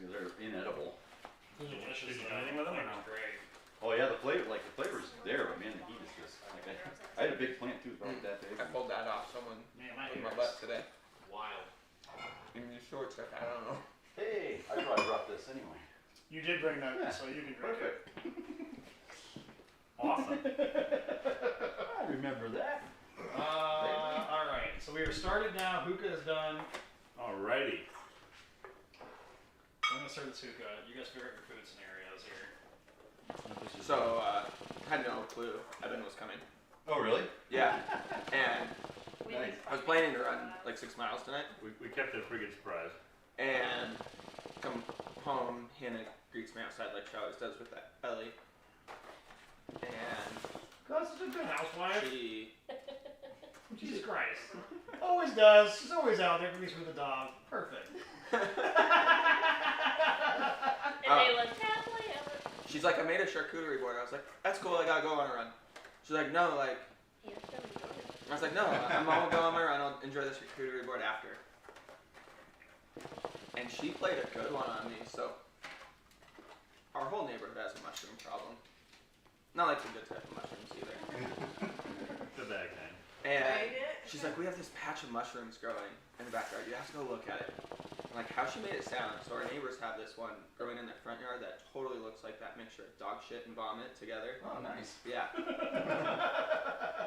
because they're inedible. Did you do anything with them or no? Great. Oh yeah, the flavor's there, but man, the heat is just like I had a big plant too, about that big. I pulled that off someone Man, my with hair my butt today. wild. In these shorts, I don't know. Hey, I probably brought this anyway. You did bring that, Yeah, so you can drink perfect. it. Awesome. I remember that. Alright, so we are started now. Hookah is done. Alrighty. I'm gonna start this hookah. You guys figure out your food scenarios here. So, had no clue Evan was coming. Oh really? Yeah. And Nice. I was planning to run like 6 miles tonight. We kept it a pretty good surprise. And come home, Hannah greets me outside like she always does with that Ellie. And That's such a good housewife. she... Jesus Christ. Always does. She's always out there greets with the dog. Perfect. And they lived happily ever. She's like, I made a charcuterie board. I was like, that's cool, I gotta go on a run. She's like, no, like... I was like, no, I'm gonna go on my run, I'll enjoy the charcuterie board after. And she played a good one on me, so... Our whole neighborhood has a mushroom problem. Not like the good type of mushrooms either. The bad kind. And she's like, we have this patch of mushrooms growing in the backyard. You have to go look at it. I'm like, how she made it sound? So our neighbors have this one growing in their front yard that totally looks like that mixture of dog shit and vomit together. Oh nice. Yeah. You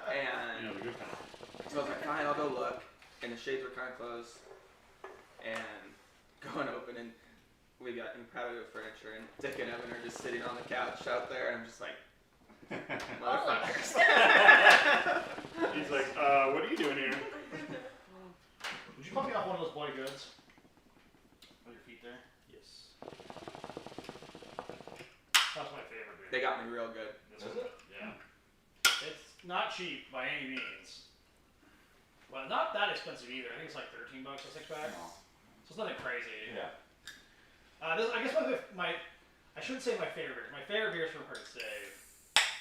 And know, the good kind. so I was like, fine, I'll go look. And the shades were kind of closed. And go and open, and we got in patio furniture, and Dick and Evan are just sitting on the couch out there, and I'm just like, motherfuckers. He's like, what are you doing here? Would you put me off one of those boy goods? With your feet there? Yes. That's my favorite beer. They got me real good. Is it? Yeah. It's not cheap by any means. Well, not that expensive either. I think it's like $13 a 6-pack. No. So it's nothing crazy. Yeah. This, I guess my I shouldn't say my favorite beer. My favorite beer is from Hard to Save.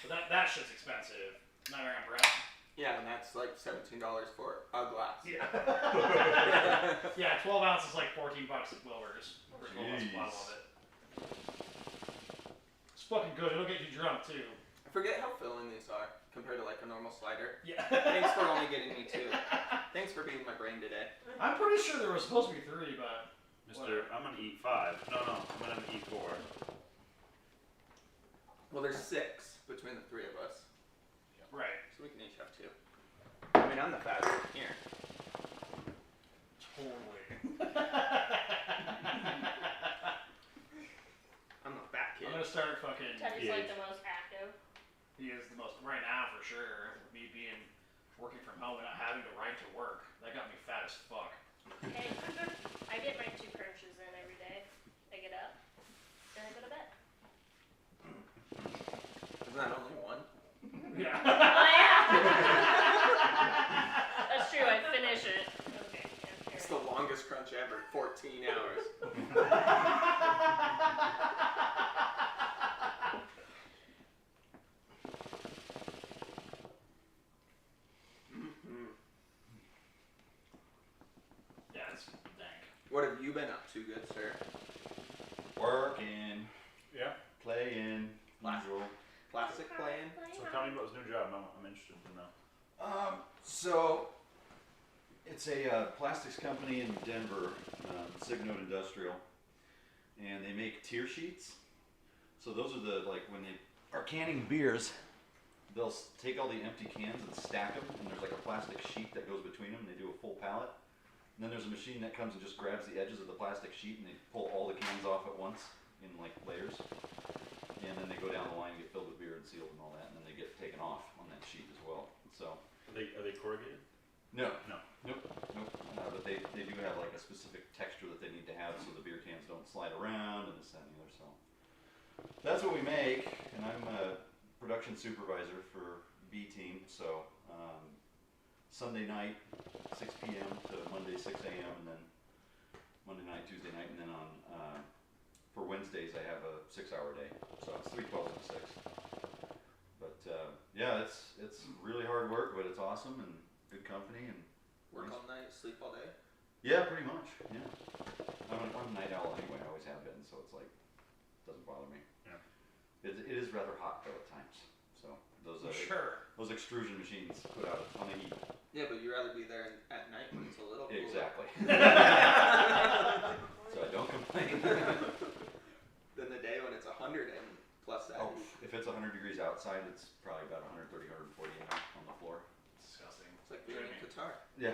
But that shit's expensive. Not around breath. Yeah, and that's like $17 for a glass. Yeah. Yeah, 12 ounces is like $14 at Wilbur's for a 12 ounce bottle of it. It's fucking good. It'll get you drunk too. I forget how filling these are compared to like a normal slider. Yeah. Thanks for only getting me 2. Thanks for being my brain today. I'm pretty sure there was supposed to be 3, but Mister, I'm gonna eat 5. No, I'm gonna eat 4. Well, there's 6 between the 3 of us, right. so we can each have 2. I mean, I'm the fattest one here. Totally. I'm the fat kid. I'm gonna start fucking. Teddy's like the most active. He is the most right now for sure. Me being working from home and not having to ride to work, that got me fat as fuck. Hey, I get my 2 crunches in every day. I get up, then I go to bed. Isn't that only 1? Yeah. Oh yeah. That's true. I finish it. Okay. It's the longest crunch ever, 14 hours. Yeah, it's dank. What have you been up to, good sir? Working, Yeah. playing, usual. Plastic playing? So tell me about his new job. I'm interested to know. So it's a plastics company in Denver, Signode Industrial, and they make tier sheets. So those are the, like when they are canning beers, they'll take all the empty cans and stack them, and there's like a plastic sheet that goes between them. They do a full pallet. And then there's a machine that comes and just grabs the edges of the plastic sheet, and they pull all the cans off at once in like layers. And then they go down the line and get filled with beer and sealed and all that, and then they get taken off on that sheet as well. So Are they corrugated? no, No. nope. But they do have like a specific texture that they need to have so the beer cans don't slide around and this, that, and the other. So that's what we make, and I'm a production supervisor for B Team. So Sunday night, 6 p.m. to Monday, 6 a.m. and then Monday night, Tuesday night, and then on for Wednesdays I have a 6-hour day. So it's 3 12 and 6. But yeah, it's really hard work, but it's awesome and good company and Work all night, sleep all day? yeah, pretty much. Yeah, I'm a night owl anyway. I always have been. So doesn't bother me. Yeah. It is rather hot though at times. So Sure. those extrusion machines put out a ton of heat. Yeah, but you'd rather be there at night when it's a little cooler. Exactly. So I don't complain. Than the day when it's 100 and plus that Oh, heat. if it's 100 degrees outside, it's probably about 130, 140 on the floor. Disgusting. It's like being in Qatar. Yeah.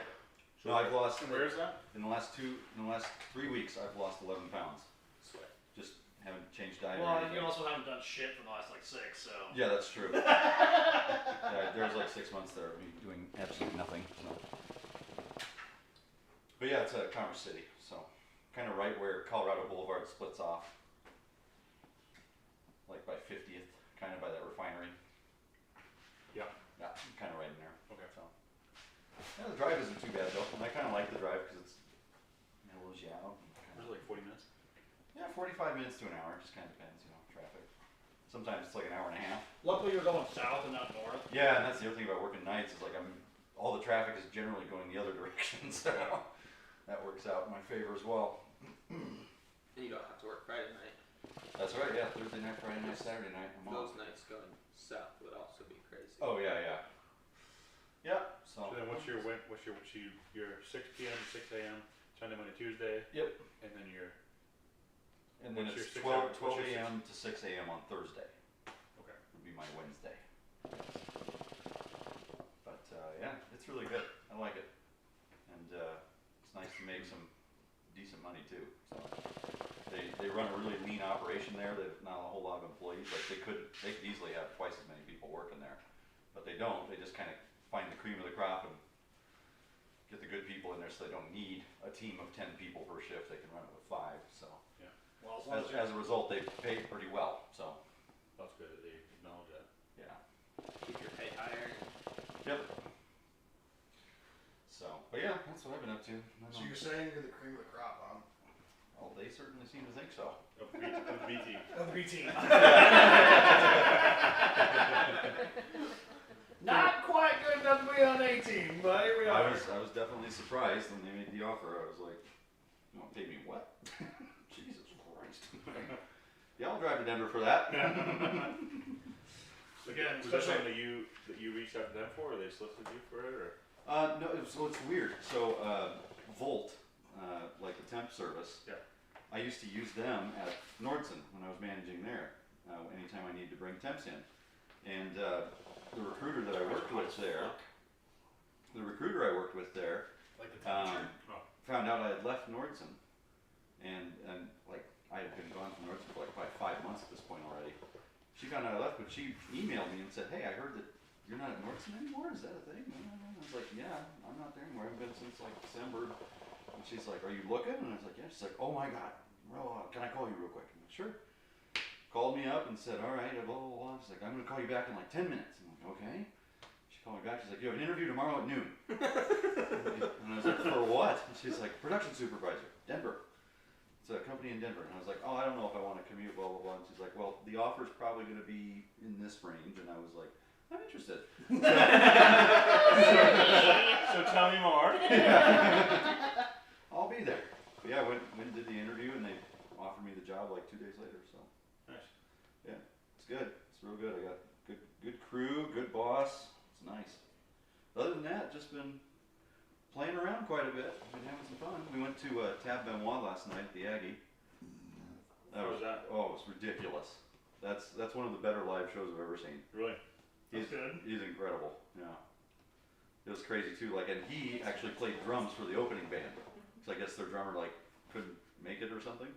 No, I've lost And where is that? in the last 3 weeks. I've lost 11 pounds. Sweat. Just haven't changed diet. Well, or you anything. also haven't done shit for the last like 6, so. Yeah, that's true. Yeah, there was like 6 months there of me doing absolutely nothing. So. But yeah, it's Commerce City, so kind of right where Colorado Boulevard splits off, like by 50th, kind of by that refinery. Yeah. Yeah, kind of right in there. Okay. So. Yeah, the drive isn't too bad though, and I kind of like the drive because it's mellows you out. It was like 40 minutes. Yeah, 45 minutes to an hour, just kind of depends, traffic. Sometimes it's like an hour and a half. Luckily, you're going south and not north. Yeah, and that's the other thing about working nights is like all the traffic is generally going the other direction, so that works out in my favor as well. And you don't have to work Friday night. That's right, yeah, Thursday night, Friday night, Saturday night, I'm Those off. nights going south would also be crazy. Oh yeah, yeah. Yeah, So then what's your 6 p.m. to 6 a.m. Sunday, Monday, Tuesday, Yep. and then your And then What's it's your 12 what's your a.m. to 6 a.m. on Thursday. okay. Would be my Wednesday. But yeah, it's really good. I like it, and it's nice to make some decent money too. So they run a really lean operation there. They've not a whole lot of employees. Like they could easily have twice as many people working there, but they don't. They just kind of find the cream of the crop and get the good people in there, so they don't need a team of 10 people per shift. They can run it with 5. So Well, as long as a result, they pay pretty well. So That's good that they acknowledge that. yeah. Keep your pay higher. Yep. So, but yeah, that's what I've been up to. So you're saying you're the cream of the crop, huh? Well, they certainly seem to think so. Of BT. Of the B team. Not quite good enough to be on A team, but here we I are. was definitely surprised when they made the offer. I was like, "You want to pay me what?" Jesus Christ. Yeah, I'll drive to Denver for that. Again, Was that especially- something that you reached out to them for, or they solicited you for it, or? No, so it's weird. So Volt, like the temp service. Yeah. I used to use them at Nordson when I was managing there. Anytime I needed to bring temps in, and the recruiter that I worked with there, Like the temperature. found out I had left Nordson, and like I had been gone from Nordson for like probably 5 months at this point already. She found out I left, but she emailed me and said, "Hey, I heard that you're not at Nordson anymore. Is that a thing?" I was like, "Yeah, I'm not there anymore. I haven't been since like December." And she's like, "Are you looking?" And I was like, "Yeah." She's like, "Oh my God, well, can I call you real quick?" I'm like, "Sure." Called me up and said, "All right, blah blah blah." She's like, "I'm gonna call you back in like 10 minutes." I'm like, "Okay." She called me back. She's like, "You have an interview tomorrow at noon." And I was like, "For what?" And she's like, "Production supervisor, Denver. It's a company in Denver." And I was like, "Oh, I don't know if I want to commute, blah blah blah." And she's like, "Well, the offer's probably gonna be in this range." And I was like, "I'm interested." So tell me more. I'll be there. But yeah, I went and did the interview, and they offered me the job like 2 days later. So Nice. yeah, it's good. It's real good. I got good crew, good boss. It's nice. Other than that, just been playing around quite a bit. Been having some fun. We went to Tab Benoit last night at the Aggie. How was that? Oh, it was ridiculous. That's one of the better live shows I've ever seen. Really? He's That's good. He's incredible. Yeah. It was crazy too. Like, and he actually played drums for the opening band. So I guess their drummer like couldn't make it or something.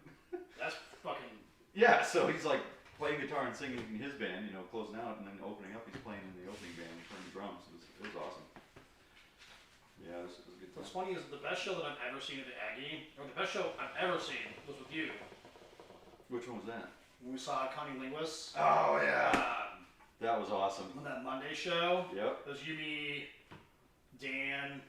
That's fucking. Yeah. So he's like playing guitar and singing in his band, closing out, and then opening up, he's playing in the opening band and playing drums. It was awesome. Yeah, it was a good time. What's funny is the best show that I've ever seen at the Aggie, or the best show I've ever seen, was with you. Which one was that? When we saw Connie Linguist. Oh yeah. That was awesome. On that Monday show. Yep. It was you, me, Dan.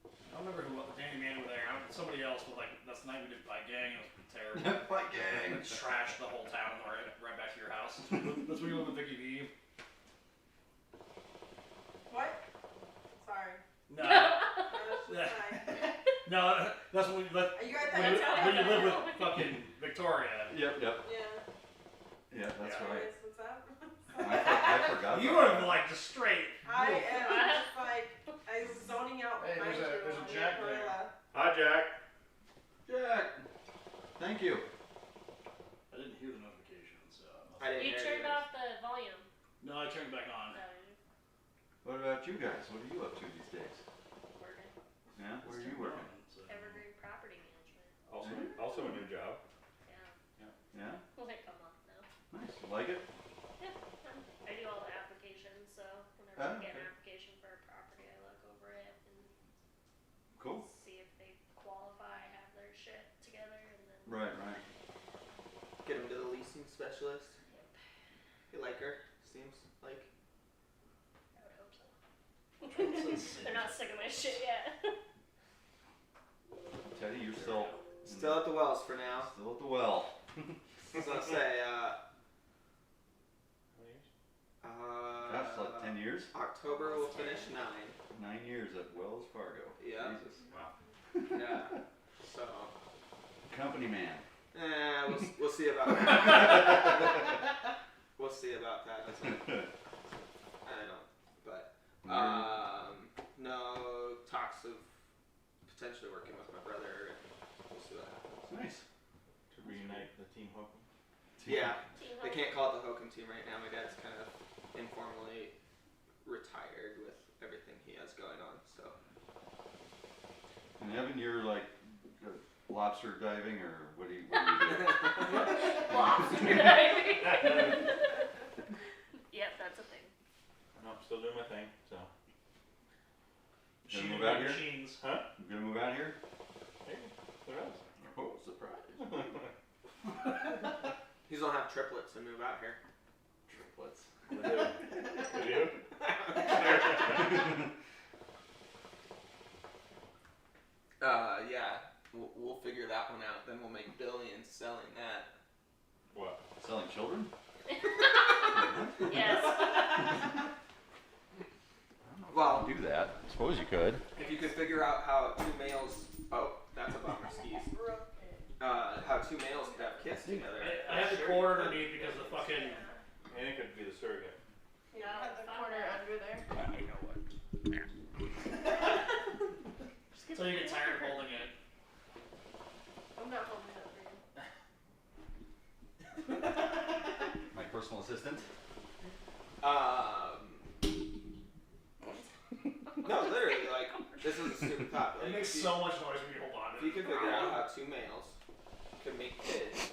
I don't remember who, Danny Man were there. Somebody else, but like that's the night we did By Gang. It was pretty terrible. Fight gang. And trashed the whole town right back to your house. That's where you live with Vicky V. What? Sorry. No. Sorry. No, that's when we Are you at when that? you live with fucking Victoria. Yep. Yeah. Yeah, that's Yeah. right. Anyways, what's up? I forgot. You about are that. like just straight. I am just like, I was zoning out Hey, behind there's a- you. there's a on Jack the there. gorilla. Hi, Jack. Jack, thank you. I didn't hear the notification, so. I didn't You hear turned yours. off the volume. No, I turned it back on. What about you guys? What are you up to these days? Working. Yeah, where are you working? Evergreen property management. Also a new job. Yeah. Yeah, Like a month now. nice. You like it? Yeah. I do all the applications, so whenever Oh, I get okay. an application for a property, I look over it and Cool. see if they qualify, have their shit together, and then. Right. Get him to the leasing specialist. Yep. You like her? Seems like. I would hope so. insane. They're not sick of my shit yet. Teddy, you're still Still at the wells for now. still at the well. I was gonna say, How many years? Gosh, like 10 years? October will finish 9. 9 years at Wells Fargo. Yeah. Jesus. Yeah. So, Company man. we'll see about that. We'll see about that. That's not, I don't. But no talks of potentially working with my brother. We'll see what happens. Nice. To reunite the team Hokum. Yeah. Team They Hope. can't call it the Hokum team right now. My dad's kind of informally retired with everything he has going on. So And Evan, you're like lobster diving, or what do you do? Lobster diving. Yep, that's a thing. No, I'm still doing my thing. So. Gonna move out here? Machines. Huh? You gonna move out here? Hey, who knows? Oh, surprise. he's gonna have triplets and move out here. Triplets. Did you? Yeah. We'll figure that one out. Then we'll make billions selling that. What? Selling children? Yes. Well, Do that. Suppose you could. if you could figure out how two males. Oh, that's a bummer, skis. How two males could have kids together. I have the cord underneath because the fucking. And it could be the surrogate. You No, had the found corner that. under there. I know what. So you get tired of holding it. I'm not holding it for you. My personal assistant. No, literally, like, this is a stupid thought. It Like, makes if you- so much noise when you hold on to If you it. could figure out how two males could make kids,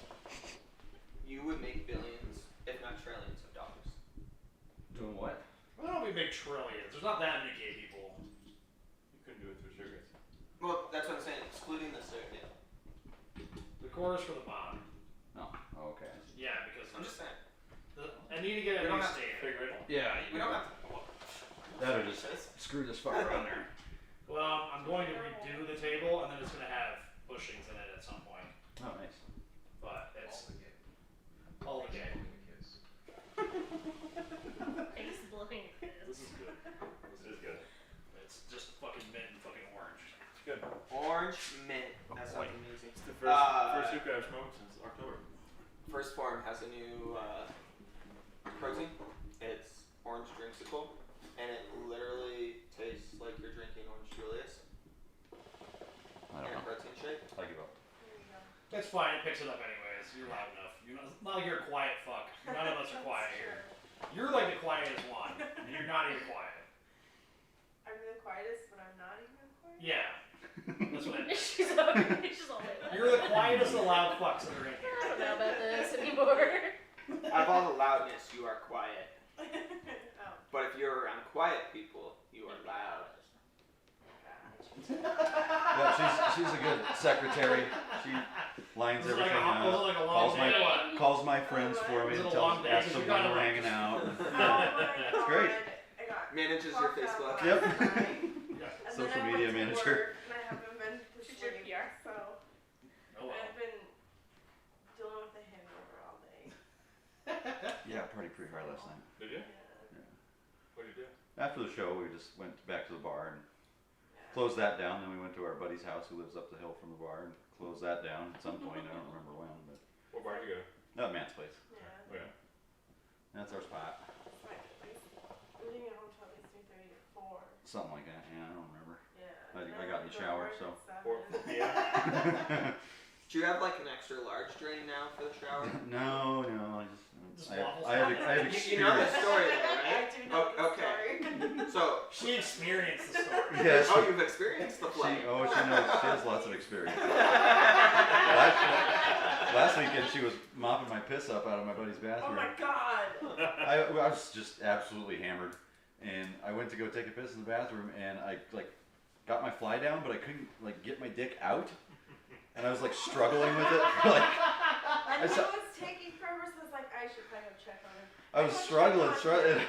you would make billions, if not trillions of dollars. Doing what? I don't know if we make trillions. There's not that many gay people. You couldn't do it through surrogates. Well, that's what I'm saying, excluding the surrogate. The cord is for the bottom. Oh, okay. Yeah, because I'm just saying. I need to get We a don't new have to stand. Figure it out. Yeah, We don't have to. That or just screw this fucker on there. Well, I'm going to redo the table, and then it's going to have bushings in it at some point. Oh, nice. But it's all the gay. Face blowing your This kids. is good. This is good. It's just fucking mint and fucking orange. It's good. Orange mint. That sounds amazing. It's the first hookah I've smoked since October. First Form has a new protein. It's orange dreamsicle, and it literally tastes like you're drinking orange Julius I in don't a know. protein shake. I give up. There you go. It's fine. It picks it up anyways. You're loud enough. You're not like you're a quiet fuck. None of us are quiet here. You're like the quietest one, and you're not even quiet. I'm the quietest, but I'm not even quiet. Yeah. That's what I mean. She's all like, You're the quietest of the loud fucks that are in I here. don't know about this anymore. Out of all the loudness, you are quiet. Oh, But if you're around quiet people, you are loud. Yeah, she's a good secretary. She lines Was it like everything a, was it out. like a long Calls day or what? Calls my friends for me Was it and a long tells day? asks 'Cause them you when gotta, we're like- hanging out. Oh my great. God. I got Manages your clocked out Facebook. last Yep. night, Yeah. and Social then I media went to manager. work, and I haven't been to She's your sleep, PR. so Oh well. I've been dealing with the hangover all day. Yeah, partied pretty hard last night. Did you? Yeah. What did you do? After the show, we just went back to the bar and Yeah. closed that down. Then we went to our buddy's house who lives up the hill from the bar and closed that down at some point. I don't remember when, but What bar did you go to? not Matt's place. Yeah. Oh, yeah. That's our spot. It's like, we're leaving at home till at least 3:30 to 4. Something like that. Yeah, I don't remember. Yeah. I and got then in the go to shower, work so. at 7. 4 p.m. Do you have like an extra large drain now for the shower? No, I Just I have, waffles. I have, I have You know the experience. story though, I right? do know the Okay. story. So, She experienced the story. Yeah, oh, you've experienced the flame. she knows. She has lots of experience. Last weekend she was mopping my piss up out of my buddy's Oh bathroom. my god. I was just absolutely hammered, and I went to go take a piss in the bathroom, and I like got my fly down, but I couldn't like get my dick out, and I was like struggling with it. Like And I he saw- was taking forever, so I was like, I should probably go check on him. I was struggling,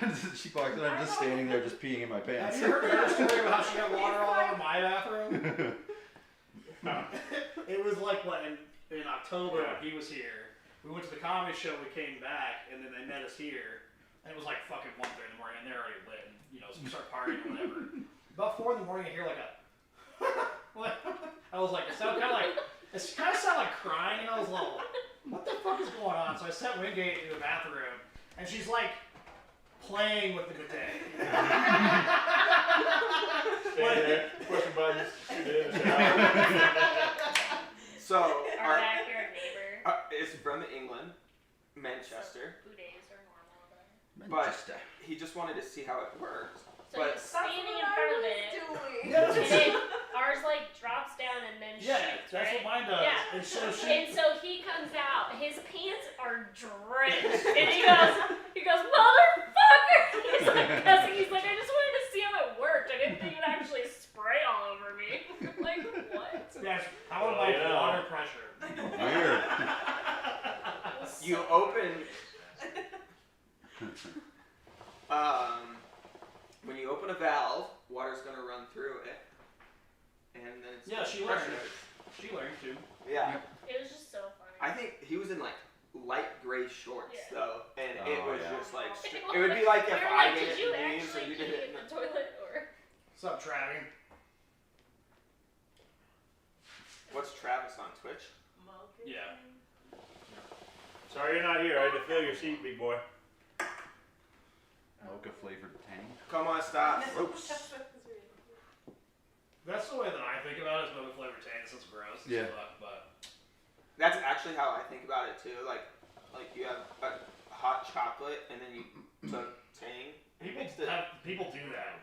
and she walked in, I'm just standing there, just peeing in my Have pants. you heard her story about how she got water all over my bathroom? It was like what in October when he was here. We went to the comedy show. We came back, and then they met us here, and it was like fucking 1:30 in the morning, and they're already lit. And, you know, so we start partying or whatever. About 4 in the morning, I hear like a. What? I was like, it sounded kind of like. It kind of sounded like crying, and I was like, what the fuck is going on? So I sent Wingate in the bathroom, and she's like playing with the bidet. Standing there, pushing buttons, shooting in the shower. So, Our backyard neighbor. is from England, Manchester, So, days are normal, but. Manchester. he just wanted to see how it worked. So But- he's That's standing what in I front of was it, doing. Yeah, and then ours like drops down and then Yeah, shoots, that's right? what mine does. Yeah. And so she. And so he comes out, his pants are drenched, and he goes, motherfucker! He's like cussing. He's like, I just wanted to see how it worked. I didn't think it would actually spray all over me. Like what? Yes, how Well, about you know. water pressure? Weird. You open, when you open a valve, water's gonna run through it, and then it's Yeah, gonna she learned. pressure. She learned too. Yeah, It was just so funny. I think he was in like light gray shorts Yeah. though, and it Oh, was yeah. just like, We it would be like were if I like, did did it you in the memes actually and you pee did it in in the toilet or? What's up, Travis? What's Travis on Twitch? Mocha Yeah. thing. Sorry you're not here. I had to fill your seat, big boy. Mocha flavored tang. Come on, stop. Gross. That's the way that I think about it, is mocha flavored tang. This is gross. as Yeah. fuck, but That's actually how I think about it too. Like you have a hot chocolate and then you took tang and people mixed it. people do that.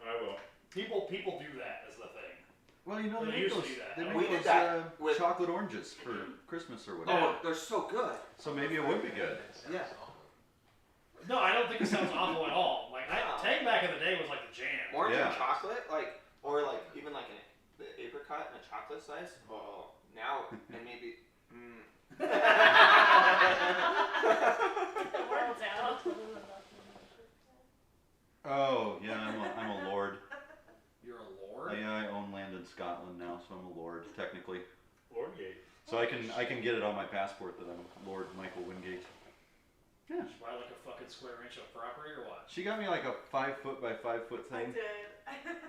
I will. People do that as the thing. Well, you know, They they make used to those, do that. they We make did those that with- chocolate oranges for Christmas or Oh, whatever. they're so good. So maybe it would be good. Yeah. No, I don't think it sounds awful at all. Like No. Tang back in the day was like the jam. Orange Yeah. and chocolate, or even like the apricot and a chocolate slice. Oh, now and maybe. The world's out. Oh yeah, I'm a lord. You're a lord. Yeah, I own land in Scotland now, so I'm a lord technically. Lord Gate. So I can get it on my passport that I'm Lord Michael Wingate. Yeah. Did you buy like a fucking square inch of property or what? She got me like a 5 foot by 5 foot I thing. did.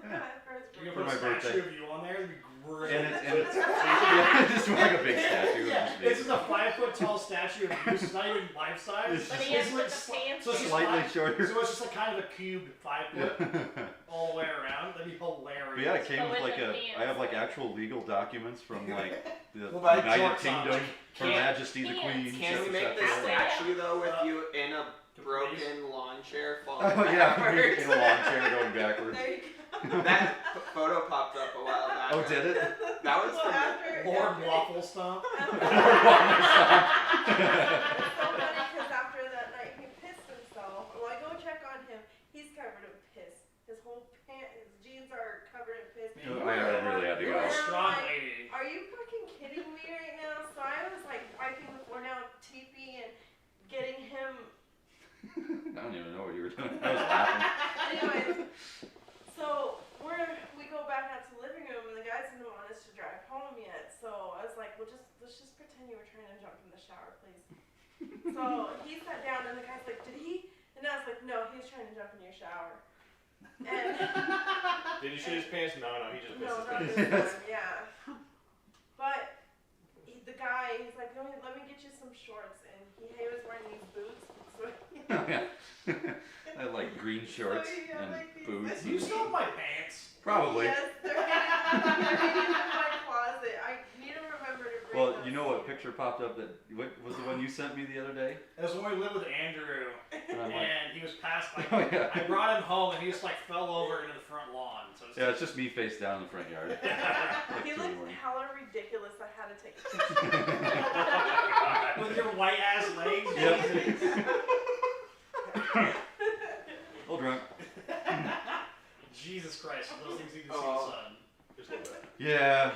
Yeah. For his You For can put my a statue birthday. of you on there. It'd be great. And it's yeah, just like a big statue. Yeah, It's this just is a 5 foot tall statue of you citing life size. It's But just he has It's to like put the pants so big. she's Slightly flat. shorter. So it's just like kind of a cubed 5 foot all the way around. That'd be hilarious. But yeah, it came But with with like the a. pants, I have like like- actual legal documents from like the Well, by United George Kingdom, Her Can't- Majesty the Pants. Queen. Can we et make this cetera. statue though with Uh, you in a broken lawn chair falling Oh yeah, backwards? in a lawn chair going backwards. There you go. That photo popped up a while back. Oh, did it? That was Well, from after, Lord after, Waffle Stomp. It's so funny because after that night he pissed himself. Well, I go check on him. He's covered in piss. His whole his jeans are covered in piss. Oh, I really had to You're a go. strong Like, lady. are you fucking kidding me right now? So I was like wiping the floor down with TP and getting him. I don't even know what you were doing. I was laughing. Anyways, so we go back out to the living room and the guys didn't want us to drive home yet. So I was like, well, let's just pretend you were trying to jump in the shower, please. So he sat down and the guy's like, did he? And I was like, no, he was trying to jump in your shower. And Did you shit his pants? No, he just pissed no, his not pants. this time, yeah. But the guy, he's like, let me get you some shorts, and he was wearing these boots, so he Yeah. I had like green shorts So you have, and like, these boots. You stole my pants. Probably. Yes, they're hidden in my closet. I need to remember to bring Well, those you know what to you. picture popped up that what was the one you sent me the other day? It was when we lived with Andrew, And I'm like, and he was past like. oh yeah. I brought him home, and he just like fell over into the front lawn. So Yeah, it's just me face down in the front yard. Like He 2 in the looked morning. hella ridiculous. I had to take a picture. with your white ass legs. Yep. Jesus. All drunk. Jesus Christ, those things need to see the Oh. sun. Just a little bit. Yeah.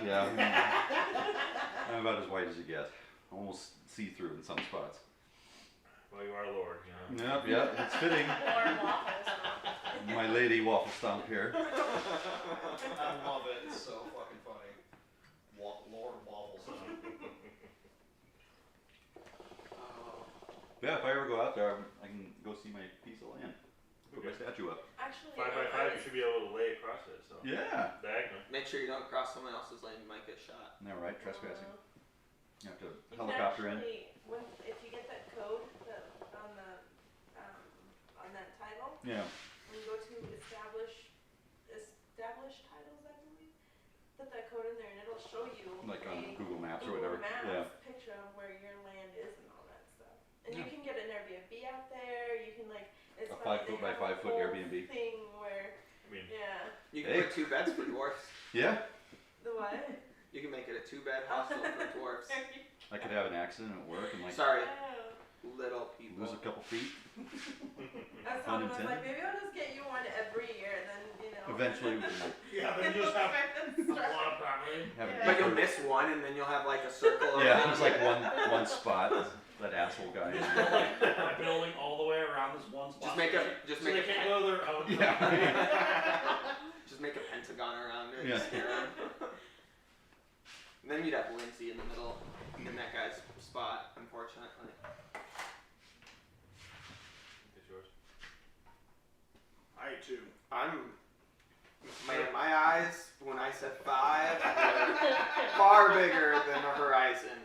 I'm about as white as you get. Almost see through in some spots. Well, you are Lord, you know. Yep, it's fitting. Or waffles. My lady waffle stomp here. I love it. It's so fucking funny. Lord Waffles. Yeah, if I ever go out there, I can go see my piece of land. Put my statue up. Actually, 5 by 5, you should be able to lay across it, so. Yeah. Diagonal. Make sure you don't cross someone else's lane. You might get shot. No, right? Trespassing. You have to You can helicopter in. actually, if you get that code on that title, Yeah. when you go to establish titles, I believe, put that code in there and it'll show you Like a on Google Maps or Google whatever. Maps Yeah. picture of where your land is and all that stuff. And you Yeah. can get an Airbnb out there. You can like it's A funny, 5 foot they by have a 5 foot whole Airbnb. thing where I mean, yeah, You can Hey. put 2 beds for dwarfs. Yeah. the what? You can make it a 2-bed hostel for dwarfs. I could have an accident at work and like Sorry, Oh. little people. lose a couple feet. I was Pun telling him, I was like, intended. maybe I'll just get you one every year, and then you know. Eventually we can Yeah, then you just have a lot of property. have it. Yeah. But you'll miss one, and then you'll have like a circle of Yeah, things. there's like one spot. That asshole guy. Just build like a building all the way around this one spot. Just make a so they can't go their own. Yeah. just make a pentagon around it. Yeah. And scare 'em. And then you'd have Lindsay in the middle, in that guy's spot. Unfortunately. it's yours. I too. My eyes when I said 5 were far bigger than the horizon.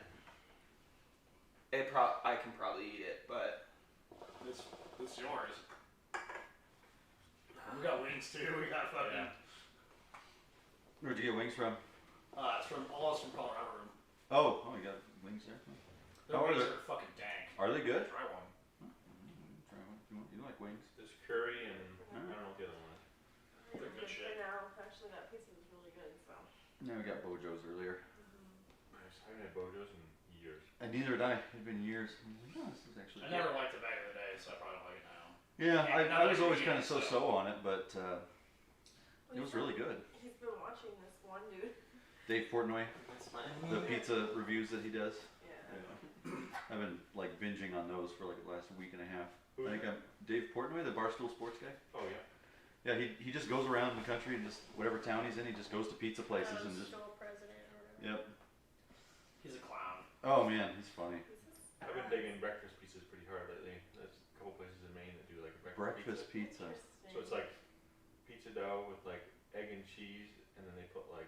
I can probably eat it, but It's yours. We got wings too. We got fucking. Yeah. Where'd you get wings from? It's from Colorado. Oh, you got wings there. Their How are wings they? are fucking dank. Are they good? Try one. Try one. You like wings? There's curry and I don't know what the other one is. They're good shit. Now, actually, that pizza was really good. So. Yeah, we got Bojo's earlier. Nice. I haven't had Bojo's in years. And neither did I. It's been years. I was like, oh, this is actually I good. never liked it back in the day, so I probably don't like it now. Yeah, Yeah, I was now always they're kind of vegan, so-so on it, but it He's was really been- good. He's been watching this one dude. Dave Portnoy, that's fine. the pizza reviews that he does. Yeah. I've been like binging on those for like the last week and a half. Who I is think I'm Dave Portnoy, the Barstool Sports guy. Oh, yeah. Yeah, he just goes around the country and just whatever town he's in, he just goes to pizza places and just. Still president or whatever. Yep. He's a clown. Oh man, he's funny. I've been digging breakfast pizzas pretty hard lately. There's a couple places in Maine that do like a breakfast pizza. Breakfast pizza. So it's like pizza dough with like egg and cheese, and then they put like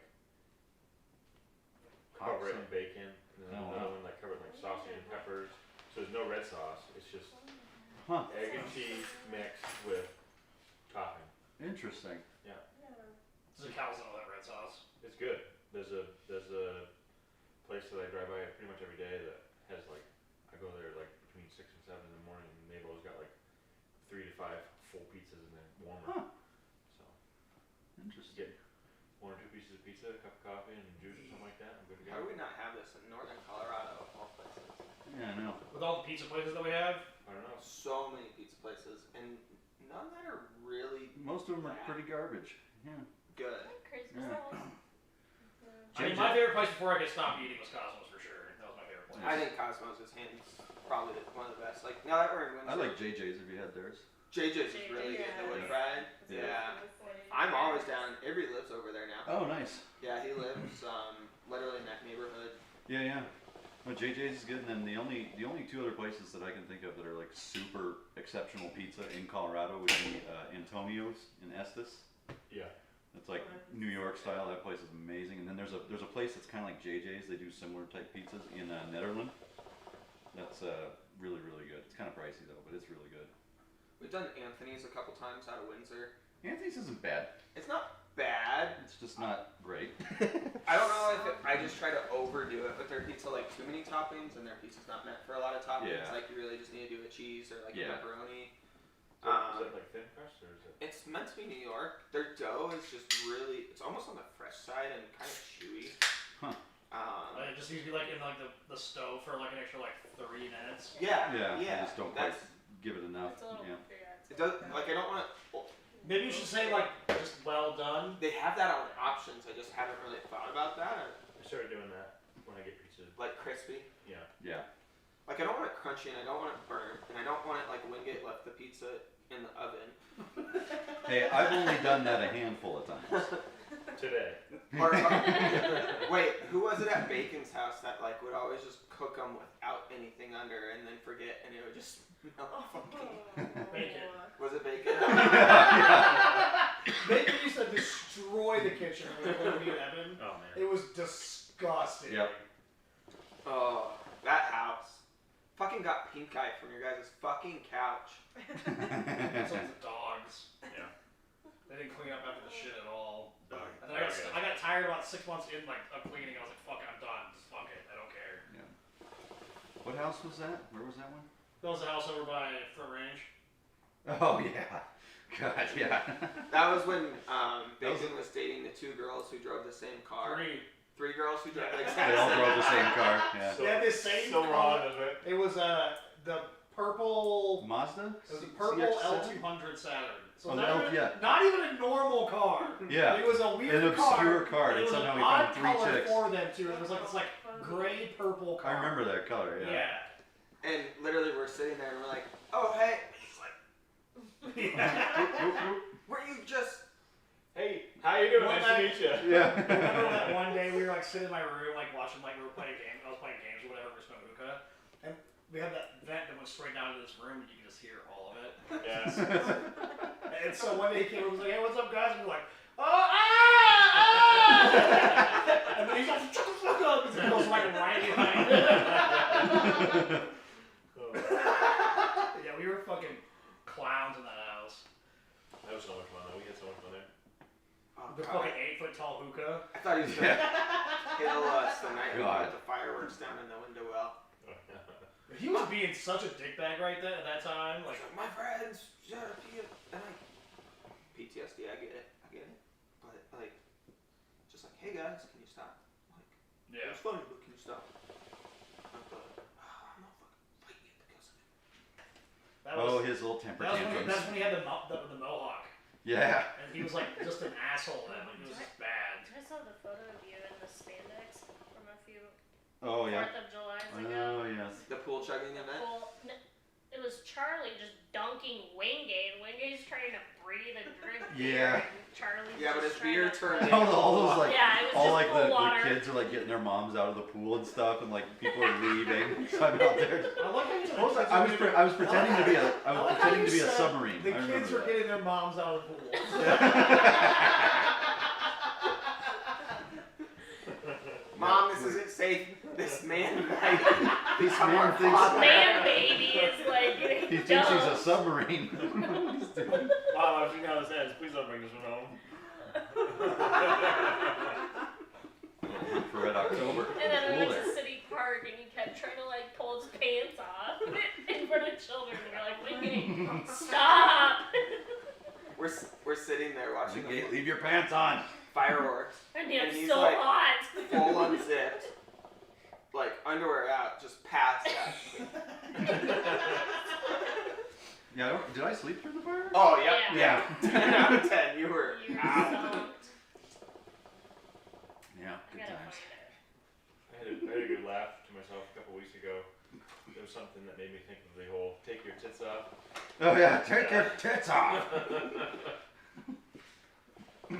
cover it in bacon, and then Oh, another wow. one like covered in like sausage and peppers. So there's no red sauce. It's just Huh. egg and cheese mixed with topping. Interesting. Yeah. This is a calzone with that red sauce. It's good. There's a place that I drive by pretty much every day that has like I go there like between 6 and 7 in the morning, and they've always got like 3 to 5 full pizzas in there, warmer. Huh. So Interesting. get 1 or 2 pieces of pizza, a cup of coffee, and juice or something like that. I'm good to How do go. we not have this in northern Colorado of all places? Yeah, I know. With all the pizza places that we have, I don't know. So many pizza places, and none that are really Most of them are pretty garbage. Yeah. good. Crazy Yeah. girls. I mean, my favorite place before I could stop eating was Cosmos for sure. That was my favorite place. I think Cosmos is hands probably one of the best. Like now that we're in Windsor, I like JJ's. Have you had theirs? JJ's is really good. The wood Yeah. fried. Yeah. Yeah. I'm always down. Avery lives over there now. Oh, nice. Yeah, he lives literally in that neighborhood. Yeah. Well, JJ's is good, and then the only 2 other places that I can think of that are like super exceptional pizza in Colorado would be Antonio's in Estes. Yeah. It's like New York style. That place is amazing. And then there's a place that's kind of like JJ's. They do similar type pizzas in Netherlands. That's really good. It's kind of pricey though, but it's really good. We've done Anthony's a couple times out of Windsor. Anthony's isn't bad. It's not bad. It's just not great. I don't know if I just try to overdo it with their pizza, like too many toppings, and their pizza's not meant for a lot of toppings. Yeah. Like you really just need to do a cheese or like a Yeah. pepperoni. Is it like thin crust or is it? It's meant to be New York. Their dough is just really, it's almost on the fresh side and kind of chewy. Huh. It just needs to be like in like the stove for like an extra like 3 minutes. Yeah, Yeah, yeah. I just don't quite That's, give it enough. It's a little, Yeah. it does, like I don't want to, Maybe you should say like just well done. they have that on options, I just haven't really thought about that. I started doing that when I get pizza. Like crispy. Yeah. Yeah. Like I don't want it crunchy and I don't want it burnt and I don't want it like Wingate left the pizza in the oven. Hey, I've only done that a handful of times. Today. Or, wait, who was it at Bacon's house that like would always just cook them without anything under and then forget and it would just smell funky? Bacon. Was it Bacon? Bacon used to destroy the kitchen when we put it in Evan. Oh man. It was disgusting. Yep. Oh, that house. Fucking got pink eye from your guys' fucking couch. Some of the dogs. Yeah. They didn't clean up after the shit at all. Dog. And then I got tired about 6 months in like of cleaning. I was like, fuck it, I'm done. Just fuck it. I don't care. What house was that? Where was that one? That was the house over by Front Range. Oh yeah. God, yeah. That was when Bacon was dating the 2 girls who drove the same car. 3 girls who drove the exact They all same drove the same car. Yeah. They had this same So color. wrong, isn't it? It was the purple. Mazda? It was a purple CX-7? L200 Saturn. So Oh, not, no, even, yeah. not even a normal car. Yeah. It was a weird An obscure car, and and it was an somehow we odd found 3 color chicks. for them too. It was like this like gray purple car. I remember that color, yeah. Yeah. And literally we're sitting there and we're like, oh hey. He's like, Yeah. were you just... Hey, how you doing? One Nice night- to meet you. Yeah. Remember that one day we were like sitting in my room like watching like we were playing games. I was playing games or whatever. We were smoking hookah, and we had that vent that went straight down to this room, and you could just hear all of it. Yeah. And so one day he came over and was like, "Hey, what's up, guys?" And we're like, "Oh, ah!" And then he's like, "Shut the fuck up!" Because he goes like right behind him. Yeah, we were fucking clowns in that house. That was so much fun though. We had so much fun there. Oh, The God. fucking 8-foot tall hookah. I thought he was going to kill us the night we God. put the fireworks down in the window well. He was being such a dickbag right there at that time. Like, My friends, shut up, and like, PTSD, I get it. But like, just like, hey guys, can you stop? Like, yeah. it's funny, but can you stop? I'm not fucking fighting it because of it. That Oh, was, his little temper that's tantrums. when he had the mohawk. Yeah. And he was like just an asshole then. Like, he was just bad. I saw the photo of you in the spandex from a few Oh, yeah. 4th of July's ago. Oh, yes. The pool chugging event? Well, it was Charlie just dunking Wingate. Wingate's trying to breathe and drink Yeah. beer, and Charlie's Yeah, but just his trying beer to- turned All those like, Yeah, it was all just like full the water. kids are like getting their moms out of the pool and stuff, and like people are leaving. So I'm out there. I like how you said What was the I? kids I was pretending to be a. I I was like how pretending to you be a said submarine. The I remember kids were that. getting their moms out of the pool. Mom, this isn't safe. This man might This become man our thinks- father. Man baby is like getting He thinks he's a dumped. submarine. Mom, I've seen how this ends. Please don't bring this one home. For Red October. And then we Cool went there. to City Park and he kept trying to like pull his pants off in front of children. And you're like, Wingate, stop! We're sitting there watching Wingate, the leave your pants on. fireworks, And it's And he's so like- hot. full unzipped, like underwear out, just passed out. Yeah. Did I sleep through the fire? Oh, yep. Yeah. 10 out of 10. You were You were out. stumped. Yeah. I Good gotta times. find it. I had a good laugh to myself a couple weeks ago. There was something that made me think of the whole take your tits off. Oh yeah. Take your tits off. Oh,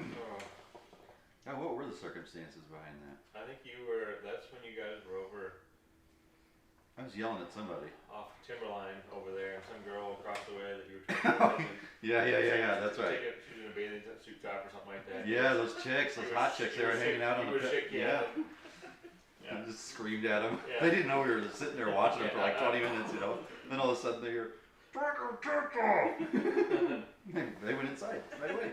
Oh, what were the circumstances behind that? I think that's when you guys were over I was yelling at somebody. off Timberline over there and some girl across the way that you were trying to Yeah. That's right. She was in a bathing suit top or something like that. Yeah, those chicks, those hot chicks, they were hanging out on the pit. Yeah. Yeah. I just screamed at them. Yeah. They didn't know we were sitting there watching them for like 20 minutes, you know. Then all of a sudden they hear, They went inside right away.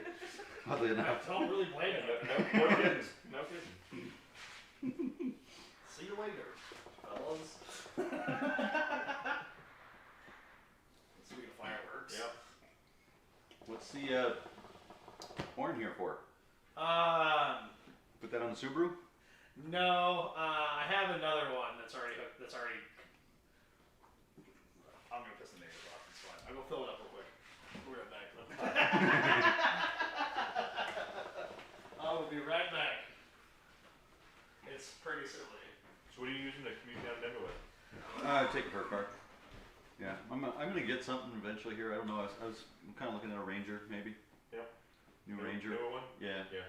Oddly I enough. don't really blame No, him. no kidding. No kidding. See you later, fellas. Speaking of fireworks. Yep. What's the horn here for? Put that on the Subaru? No, I have another one that's already hooked. I'm gonna piss the neighbors off. It's fine. I'll go fill it up real quick. We'll be right back. I will be right back. It's pretty silly. So what are you using to commute down to Denver with? Take her car. Yeah, I'm gonna get something eventually here. I don't know. I'm kind of looking at a Ranger maybe. Yep. New Ranger. Newer one? Yeah. Yeah.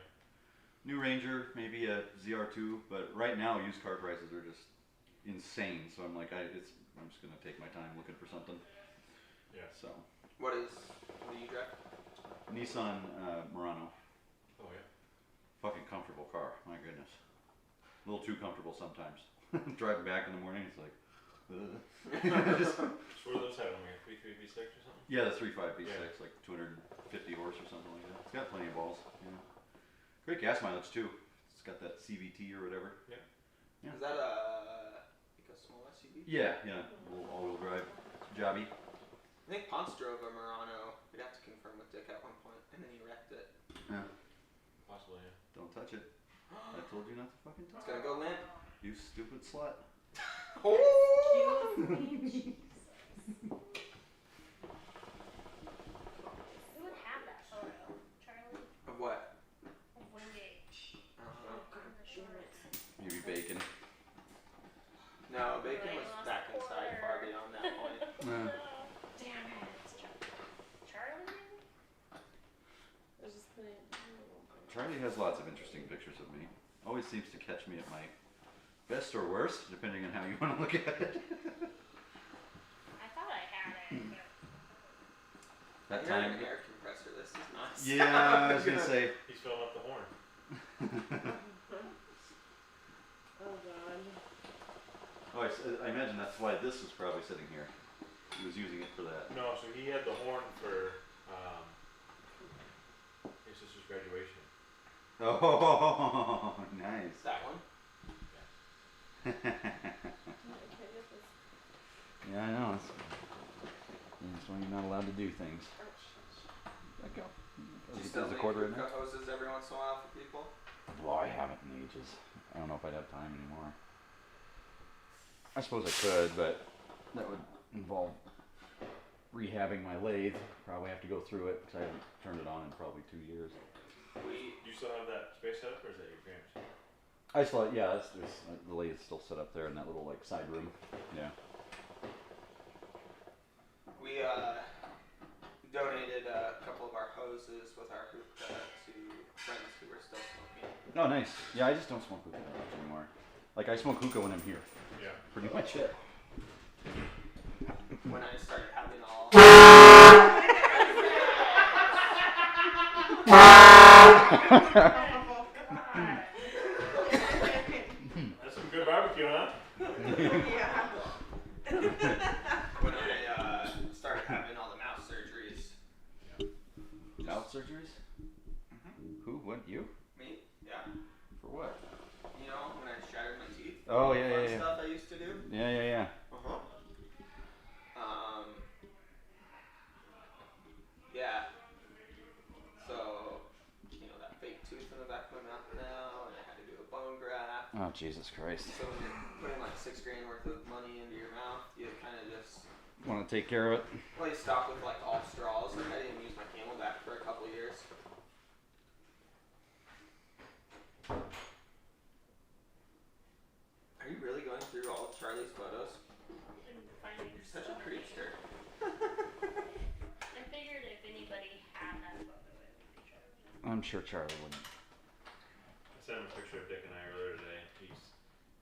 New Ranger, maybe a ZR2, but right now used car prices are just insane. So I'm like, I'm just gonna take my time looking for something. Yeah. So What do you drive? Nissan Murano, Oh yeah. fucking comfortable car. My goodness, a little too comfortable sometimes. Driving back in the morning, it's like, ugh. So what are those having? Like a 3.3 V6 or something? Yeah, the 3.5 V6, Yeah. like 250 horse or something like that. It's got plenty of balls. Yeah. Great gas mileage too. It's got that CVT or whatever. Yeah. Is that like a small SUV? Yeah, yeah. Little all-wheel drive jobby. I think Ponce drove a Murano. We'd have to confirm with Dick at one point, and then he wrecked it. Yeah. Possibly, yeah. Don't touch it. I told you not to fucking touch It's gonna go limp. it. You stupid slut. Excuse me, Jesus. Who would have that photo? Charlie? Of what? Of Wingate. I don't know. On the shorts. Maybe bacon. No, Bacon Right, was lost back the inside quarter. far beyond that point. Damn it. It's Charlie? There's just plenty. Charlie has lots of interesting pictures of me. Always seems to catch me at my best or worst, depending on how you want to look at it. I thought I had it, but That You're in time. an air compressor. This is nice. Yeah, I was gonna say. He's filling up the horn. Oh god. Oh, I imagine that's why this was probably sitting here. He was using it for that. No, so he had the horn for his sister's graduation. Oh, nice. That one. Yeah, I know. That's why you're not allowed to do things. Let go. Do you still There's a make quarter in there. hookah hoses every once in a while for people? Well, I haven't in ages. I don't know if I'd have time anymore. I suppose I could, but that would involve rehabbing my lathe. Probably have to go through it because I haven't turned it on in probably 2 years. Do you still have that space set up, or is that your parents'? I still, yeah, the lathe is still set up there in that little like side room. Yeah. We donated a couple of our hoses with our hookah to friends who were still smoking. Oh, nice. Yeah, I just don't smoke hookah that much anymore. Like I smoke hookah when I'm here. Yeah. Pretty much it. When I started having all. That's some good barbecue, huh? Yeah. When I started having all the mouth surgeries. Mouth surgeries? Who? What? You? Me? Yeah. For what? You know, when I shattered my teeth. Oh, all the yeah, fun yeah, yeah. stuff I used to do. Yeah. Uh-huh. Yeah. So, you know, that fake tooth in the back of my mouth now, and I had to do a bone graft. Oh, Jesus Christ. So when you're putting like $6 grand worth of money into your mouth, you kind of just, Want to take care of it? well, you stop with like all straws. Like I didn't use my Camelback for a couple years. Are you really going through all of Charlie's photos? and finding You're such a stuff. creepster. I figured if anybody had that photo, it would be Charlie. I'm sure Charlie wouldn't. I sent him a picture of Dick and I earlier today.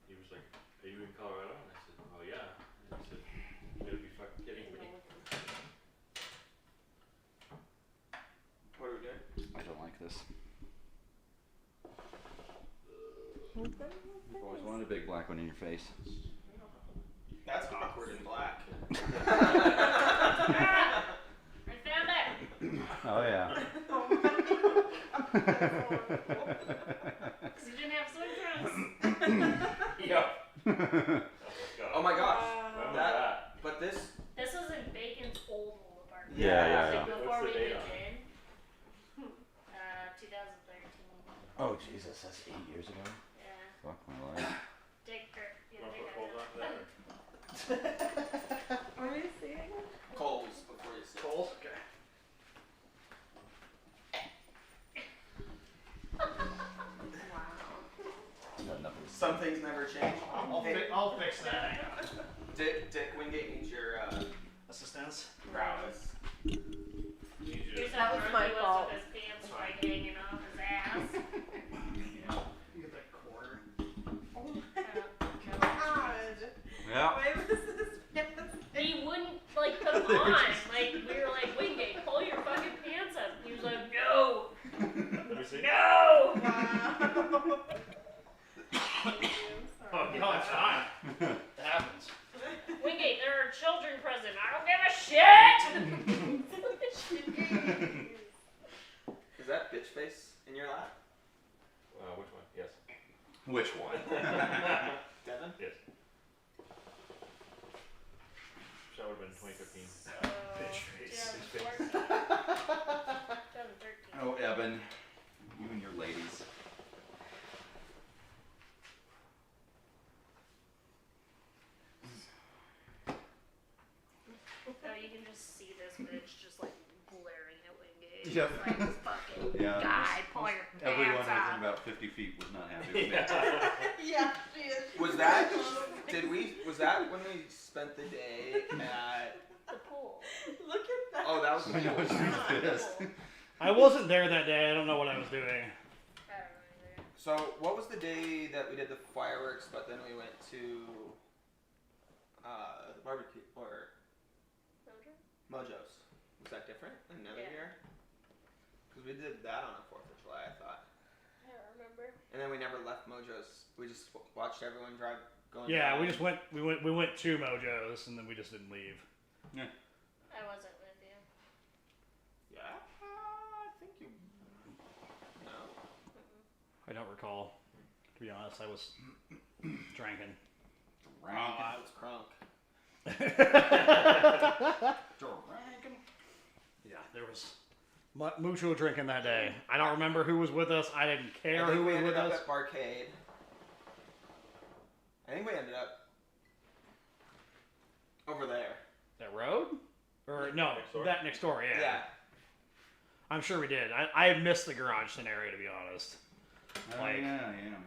He was like, "Are you in Colorado?" And I said, "Oh yeah." And he said, "You gotta be fucking kidding me." What are we doing? I don't like this. You've always wanted a big black one in your face. That's awkward in black. Because you didn't have swim trunks. Yep. Oh my gosh. Remember That- that? But this. This was in Bacon's old apartment. Yeah. Like before What's we the date moved on in. 2013. Oh Jesus, that's 8 years ago. Yeah. Fuck my life. Dick Kirk. Yeah, Want to they put got coals that. on that? What are you seeing? Coals before you sit. Coals? Okay. Some things never change. I'll fix that. Hang on. Dick Wingate needs your Assistance. prowess. Here's That how was drunk my he was fault. with his pants like hanging off his ass. You get that quarter. Oh my No. god. Yeah. Why was this pants? He wouldn't like put them on. Like we were like, Wingate, pull your fucking pants up. He was like, no, Let me see. no. Wow. Oh, no, it's fine. It happens. Wingate, there are children present. I don't give a shit. Is that bitch face in your lap? Which one? Yes. Which one? Devin? Yes. That would have been 2015. Bitch face. 2013. Oh, Evan, you and your ladies. Oh, you can just see this bitch just like glaring at Wingate. Yep. Like this fucking Yeah, guy, pull your Everyone pants within up. about 50 feet was not happy with me. Yeah, she is. Was that? Was that when we spent the day at? The pool. Look at that. Oh, that was the I know pool. she was pissed. I wasn't there that day. I don't know what I was doing. I don't know either. So, what was the day that we did the fireworks, but then we went to the barbecue or Mojo's? Was that different than another Yeah. year? Because we did that on the 4th of July, I thought. I don't remember. And then we never left Mojo's. We just watched everyone drive going. Yeah, down. we went to Mojo's and then we just didn't leave. I wasn't with you. Yeah, I think you. No. I don't recall. To be honest, I was drinking. I was crunk. Yeah, there was mucho drinking that day. I don't remember who was with us. I didn't care I think who we was ended with up us. at Barcade. I think we ended up over there. That road? Or no, Next door? that next door. Yeah. Yeah. I'm sure we did. I missed the garage scenario, to be honest. Oh, Like- yeah, I'm staying out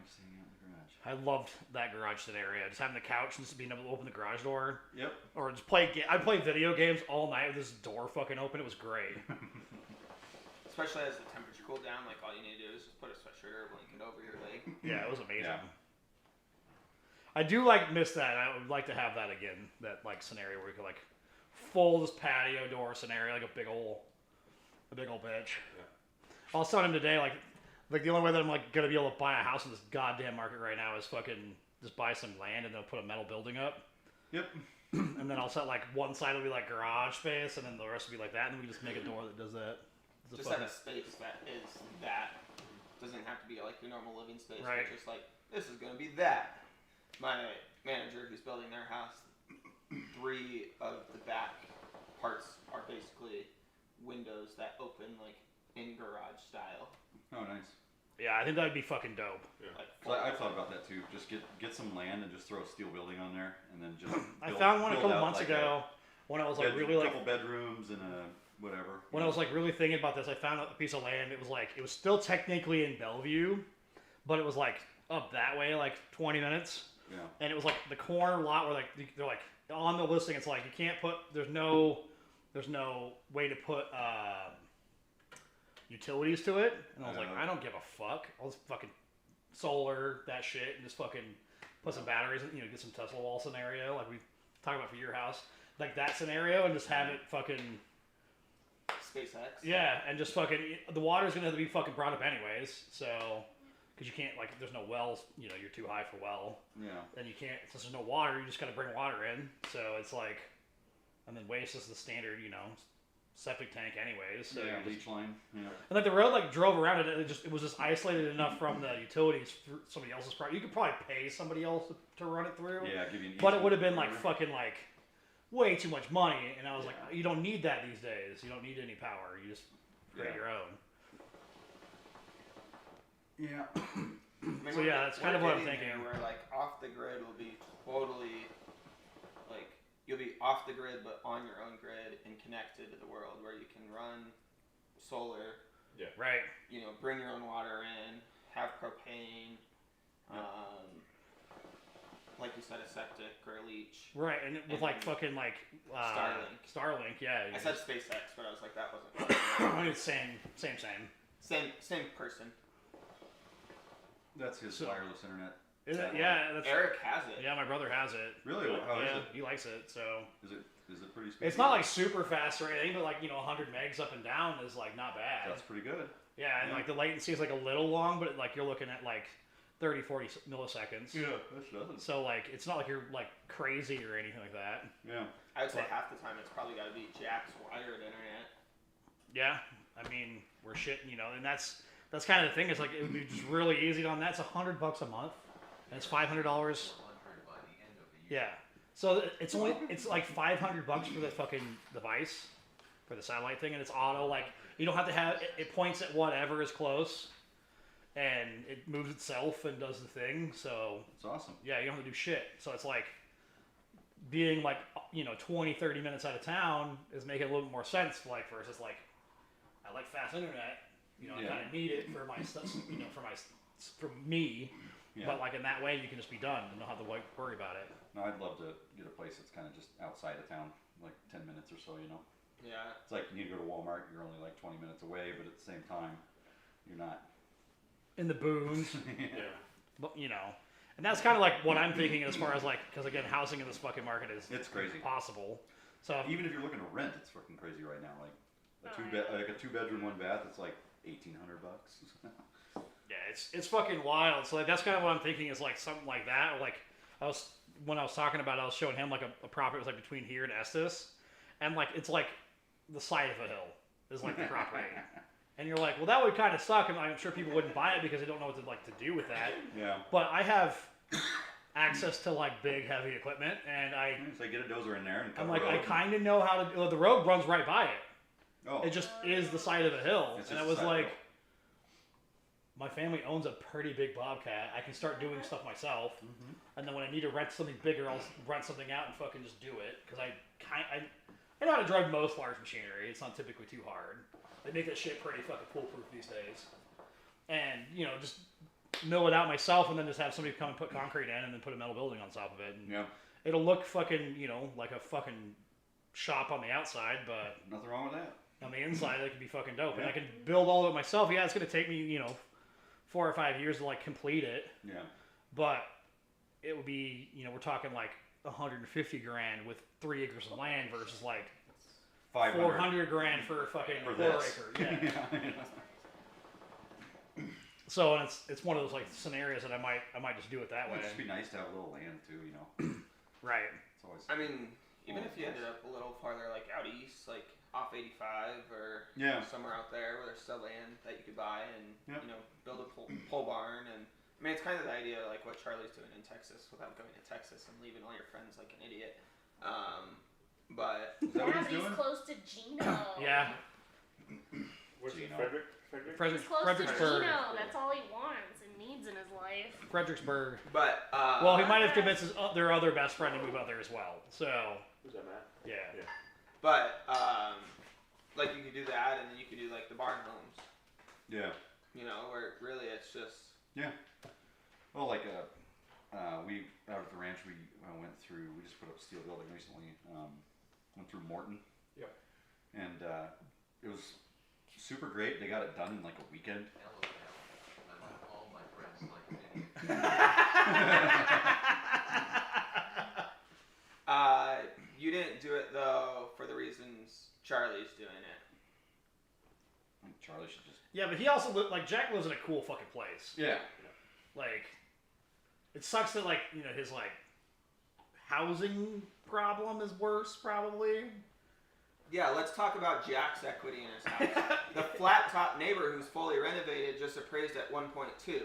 in the garage. I loved that garage scenario. Just having the couch and just being able to open the garage door, Yep. or just play. I'd play video games all night with this door fucking open. It was great. Especially as the temperature cooled down, like all you need to do is just put a sweatshirt or a blanket over your leg. Yeah, it was amazing. Yeah. I do miss that. I would like to have that again. That like scenario where you could like full this patio door scenario, like a big old bitch. Yeah. I was telling him today, like the only way that I'm like gonna be able to buy a house in this goddamn market right now is fucking just buy some land and then put a metal building up, Yep. and then I'll set like one side will be like garage space, and then the rest will be like that, and then we just make a door that does that. It's a Just have fucking- a space that is that. Doesn't have to be like your normal living space. but Right. Just like, this is going to be that. My manager who's building their house, 3 of the back parts are basically windows that open like in garage style. Oh, nice. Yeah, I think that'd be fucking dope. Like I've thought about that too. Just get some land and just throw a steel building on there, and then just. I build- found one a build couple out months like ago when I was like really like couple bedrooms and a whatever. when I was like really thinking about this. I found a piece of land. It was still technically in Bellevue, but it was like up that way, like 20 minutes. Yeah. And it was like the corner lot where like they're like on the listing. It's like you can't put. There's no way to put utilities to it. And I was like, I don't give a fuck. I'll just fucking solar that shit and just fucking put some batteries in, get some Tesla wall scenario like we talked about for your house, like that scenario, and just have it fucking SpaceX. yeah, and just fucking the water's gonna have to be fucking brought up anyways, so. Because you can't, like, there's no wells, you're too high for well. Yeah. Then you can't, since there's no water, you just gotta bring water in. So it's like, and then waste is the standard, septic tank anyways. So Yeah, you just- leach line. Yeah. and like the road like drove around it, it was just isolated enough from the utilities through somebody else's property. You could probably pay somebody else to run it through. Yeah, give you an But it easement would have been or like whatever. fucking like way too much money, and I was like, Yeah. you don't need that these days. You don't need any power. You just create Yeah. your own. Yeah. I mean, So yeah, that's kind of what I'm getting thinking. there Where like off the grid will be totally, like you'll be off the grid but on your own grid and connected to the world, where you can run solar, Right. you know, bring your own water in, have propane, like you said, a septic or a leach. Right, and with like And fucking like Starlink. Starlink, yeah. I said SpaceX, but I was like, that wasn't. I mean, it's same. Same person. That's his So- wireless internet. Is it? Satellite. Yeah, that's. Eric has it. Yeah, my brother has it. Really? How is yeah, it? he likes it. So Is it pretty speedy? it's not like super fast or anything, but like 100 megs up and down is like not bad. That's pretty good. Yeah, and Yeah. like the latency is like a little long, but like you're looking at like 30, 40 milliseconds. Yeah, that's nothing. So like it's not like you're like crazy or anything like that. Yeah. I would say What? half the time it's probably got to be Jack's wired internet. Yeah, I mean we're shitting, and that's kind of the thing. Is like it would be just really easy on that. It's $100 a month, and it's $500. Yeah. So it's like $500 for the fucking device, for the satellite thing, and it's auto. Like you don't have to have it points at whatever is close, and it moves itself and does the thing. So It's awesome. yeah, you don't have to do shit. So it's like being like 20, 30 minutes out of town is making a little bit more sense. Like versus like I like fast internet. I Yeah. kind of need it for my stuff. For me. Yeah. But like in that way, you can just be done and don't have to worry about it. No, I'd love to get a place that's kind of just outside of town, like 10 minutes or so, Yeah. It's like you need to go to Walmart, you're only like 20 minutes away, but at the same time, you're not. In the boons, Yeah. but and that's kind of like what I'm thinking as far as like, because again, housing in this fucking market is It's crazy. impossible. So Even if you're looking to rent, it's fucking crazy right now. Like Oh, like a 2-bedroom, 1 bath, it's like $1,800. yeah, it's fucking wild. So like that's kind of what I'm thinking is like something like that. Or like when I was talking about it, I was showing him like a property was like between here and Estes, and like it's like the side of a hill is like the property. And you're like, well, that would kind of suck, and I'm sure people wouldn't buy it because they don't know what to do with that. Yeah. But I have access to like big, heavy equipment, and So get a dozer in there and cut I'm the like, I road. kind of know how to. Well, the road runs right by it. Oh. It just is the side of a hill, It's and just I the was side of the like, hill. my family owns a pretty big Bobcat. I can start doing stuff myself, Mhm. and then when I need to rent something bigger, I'll rent something out and fucking just do it because I know how to drive most large machinery. It's not typically too hard. They make that shit pretty fucking foolproof these days. And, just mill it out myself and then just have somebody come and put concrete in and then put a metal building on top of it. And Yeah. it'll look fucking, like a fucking shop on the outside, but Nothing wrong with that. on the inside it could be fucking dope. And Yeah. I can build all of it myself. Yeah, it's going to take me, 4 or 5 years to like complete it. Yeah. But it would be, we're talking like $150,000 with 3 acres of land versus like 500. $400,000 for fucking For a quarter this. acre. Yeah. So and it's one of those like scenarios that I might just do it that way. It'd just be nice to have a little land too, Right. It's always. I mean, even if you ended up a little farther, like out east, like off 85 or Yeah. somewhere out there where there's still land that you could buy and Yep. build a pole barn. And I mean, it's kind of the idea like what Charlie's doing in Texas without going to Texas and leaving all your friends like an idiot. But Is that what Yeah, he's but he's doing? close to Gino. Yeah. Where's Gino. Frederick? Frederick, He's close to Fredericksburg. Gino. That's all he wants and needs in his life. Fredericksburg. but Well, he might have convinced their other best friend to move out there as well. So Who's that, Matt? yeah. But like you could do that, and then you could do like the barn homes. Yeah. Where really it's just Well, like we out at the ranch, we went through. We just put up a steel building recently. Went through Morton. Yep. And it was super great. They got it done in like a weekend. you didn't do it though for the reasons Charlie's doing it. I think Charlie should just. Yeah, but he also like Jack lives in a cool fucking place. Yeah. Like, it sucks that like his like housing problem is worse probably. Yeah, let's talk about Jack's equity in his house. The flat top neighbor who's fully renovated just appraised at 1.2.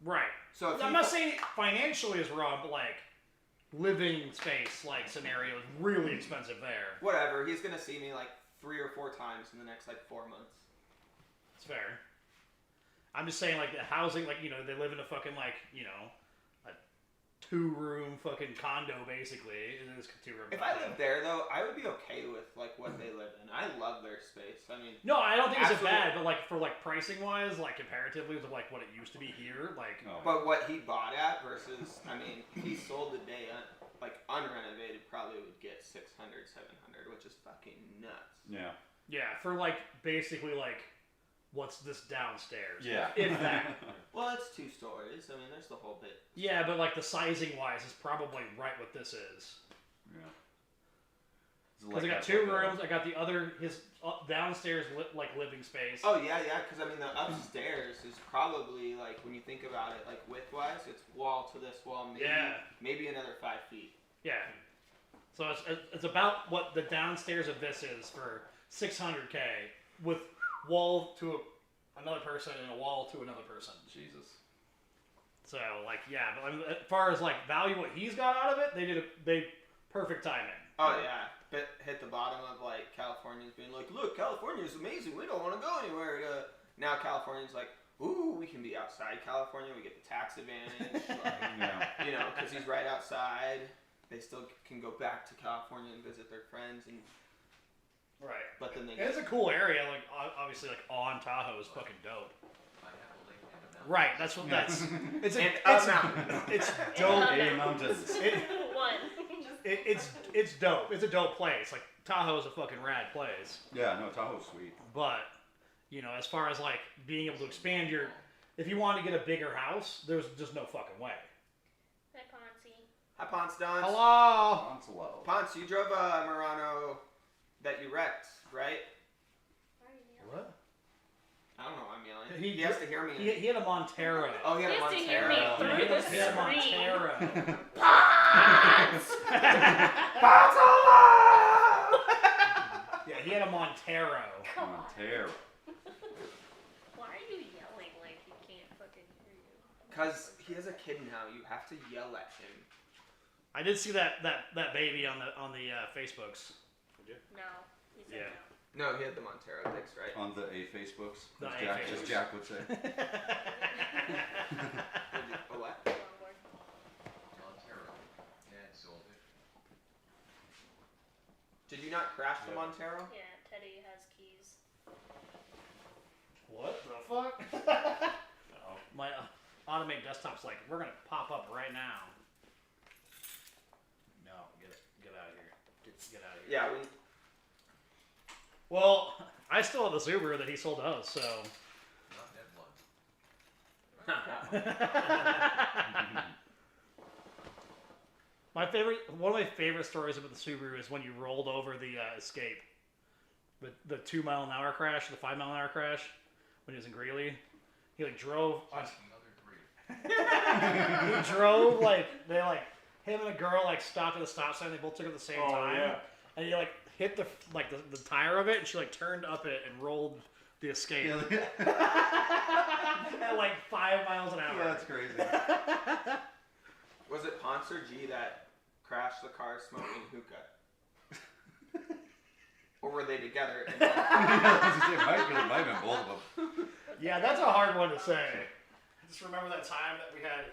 Right. So if I'm not saying financially is wrong, but like living space like scenario is really expensive there. whatever, he's gonna see me like 3 or 4 times in the next like 4 months. It's fair. I'm just saying like the housing, like they live in a fucking like a 2-room fucking condo basically. It is 2-room. If I lived there though, I would be okay with like what they live in. I love their space. I mean, No, I don't think it's Absolutely. bad, but like for like pricing wise, like comparatively to like what it used to be here, like Oh. but what he bought at versus, I mean, if he sold today like unrenovated, probably would get 600, 700, which is fucking nuts. Yeah. yeah, for like basically like what's this downstairs? Yeah. If that. Well, it's 2 stories. I mean, there's the whole bit. Yeah, but like the sizing wise is probably right what this is. Yeah. Because I got 2 rooms. I got the other his downstairs like living space. Oh yeah, because I mean the upstairs is probably like when you think about it, like width-wise, it's wall to this wall, maybe another 5 feet. Yeah. So it's about what the downstairs of this is for $600K with wall to another person and a wall to another person. Jesus. So like yeah, but I mean, as far as like value what he's got out of it, they perfect timing. Oh yeah, but hit the bottom of like California's being like, look, California's amazing. We don't want to go anywhere. Now California's like, ooh, we can be outside California. We get the tax advantage. Like, because he's right outside. They still can go back to California and visit their friends and. Right. But then It's a cool area. Like obviously, like on Tahoe is fucking dope. Right. That's what that's. It's dope. A mountains. One. It's dope. It's a dope place. Like Tahoe's a fucking rad place. Yeah, no, Tahoe's sweet. But as far as like being able to expand if you want to get a bigger house, there's just no fucking way. Hi, Ponzi. Hi, Ponce Dons. Hello. Onslaught. Ponce, you drove a Murano that you wrecked, right? Why are you yelling? What? I don't know why I'm yelling. He He has to hear me. He had a Montero. Oh, he had a He has to hear me Montero. through the He had a screen. Montero. Yeah, he had a Montero. Come on. Montero. Why are you yelling like he can't fucking hear you? Because he has a kid now, you have to yell at him. I did see that baby on the Facebooks. No. He said Yeah. No, he had the Montero. Thanks, right? On the Facebooks. The As A-Facebooks. Jack would say. A what? no. Wrong word. Did you not crash the Montero? Yeah, Teddy has keys. What the fuck? My automate desktop's like, we're gonna pop up right now. No, get out of here. Get out of here. Yeah, Well, I still have the Subaru that he sold to us, so. One of my favorite stories about the Subaru is when you rolled over the Escape, the 2 mile an hour crash, the 5 mile an hour crash, when he was in Greeley. He like drove. He drove him and a girl like stopped at the stop sign. They both took it at the same time, yeah. and he like hit the tire of it, and she like turned up it and rolled the Escape at like 5 miles an hour. Yeah, that's crazy. was it Ponce or G that crashed the car smoking hookah? Or were they together? It might have been both of them. Yeah, that's a hard one to say. Just remember that time that we had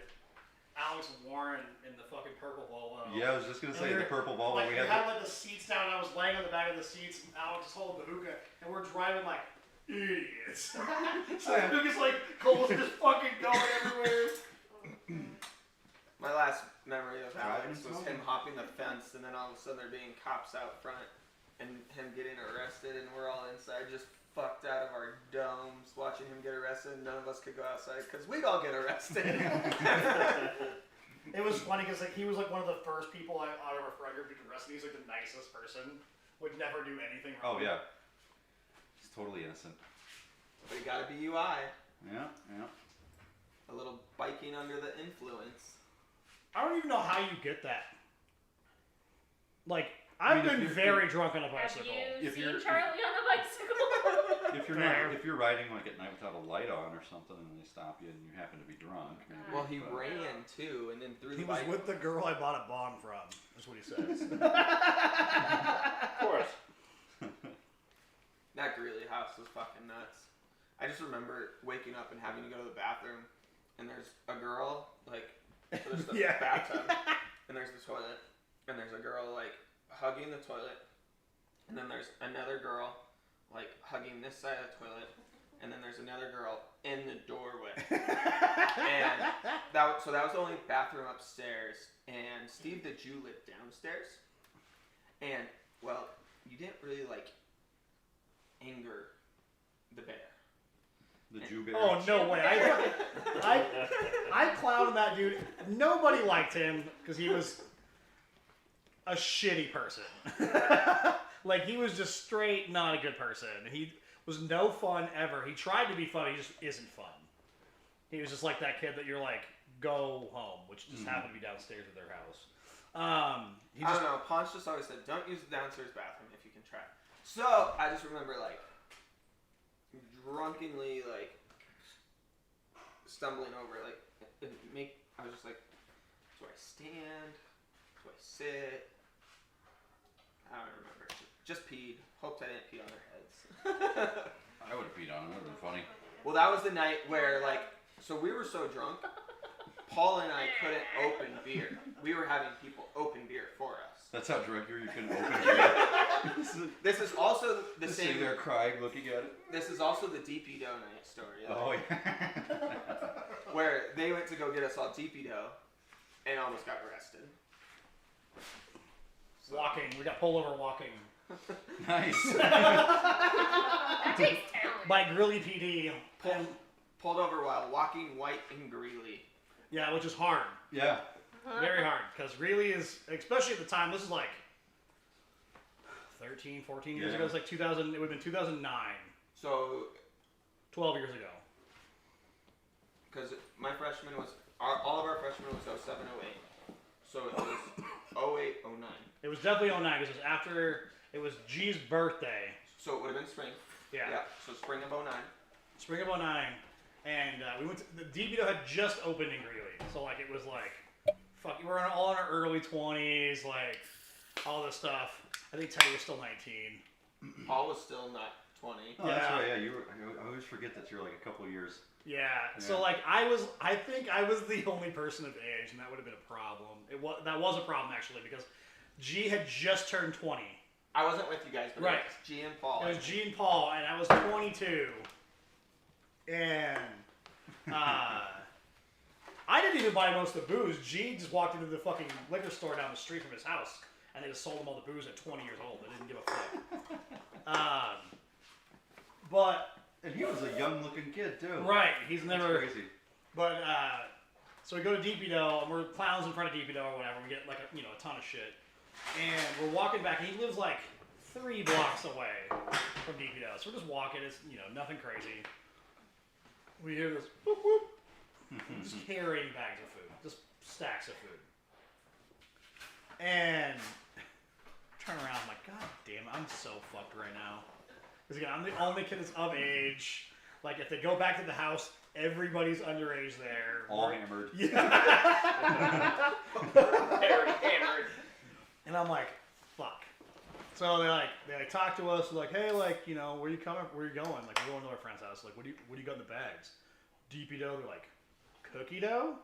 Alex and Warren in the fucking purple Volvo. Yeah, I was just gonna say the purple Volvo. Like, We we had had like the seats down, and I was laying on the back of the seats, and Alex is holding the hookah, and we're driving like idiots. So the hookah's like coals just fucking going everywhere. My last memory of Alex Driving was him hopping the fence, and then all of a sudden there being cops out front, and him getting arrested, and we're all inside just fucked out of our domes watching him get arrested, and none of us could go outside because we'd all get arrested. It was funny because like he was like one of the first people out of our friend group to get arrested. He's like the nicest person, would never do anything wrong. Oh yeah. He's totally innocent. But you gotta be UI. Yeah, yeah. A little biking under the influence. I don't even know how you get that. Like, I've if been you're- very drunk on a Have bicycle. you If seen you're- Charlie on a bicycle? If you're riding like at night without a light on or something, and they stop you and you happen to be drunk, maybe, Well, he but- ran too, and then threw He the was bike. with the girl I bought a bong from. That's what he says. Of course. That Greeley house was fucking nuts. I just remember waking up and having to go to the bathroom, and there's a girl, like, so there's the Yeah. bathtub, and there's the toilet, and there's a girl, like, hugging the toilet, and then there's another girl, like, hugging this side of the toilet, and then there's another girl in the doorway. And so that was the only bathroom upstairs, and Steve the Jew lived downstairs, and, well, you didn't really, like, anger the bear. The Jew bear. Oh no way! I clowned that dude. Nobody liked him because he was a shitty person. Like he was just straight not a good person. He was no fun ever. He tried to be fun. He just isn't fun. He was just like that kid that you're like, go home, which just happened to be downstairs at their house. I don't know. Ponch just always said, don't use the downstairs bathroom if you can try. So I just remember like drunkenly like stumbling over like I was just like, do I stand? Do I sit? I don't remember. Just peed. Hoped I didn't pee on their heads. I would have peed on him. That would have been funny. Well, that was the night where like, so we were so drunk, Paul and I couldn't open beer. We were having people open beer for us. That's how drunk you couldn't open it. This is also the Just same. sitting there crying, looking at it. This is also the DP Dough night story. Oh yeah. Where they went to go get us all DP Dough and almost got arrested. walking. We got pulled over walking Nice. That takes talent. by Grilly PD. Pulled over while walking white in Greeley. Yeah, which is hard. Yeah. Very hard, because really is, especially at the time, this is like 13, 14 years Yeah. ago. It's like 2000, it would have been 2009, So, 12 years ago. because my freshman was, all of our freshmen was 07, 08. So it was 08, 09. It was definitely 09, because it was after, it was G's birthday. So it would have been spring. Yeah. Yep. So spring of 09. Spring of 09. And we went to, the DBO had just opened in Greeley. So like, it was like, fuck, we were all in our early 20s, like, all this stuff. I think Teddy was still 19. Paul was still not 20. Oh, that's Yeah. right. Yeah, you were. I always forget that you're like a couple of years. Yeah. Yeah. So like I think I was the only person of age, and that would have been a problem. That was a problem actually, because G had just turned 20. I wasn't with you guys, but Right. it was G and Paul. It was G and Paul, and I was 22. And I didn't even buy most of the booze. G just walked into the fucking liquor store down the street from his house, and they just sold him all the booze at 20 years old. They didn't give a fuck. But And he was a young-looking kid too. right, he's That's never. crazy. But so we go to DPDO, and we're clowns in front of DPDO or whatever. We get like a ton of shit, and we're walking back. And he lives like 3 blocks away from DPDO, so we're just walking. It's nothing crazy. We hear this whoop whoop, just carrying bags of food, just stacks of food, and turn around. I'm like, God damn it, I'm so fucked right now. Because again, I'm the only kid that's of age. Like, if they go back to the house, everybody's underage there. All hammered. Yeah. Very hammered. And I'm like, fuck. So they talk to us, like, hey, like, where you coming? Where you going? Like, we're going to our friend's house. Like, what do you got in the bags? DP dough. They're like, cookie dough?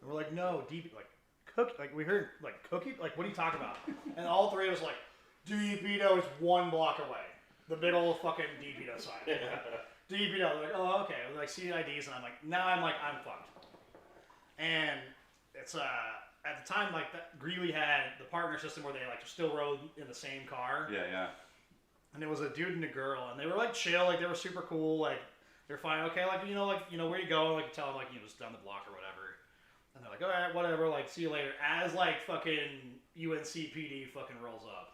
And we're like, no, DP, like, cookie. Like, we heard, like, cookie? Like, what are you talking about? And all three of us like, DP dough is 1 block away. The big old fucking DP dough sign. DP dough. They're like, oh, okay. We're like, see IDs, and I'm like, I'm fucked. And it's at the time, like, that Greeley had the partner system where they like still rode in the same car. Yeah, yeah. And there was a dude and a girl, and they were like chill, like they were super cool, like they're fine, okay, like where you going, like you tell them like just down the block or whatever. And they're like, all right, whatever, like see you later. As like fucking UNCPD fucking rolls up.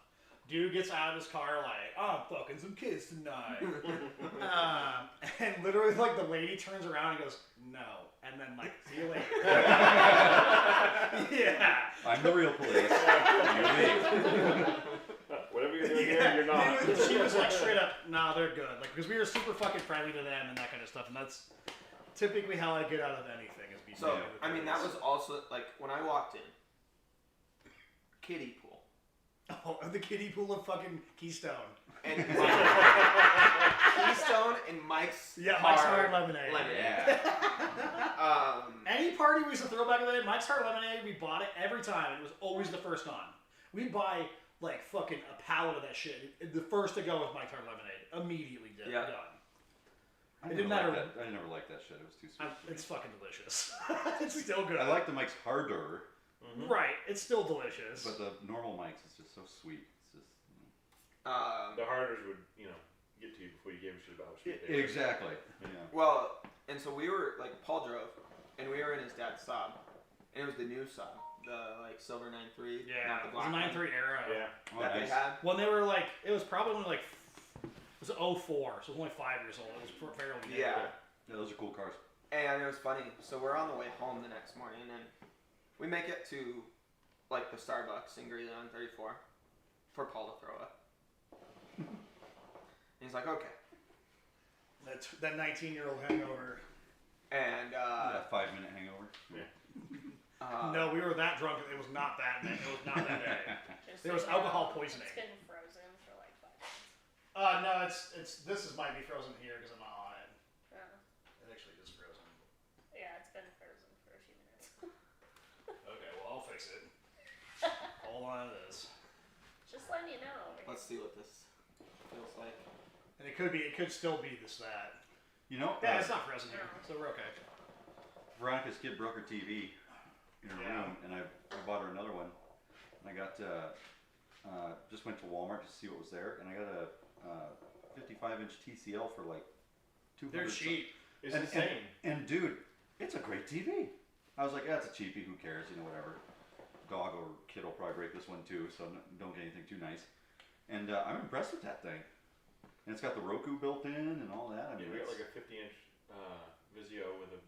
Dude gets out of his car like, oh, I'm fucking some kids tonight. And literally, like, the lady turns around and goes, no. And then, like, see you later. Yeah. I'm the real police. You leave. You're not. She was like straight up, nah, they're good. Like, because we were super fucking friendly to them and that kind of stuff, and that's typically how I get out of anything is be So, friendly with I mean, that kids. was also, like, when I walked in, kiddie pool. Oh, the kiddie pool of fucking Keystone. And Keystone and Mike's Mike's Hard Lemonade. Yeah. Any party we used to throw back in the day, Mike's Hard Lemonade, we bought it every time. It was always the first on. We'd buy like fucking a pallet of that shit. The first to go was Mike's Hard Lemonade. Immediately done. It didn't matter. I never liked that shit. It was too sweet. It's fucking delicious. It's still good. I like the Mike's Harder, Right, it's still delicious. but the normal Mike's is just so sweet. It's just The harders would, get to you before you gave a shit about how sweet they were. exactly. Yeah. well, and so we were, like, Paul drove, and we were in his dad's Saab. And it was the new Saab. The, like, silver 9.3. Yeah, not the it was a black 9.3 era. Yeah. Oh, that nice. they had. When they were like, it was probably only like, it was 04, so it was only 5 years old. It was fairly new. Yeah. Yeah, those are cool cars. And it was funny. So we're on the way home the next morning, and we make it to, like, the Starbucks in Greeley on 34 for Paul to throw up. And he's like, okay. That 19-year-old hangover. And, That 5-minute hangover. No, we were that drunk. It was not that. It was not that day. There was alcohol poisoning. It's been frozen for like 5 minutes. No, it's this might be frozen here because I'm not on it. It actually is frozen. Yeah, it's been frozen for a few minutes. Okay, well I'll fix it. Hold on to this. Just letting you know. let's see what this feels like. And it could still be that. You know, Yeah, it's not frozen here, so we're okay. Veronica's kid broke her TV in her room, and I bought her another one. And I got just went to Walmart to see what was there, and I got a 55-inch TCL for like $200. They're cheap. It's insane. And dude, it's a great TV. I was like, yeah, it's a cheapie. Who cares? Whatever. Dog or kid will probably break this one too, so don't get anything too nice. And I'm impressed with that thing. And it's got the Roku built in and all that. I mean, We got like a 50-inch Vizio with a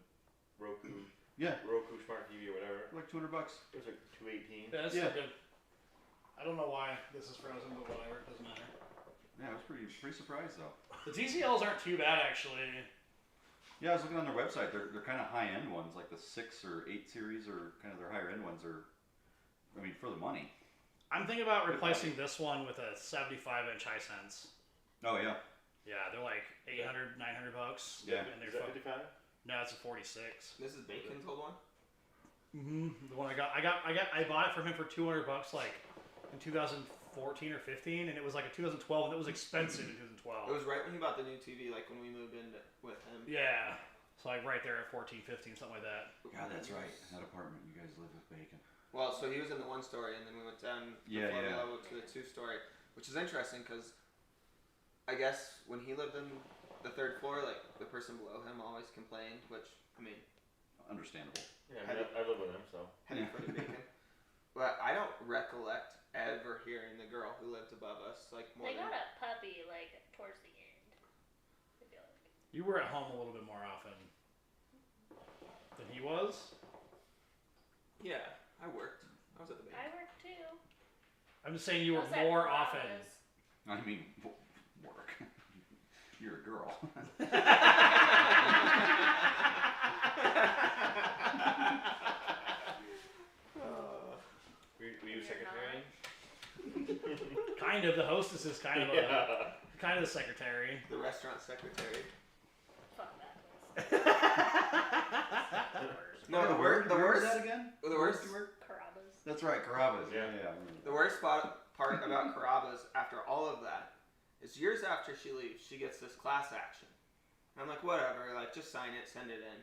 Roku Smart TV or whatever. like $200. It was like $218. Yeah, that's Yeah. still good. I don't know why this is frozen, but whatever, it doesn't matter. Yeah, I was pretty surprised though. The TCLs aren't too bad actually. Yeah, I was looking on their website. They're kind of high end ones, like the 6 or 8 series, or kind of their higher end ones are. I mean, for the money. I'm thinking about replacing this one with a 75-inch Hisense. Oh yeah. Yeah, they're like $800, $900. Yeah. And they're Is that 55? no, it's a 46. This is Bacon's old one? The one I bought it from him for $200 like in 2014 or 15, and it was like a 2012, and it was expensive in 2012. It was right when he bought the new TV, like when we moved in with him. Yeah. So like right there at 14, 15, something like that. God, that's right. In that apartment, you guys live with Bacon. Well, so he was in the 1-story, and then we went down the level to the 2-story, which is interesting because I guess when he lived in the 3rd floor, like the person below him always complained, which I mean, Understandable. Yeah, I live with him, so. heavy footed Bacon. But I don't recollect ever hearing the girl who lived above us like more They than got a puppy like towards the end. I feel like. You were at home a little bit more often than he was. yeah. I worked. I was at the bank. I work too. I'm just saying you I were was at more often. Carrabba's. I mean, work. You're a girl. Were you secretary? Kind of. The hostess is kind of kind of the secretary. The restaurant secretary. Fuck that place. No, the where worst. was that again? The worst. Carrabba's. That's right, Carrabba's. Yeah. Yeah. I remember The that. worst part about Carrabba's after all of that is years after she leaves, she gets this class action. And I'm like, whatever, like just sign it, send it in.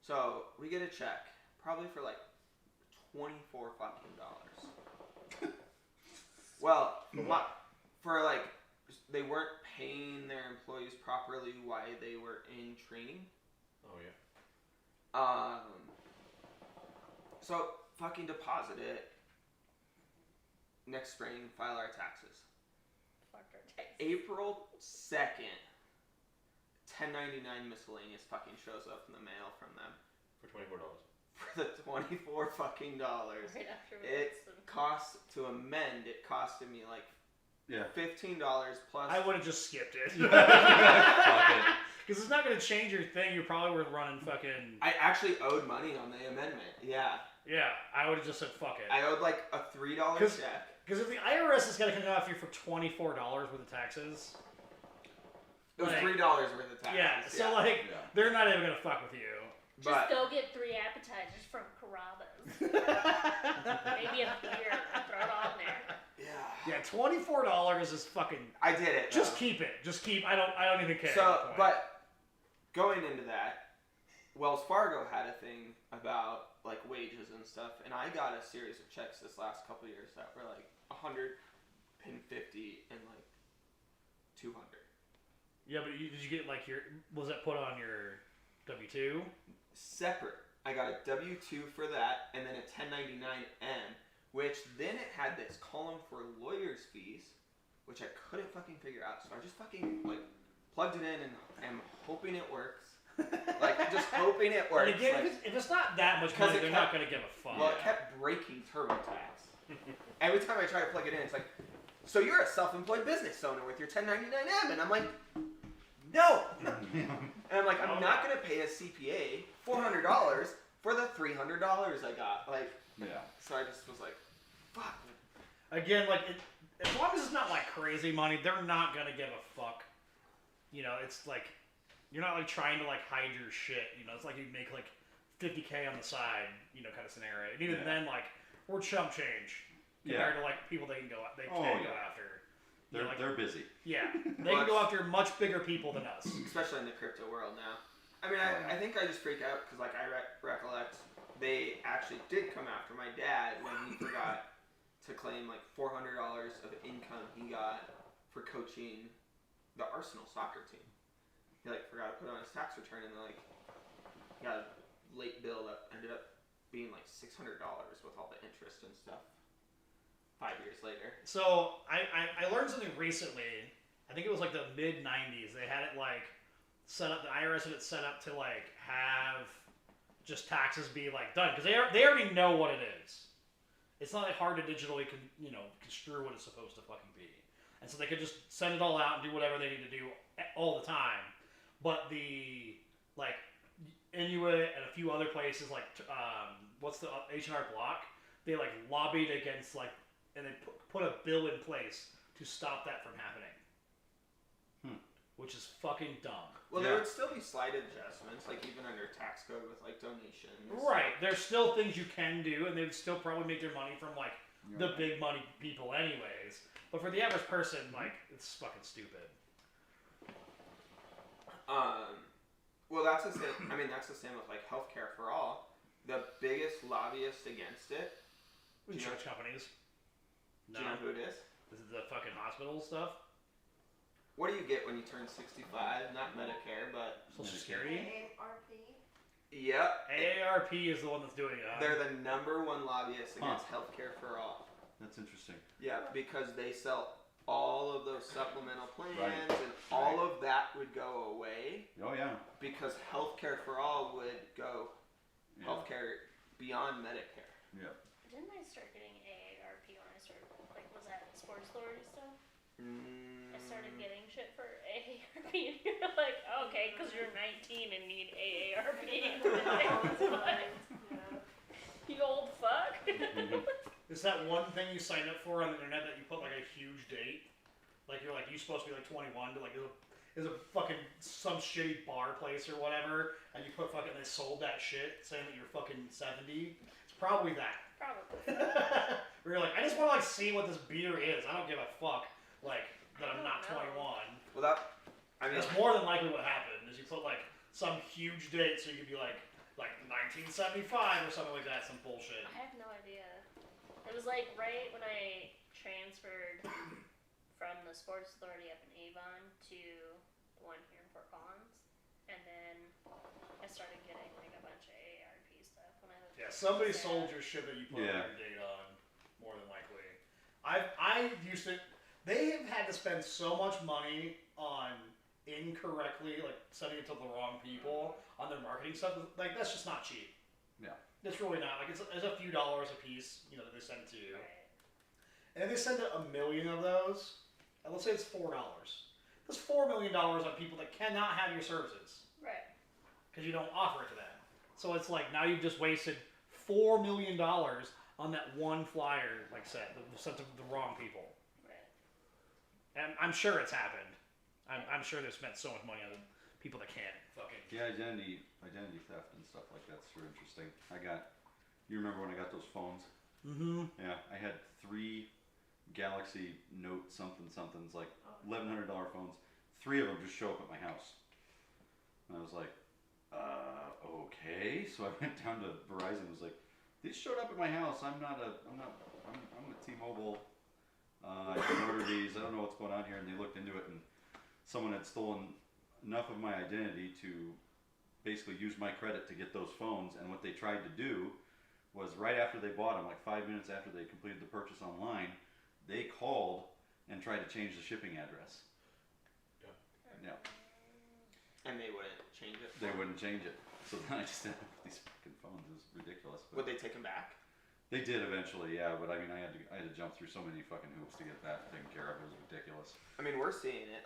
So we get a check, probably for like $24 fucking dollars. Well, for like they weren't paying their employees properly while they were in training. Oh, yeah. So fucking deposit it. Next spring, file our taxes. Fuck our taste. April 2nd, 1099 miscellaneous fucking shows up in the mail from them For $24. for the $24 fucking dollars. Right after we It got some. cost to amend. It costed me like Yeah. $15 plus. I would have just skipped it. Fuck it. Because it's not going to change your thing. You're probably worth running fucking... I actually owed money on the amendment. Yeah. Yeah, I would have just said fuck it. I owed like a $3 check. Because if the IRS is going to come after you for $24 worth of taxes... It was like, $3 worth of taxes. Yeah, so like, Yeah. they're not even going to fuck with you. Just But go get 3 appetizers from Carrabba's. Maybe a beer. Throw it on there. yeah, Yeah, $24 is fucking... I did it. Just though. keep it. Just keep... I don't even care. at So, that point. but going into that, Wells Fargo had a thing about like wages and stuff, and I got a series of checks this last couple of years that were like 150 and like 200. Yeah, but did you get like your... Was that put on your W-2? Separate. I got a W-2 for that, and then a 1099-M, which then it had this column for lawyers' fees, which I couldn't fucking figure out. So I just fucking like plugged it in and am hoping it works. Like just hoping it works. And again, like, if it's not that much 'cause money, it they're kept- not going to give a fuck. well, it kept breaking TurboTax. Every time I try to plug it in, it's like, so you're a self-employed business owner with your 1099-M, and I'm like, no. And I'm like, I'm not gonna pay a CPA $400 for the $300 I got. Like, Yeah. so I just was like, fuck. Again, like, as long as it's not like crazy money, they're not going to give a fuck. You know, it's like, you're not like trying to like hide your shit. You know, it's like you make like $50K on the side, you know, kind of scenario. And even Yeah. then, like, we're chump change compared to like people they can go Oh, go yeah. after. You know, like, They're busy. yeah, they can go after much bigger people than us. Especially in the crypto world now. I mean, Oh, yeah. I think I just freak out because, like, I recollect they actually did come after my dad when he forgot to claim, like, $400 of income he got for coaching the Arsenal soccer team. He, like, forgot to put it on his tax return, and, like, he got a late bill that ended up being, like, $600 with all the interest and stuff 5 years later. So I learned something recently. I think it was like the mid '90s. They had it like set up. The IRS had it set up to like have just taxes be like done because they already know what it is. It's not like hard to digitally construe what it's supposed to fucking be, and so they could just send it all out and do whatever they need to do all the time. But the like Inuit and a few other places like what's the H&R Block? They like lobbied against like. And they put a bill in place to stop that from happening. Which is fucking dumb. Well, Yeah. there would still be slight adjustments, like even under tax code with like donations. Right. There's still things you can do, and they'd still probably make their money from like the big money people anyways. But for the average person, like, it's fucking stupid. Well, that's the same. I mean, that's the same with like healthcare for all. The biggest lobbyist against it. Insurance companies. Do you know who it is? This is the fucking hospital stuff. What do you get when you turn 65? Not Medicare, but Social Security. AARP. yep. AARP is the one that's doing it. They're the #1 lobbyist against healthcare for all. That's interesting. Yeah, because they sell all of those supplemental plans, Right. and all of that would go away Oh yeah. because healthcare for all would go Yeah. healthcare beyond Medicare. Yeah. Didn't I start getting AARP when I started, like, was that Sports Authority stuff? I started getting shit for AARP, and you're like, oh, okay, because you're 19 and need AARP. You old fuck. It's that one thing you sign up for on the internet that you put like a huge date. Like you're supposed to be like 21, but like there's a fucking some shitty bar place or whatever, and you put fucking they sold that shit saying that you're fucking 70. It's probably that. Probably. Where you're like, I just want to like see what this beer is. I don't give a fuck like that I'm not 21. Well, that I mean, That's more than likely what happened. Is you put like some huge date so you could be like 1975 or something like that, some bullshit. I have no idea. It was like right when I transferred from the Sports Authority up in Avon to the one here in Fort Collins, and then I started getting like a bunch of AARP stuff when I was. Yeah, somebody sold your shit that you put Yeah. your date on, more than likely. I used to. They have had to spend so much money on incorrectly, like sending it to the wrong people on their marketing stuff. Like that's just not cheap. Yeah. It's really not. Like it's a few dollars a piece, that they send it to you. Right. And if they send 1 million of those, let's say it's $4. That's $4 million on people that cannot have your services Right. because you don't offer it to them. So it's like now you've just wasted $4 million on that one flyer, like said, sent to the wrong people. Right. And I'm sure it's happened. I'm sure they spent so much money on people that can't fucking. Yeah, identity theft and stuff like that's super interesting. You remember when I got those phones? Mm-hmm. Yeah, I had 3 Galaxy Note somethings, like $1,100 phones. 3 of them just show up at my house. And I was like, okay. So I went down to Verizon and was like, these showed up at my house. I'm a T-Mobile. I can order these. I don't know what's going on here. And they looked into it, and someone had stolen enough of my identity to basically use my credit to get those phones. And what they tried to do was right after they bought them, like 5 minutes after they completed the purchase online, they called and tried to change the shipping address. Yeah. And they wouldn't change it. They wouldn't change it. So then I just ended up with these fucking phones. It was ridiculous. But Would they take them back? they did eventually, yeah. But I mean, I had to jump through so many fucking hoops to get that taken care of. It was ridiculous. I mean, we're seeing it,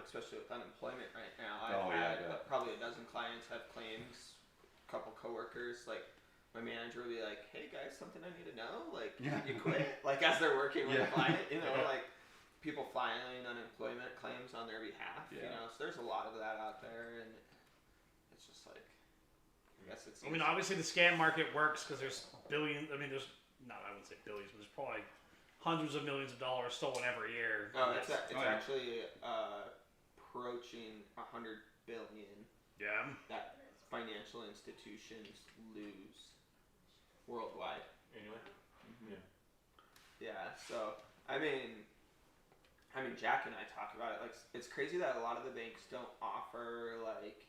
especially with unemployment right now. Oh, I've yeah, had probably a dozen clients have claims, a couple coworkers, like, my manager will be like, hey guys, something I need to know, like, Yeah. you quit? Like, as they're working with Yeah. a client, Yeah. like, people filing unemployment claims on their behalf, Yeah. so there's a lot of that out there, and it's just like, I guess it's... I mean, obviously the scam market works because there's billions. I mean, I wouldn't say billions, but there's probably hundreds of millions of dollars stolen every year. Oh, it's yeah. actually approaching 100 billion Yeah. that financial institutions lose worldwide. Anyway. Mm-hmm. Yeah. So I mean, Jack and I talk about it. Like, it's crazy that a lot of the banks don't offer like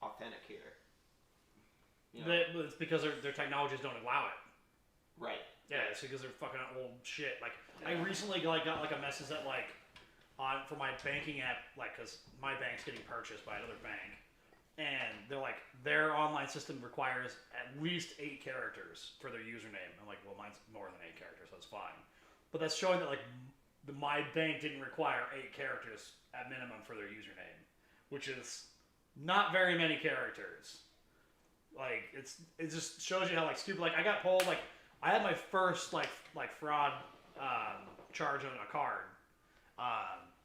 authenticator. It's because their technologies don't allow it. Right. Yeah, it's because they're fucking old shit. Like, I recently got like a message that like for my banking app, like, because my bank's getting purchased by another bank, and they're like, their online system requires at least 8 characters for their username. I'm like, well, mine's more than 8 characters, so it's fine. But that's showing that like my bank didn't require 8 characters at minimum for their username, which is not very many characters. Like, it just shows you how like stupid. Like, I got pulled. Like, I had my first like fraud charge on a card.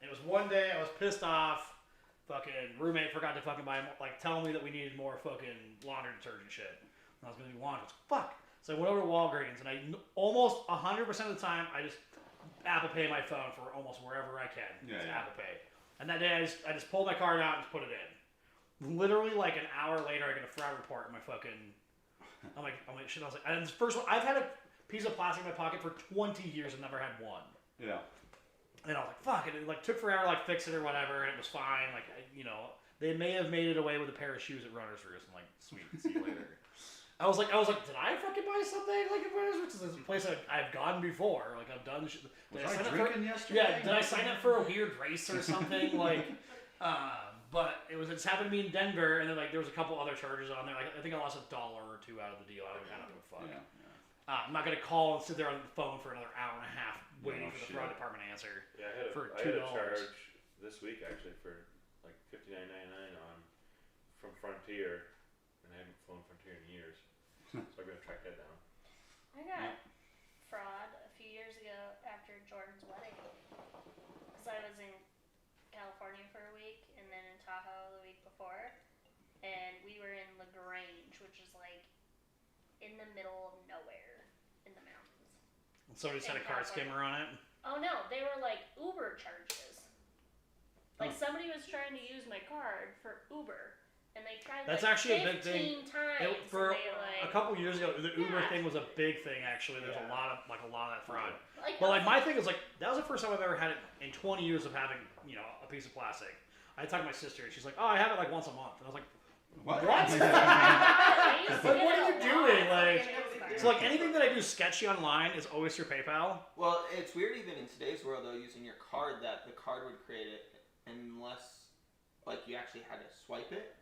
It was one day I was pissed off. Fucking roommate forgot to fucking buy, like, telling me that we needed more fucking laundry detergent shit. And I was gonna do laundry. I was like, fuck. So I went over to Walgreens, and I almost 100% of the time I just Apple Pay my phone for almost wherever I can. Yeah, It's yeah. Apple Pay. And that day I just pulled my card out and just put it in. Literally like an hour later, I get a fraud report in my fucking. I'm like shit. I was like, and this first one, I've had a piece of plastic in my pocket for 20 years and never had one. Yeah. And I was like, fuck, and it like took forever to like fix it or whatever, and it was fine. Like, they may have made it away with a pair of shoes at Runner's Roost. I'm like, sweet, see you later. I was like, did I fucking buy something like at Runner's Roost? It's a place I've gone before. Like, I've done shit. Was I drinking yesterday? Yeah, did I sign up for a weird race or something? Like, but it's happened to me in Denver, and then like there was a couple other charges on there. Like, I think I lost $1 or $2 out of the deal. I don't give a fuck. Yeah. I'm not gonna call and sit there on the phone for another hour and a half waiting No for the shit. fraud department to answer. Yeah, For I had a $2. charge this week actually for like $59.99 from Frontier, and I haven't flown Frontier in years, so I'm gonna track that down. I got fraud a few years ago after Jordan's wedding. Because I was in California for a week and then in Tahoe the week before. And we were in LaGrange, which is like in the middle of nowhere in the mountains. And somebody just had a card skimmer on it. Oh no, they were like Uber charges. Like somebody was trying to use my card for Uber. And they tried That's like actually a big thing. 15 times. For and they, like, a couple years ago, the Uber Yeah. thing was a big thing. Actually, there's Yeah. a lot of that fraud. Like, But like my thing is like that was the first time I've ever had it in 20 years of having a piece of plastic. I talked to my sister and she's like, oh, I have it like once a month, and I was like, What? what? I used to Like, get what it are a you lot doing? for Like, getting those so like cards. anything that I do sketchy online is always through PayPal. Well, it's weird even in today's world though, using your card, that the card would create it unless like you actually had to swipe it.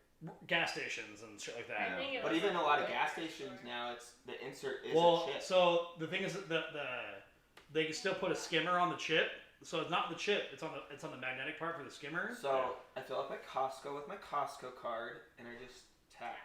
Gas stations and shit like I that. think it But was even a like lot of the- gas stations now, it's the insert is Well, a chip. so the thing is that they can still put a skimmer on the chip, So it's not the chip. It's on the magnetic part for the skimmer. So I fill up at Costco with my Costco card, and I just tap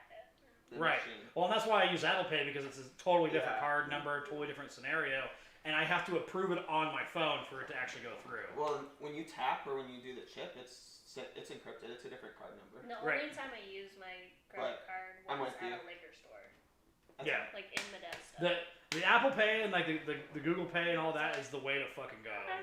the Right. machine. Well, and that's why I use Apple Pay because it's a totally different Yeah. card number, totally different scenario, and I have to approve it on my phone for it to actually go through. Well, when you tap or when you do the chip, it's encrypted. It's a different card number. The Right. only time I used my credit card I'm was with at you. a liquor store, Yeah. like in Modesto. The Apple Pay and like the Google Pay and all that is the way to fucking go.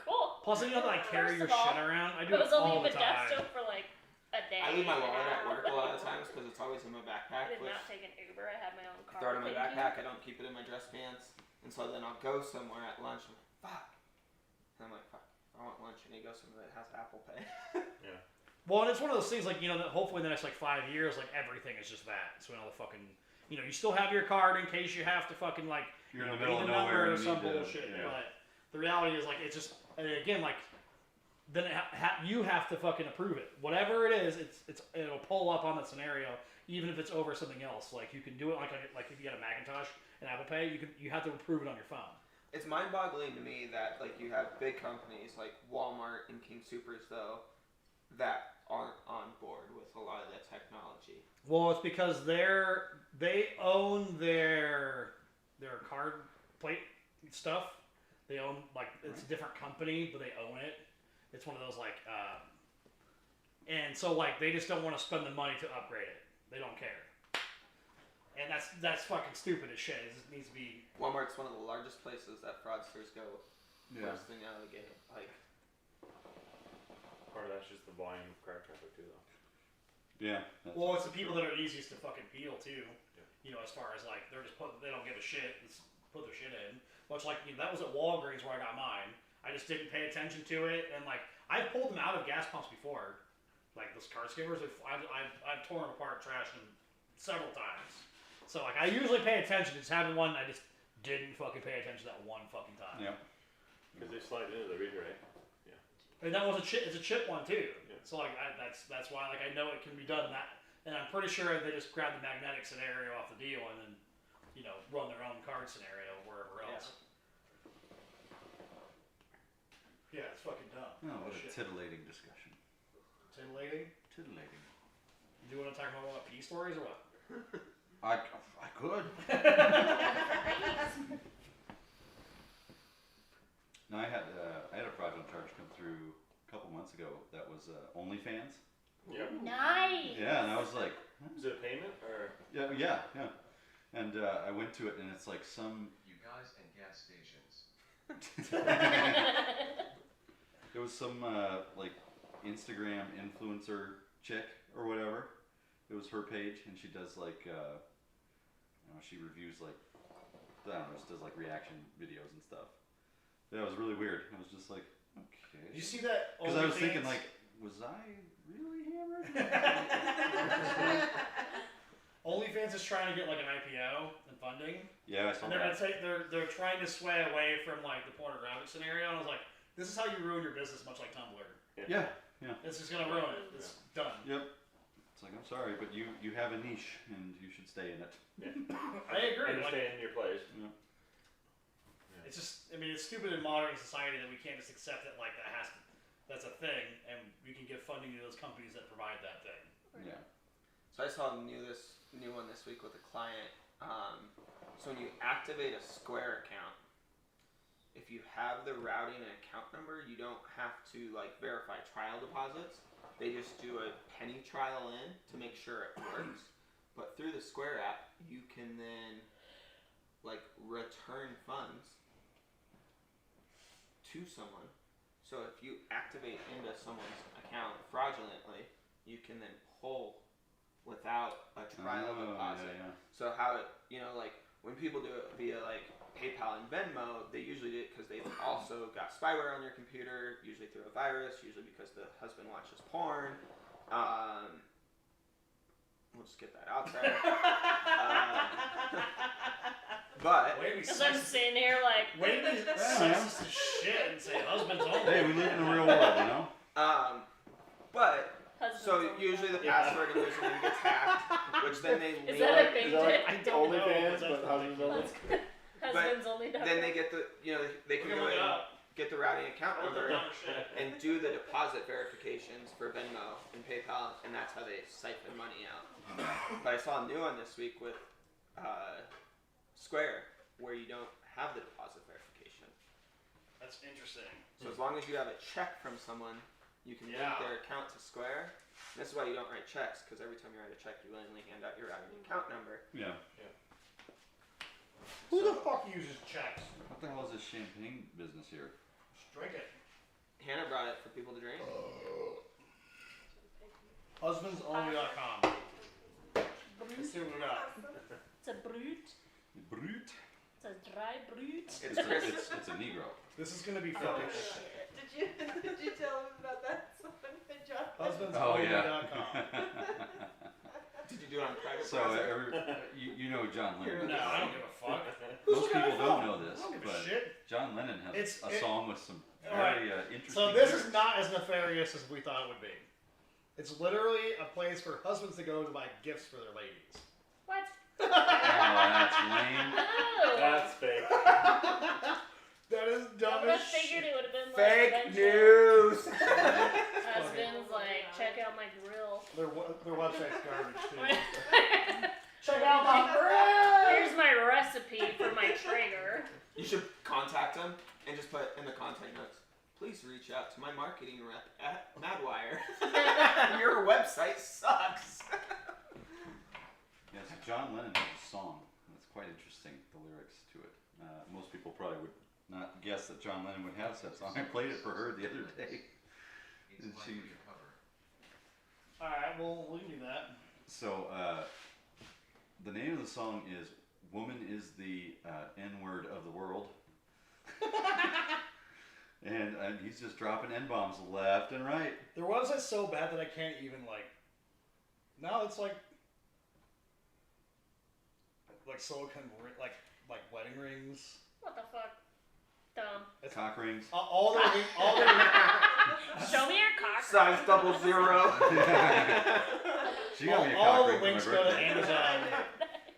Cool. Plus, then you have to like carry First your of all, shit around. I do It was it only all in the time. Modesto for like a day. I leave my and a wallet at half. work a lot of times because it's always in my I backpack. did Which not take an Uber. I had my own car. throw it in my Thank you. backpack. I don't keep it in my dress pants, and so then I'll go somewhere at lunch. And I'm like, fuck. And I'm like, fuck. I want lunch, and you go somewhere that has Apple Pay. Well, and it's one of those things like that hopefully in the next like 5 years, like everything is just that. So all the fucking you still have your card in case you have to fucking like You're in the read middle of the nowhere number or and you some need to- bullshit. yeah. But the reality is like it's just again like then you have to fucking approve it. Whatever it is, it'll pull up on the scenario even if it's over something else. Like you can do it like if you got a Macintosh and Apple Pay, you have to approve it on your phone. It's mind-boggling to me that like you have big companies like Walmart and King Soopers though that aren't on board with a lot of that technology. Well, it's because they own their card plate stuff. They own it's a different company, but they own it. It's one of those and so they just don't want to spend the money to upgrade it. They don't care, and that's fucking stupid as shit. It just needs to be. Walmart's one of the largest places that fraudsters go Yeah. first thing out of the gate. Like, Part of that's just the volume of car traffic too, though. Yeah. that's- Well, it's the people that are easiest to fucking peel too. Yeah. As far as they don't give a shit. Just put their shit in. Much like that was at Walgreens where I got mine. I just didn't pay attention to it, and I've pulled them out of gas pumps before. Like those car skimmers, I've torn apart, trashed them several times. So I usually pay attention. Just having one, I just didn't fucking pay attention that one fucking time. Yeah. Because they slide into the reader, right? And that was a chip. It's a chip one too. Yeah. So that's why I know it can be done that. And I'm pretty sure they just grab the magnetic scenario off the deal and then run their own card scenario wherever else. Yeah, it's fucking dumb. Oh, what a Shit. titillating discussion. Titillating. Titillating. Do you want to talk about what pee stories or what? I could. No, I had a fraudulent charge come through a couple months ago that was OnlyFans. Yep. Nice. Yeah, and I was like, Is it a payment or? yeah. And I went to it, and it's like some. You guys and gas stations. It was some Instagram influencer chick or whatever. It was her page, and she does she reviews I don't know, just does reaction videos and stuff. Yeah, it was really weird. I was just like, okay. Did you see that? Because I was thinking OnlyFans? was I really hammered? OnlyFans is trying to get an IPO and funding, Yeah, I saw and that. they're trying to sway away from the pornographic scenario. And I was like, this is how you ruin your business, much like Tumblr. Yeah. It's just gonna ruin it. It's done. Yep. It's like, I'm sorry, but you have a niche, and you should stay in it. I agree. Understand your place. It's just, it's stupid in modern society that we can't just accept that that's a thing, and we can give funding to those companies that provide that thing. Yeah. so I saw a new one this week with a client. So when you activate a Square account, if you have the routing and account number, you don't have to verify trial deposits. They just do a penny trial in to make sure it works. But through the Square app, you can then return funds to someone. So if you activate into someone's account fraudulently, you can then pull without a trial deposit. Yeah. So how it, when people do it via PayPal and Venmo, they usually do it because they've also got spyware on your computer, usually through a virus, usually because the husband watches porn. We'll just get that out there. But Way to be Because I'm sexist, sitting here way to be sexist as shit and say husbands only. Hey, we live in the real world, but husbands so only. usually the password and username gets hacked, which then they Is link. that a big I dick? don't know. OnlyFans, That's but husbands only. Husbands only. Then they get the they can We're go gonna look in it up. get the routing account Oh, the number dumb shit. and do the deposit verifications for Venmo and PayPal, and that's how they siphon money out. But I saw a new one this week with Square, where you don't have the deposit verification. That's interesting. So as long as you have a check from someone, you can link their account to Square. And this is why you don't write checks, because every time you write a check, you willingly hand out your routing account number. Yeah. Who the fuck uses checks? What the hell is this champagne business here? Just drink it. Hannah brought it for people to drink. Husbandsonly.com. Let's see what we got. It's a brute. Brute. It's a dry brute. It's a Negro. This is gonna be fucking. Did you tell him about that? Good job. Husbandsonly.com. Did you do it on private So browser? you know John Lennon. No, I don't give a fuck. Most people don't know I this, don't give a but shit. John Lennon has a song with some Alright. very interesting. So this lyrics. is not as nefarious as we thought it would be. It's literally a place for husbands to go to buy gifts for their ladies. What? Oh, that's lame. Oh. That's fake. That is I dumb would as have figured shit. it would have been like Fake eventually news! husbands like check out my grill. Their website's garbage too. Check out my Here's my recipe for my trigger. You should contact them and just put in the contact notes, please reach out to my marketing rep at Madwire. Your website sucks. Yes, John Lennon has a song. It's quite interesting, the lyrics to it. Most people probably would not guess that John Lennon would have such a song. I played it for her the other day. It's Did she- likely a cover. Alright, well, we can do that. So, the name of the song is "Woman is the N-word of the world," and he's just dropping N-bombs left and right. Their website's so bad that I can't even now it's like silicone like wedding rings. What the fuck? Dumb. Cock rings. All their Show me your cock. Size 00. She got me a all cock the ring links for my go to birthday. Amazon.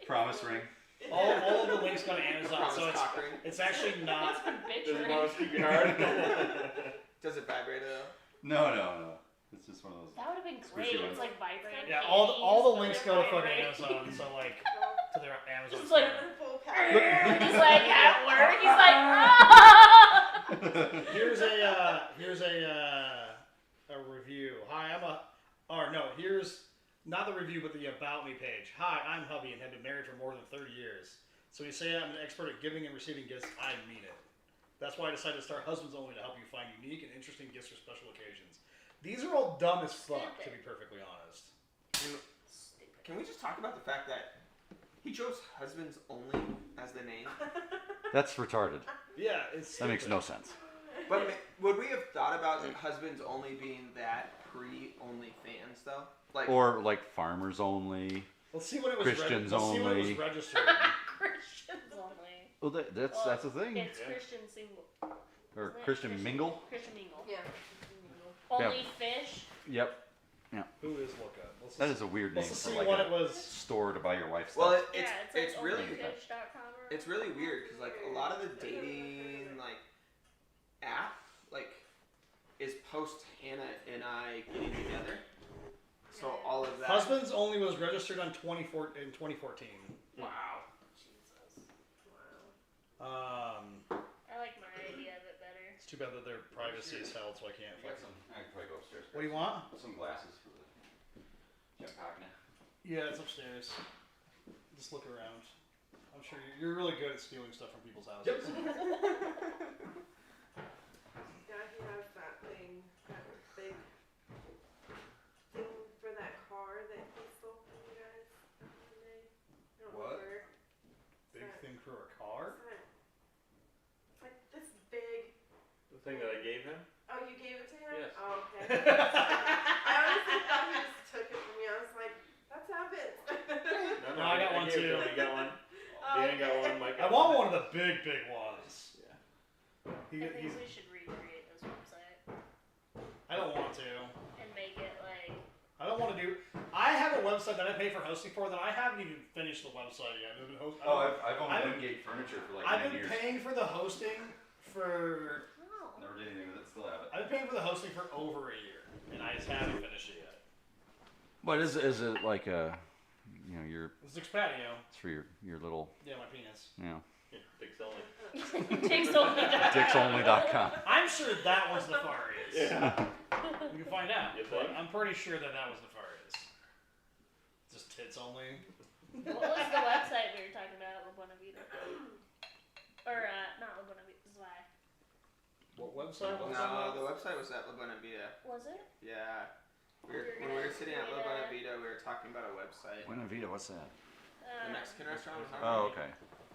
Promise ring. All of the links go to Amazon, Promise so cock ring. it's actually not. Bitch Does it ring. always keep you hard? Does it vibrate at all? No. It's just one of those. That would have been great. Squishy It's like vibrating. Yeah, panties, all the but links they're go to fucking vibrating. Amazon, so to their Amazon. Just like store. Full he's like at work. He's like, ah! Here's a review. Hi, here's not the review, but the about me page. Hi, I'm hubby and have been married for more than 30 years. So you say I'm an expert at giving and receiving gifts. I mean it. That's why I decided to start Husbands Only to help you find unique and interesting gifts for special occasions. These are all dumb as fuck, to be perfectly honest. Can we just talk about the fact that he chose Husbands Only as the name? That's retarded. Yeah, it's That makes stupid. no sense. But would we have thought about Husbands Only being that pre-OnlyFans though? Or like farmers only. Let's see what it was. Christians let's see what it was only. registered. Christians only. Well, that's a thing. It's Christian single. Or Isn't it? Christian mingle. Christian mingle. Yeah. Only fish. Yep. Who is Luca? Let's That is a weird name Let's for see like what a it was. store to buy your wife's Well, stuff. it's Yeah, it's really onlyfish.com or it's really weird because like a lot of the dating app is post Hannah and I getting together. So all of that. Husbands Only was registered in 2014. Wow. Jesus. Um, I like my idea of it better. it's too bad that their privacy is held, so I can't I fuck them. can probably go upstairs. What do you want? Some glasses for the champagne. Yeah, it's upstairs. Just look around. I'm sure you're really good at stealing stuff from people's houses. Yeah, he has that thing, that big thing for that car that he stole from you guys back in the day. I don't What? remember. Big thing for a car? It's like this big. The thing that I gave him? Oh, you gave it to him? Yes. Oh, okay. I honestly thought he just took it from me. I was like, that's habit. No, I got one gave it too. to him. You got one? Oh, Dan got one. Mike I got want one of the big ones. Yeah. I think we should recreate this website I don't want to. and make it like. I don't want to do. I have a website that I pay for hosting for that I haven't even finished the website yet. I've been Oh, I've owned I've- Wingate furniture for like I've 9 been years. paying for the hosting for Oh. paid for the hosting for over a year, and I just haven't finished it yet. But is it like a, you know, It's Patio. it's for your little, Yeah, my penis. you know, Dicks only. dicksonly.com. I'm sure that was the Farias. Yeah. We can find out. You But think? I'm pretty sure that was the Farias. Just tits only. What was the website we were talking about? La Buena Vida. Or, not La Buena Vida, Zwei. What website? No, the website was at La Buena Vida. Was it? Yeah. We were When we were gonna sitting at La create Buena a- Vida, we were talking about a website. Buena Vida, what's that? The Mexican restaurant. in Oh, Harmony. okay.